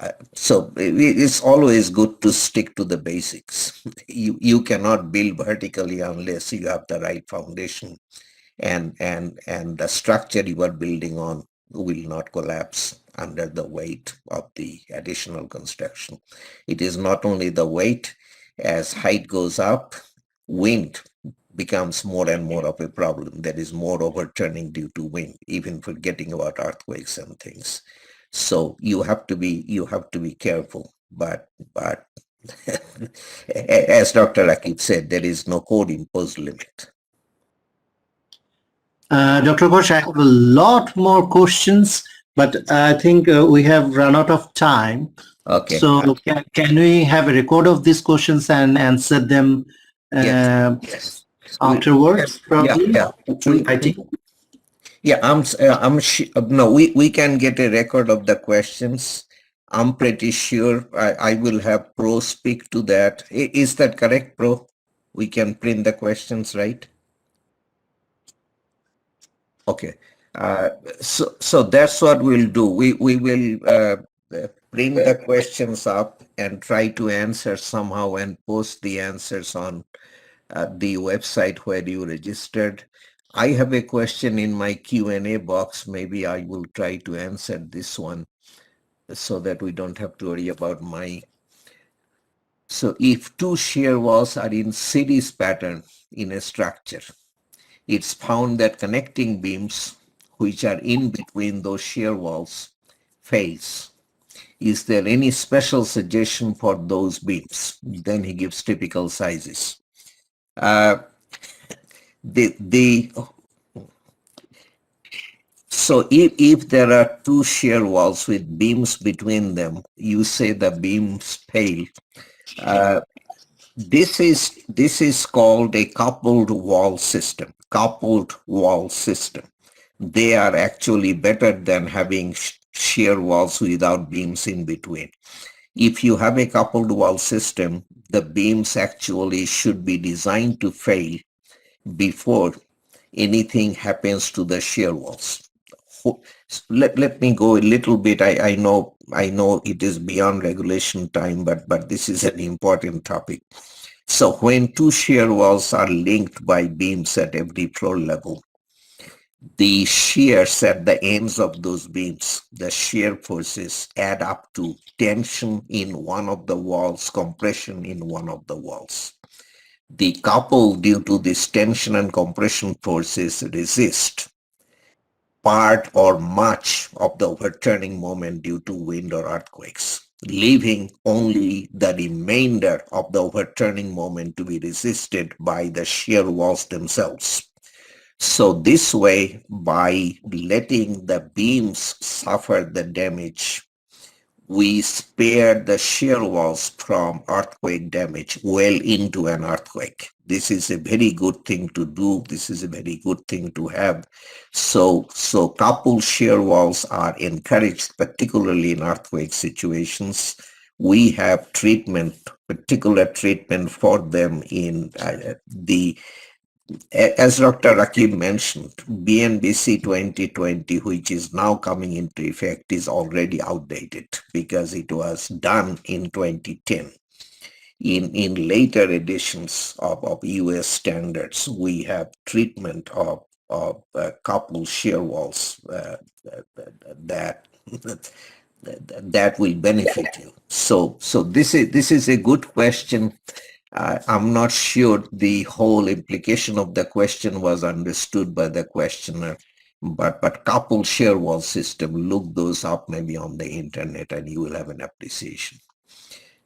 it's always good to stick to the basics. You cannot build vertically unless you have the right foundation and the structure you are building on will not collapse under the weight of the additional construction. It is not only the weight, as height goes up, wind becomes more and more of a problem. There is more overturning due to wind, even forgetting about earthquakes and things. So you have to be careful. But as Dr. Rakib said, there is no code imposed limit. Dr. Ghosh, I have a lot more questions, but I think we have run out of time. Okay. So can we have a record of these questions and answer them Yes. afterwards, probably? Yeah. Yeah, no, we can get a record of the questions. I'm pretty sure I will have Pro speak to that. Is that correct, Pro? We can print the questions, right? Okay. So that's what we'll do. We will print the questions up and try to answer somehow and post the answers on the website where you registered. I have a question in my Q&A box. Maybe I will try to answer this one so that we don't have to worry about my. So if two shear walls are in series pattern in a structure, it's found that connecting beams which are in between those shear walls fails. Is there any special suggestion for those beams? Then he gives typical sizes. The So if there are two shear walls with beams between them, you say the beams fail. This is called a coupled wall system. Coupled wall system. They are actually better than having shear walls without beams in between. If you have a coupled wall system, the beams actually should be designed to fail before anything happens to the shear walls. Let me go a little bit. I know it is beyond regulation time, but this is an important topic. So when two shear walls are linked by beams at every floor level, the shears at the ends of those beams, the shear forces add up to tension in one of the walls, compression in one of the walls. The couple, due to this tension and compression forces, resist part or much of the overturning moment due to wind or earthquakes, leaving only the remainder of the overturning moment to be resisted by the shear walls themselves. So this way, by letting the beams suffer the damage, we spare the shear walls from earthquake damage well into an earthquake. This is a very good thing to do. This is a very good thing to have. So coupled shear walls are encouraged, particularly in earthquake situations. We have particular treatment for them in as Dr. Rakib mentioned, Bnbc 2020, which is now coming into effect, is already outdated because it was done in 2010. In later editions of US standards, we have treatment of coupled shear walls that that will benefit you. So this is a good question. I'm not sure the whole implication of the question was understood by the questioner, but coupled shear wall system, look those up maybe on the internet and you will have an appreciation.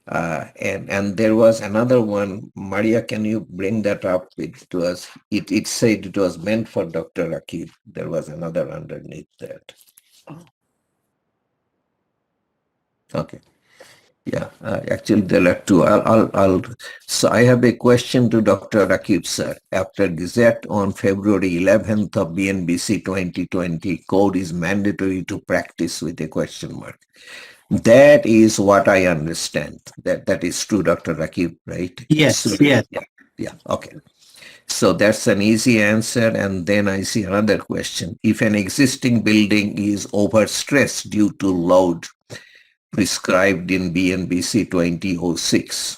And there was another one. Maria, can you bring that up? To us? It said it was meant for Dr. Rakib. There was another underneath that. Okay. Yeah, actually there are two. So I have a question to Dr. Rakib sir. After Gazette on February 11th of Bnbc 2020, code is mandatory to practice with a question mark. That is what I understand. That is true, Dr. Rakib, right? Yes, So, yes. yeah, okay. So that's an easy answer. And then I see another question. If an existing building is overstressed due to load prescribed in Bnbc 2006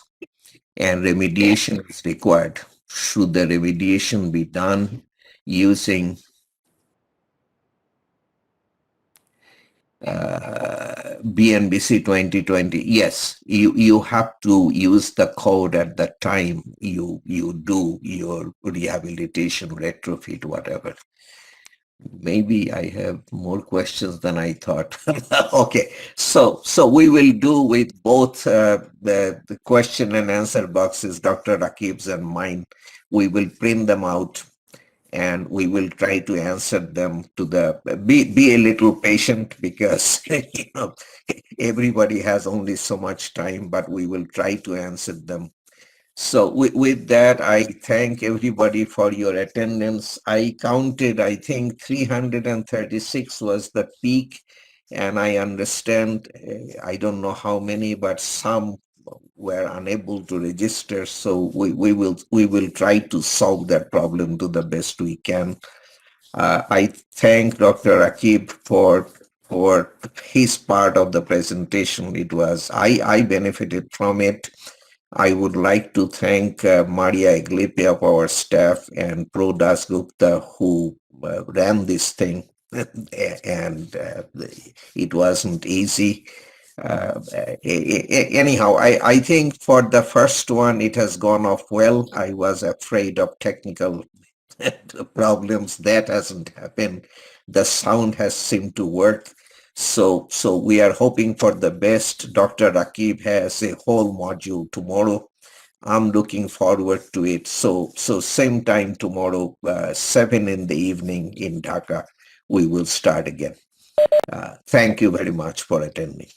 and remediation is required, should the remediation be done using Bnbc 2020. Yes, you have to use the code at the time you do your rehabilitation, retrofit, whatever. Maybe I have more questions than I thought. Okay, so we will do with both the question and answer boxes, Dr. Rakib's and mine. We will print them out and we will try to answer them to the be a little patient because everybody has only so much time, but we will try to answer them. So with that, I thank everybody for your attendance. I counted, I think 336 was the peak, and I understand, I don't know how many, but some were unable to register. So we will try to solve that problem to the best we can. I thank Dr. Akib for his part of the presentation. It was I benefited from it. I would like to thank Maria Eglipe of our staff and Pro Dasgupta who ran this thing, and it wasn't easy. Anyhow, I think for the first one, it has gone off well. I was afraid of technical problems. That hasn't happened. The sound has seemed to work. So we are hoping for the best. Dr. Rakib has a whole module tomorrow. I'm looking forward to it. So same time tomorrow, 7 in the evening in Dhaka, we will start again. Thank you very much for attending.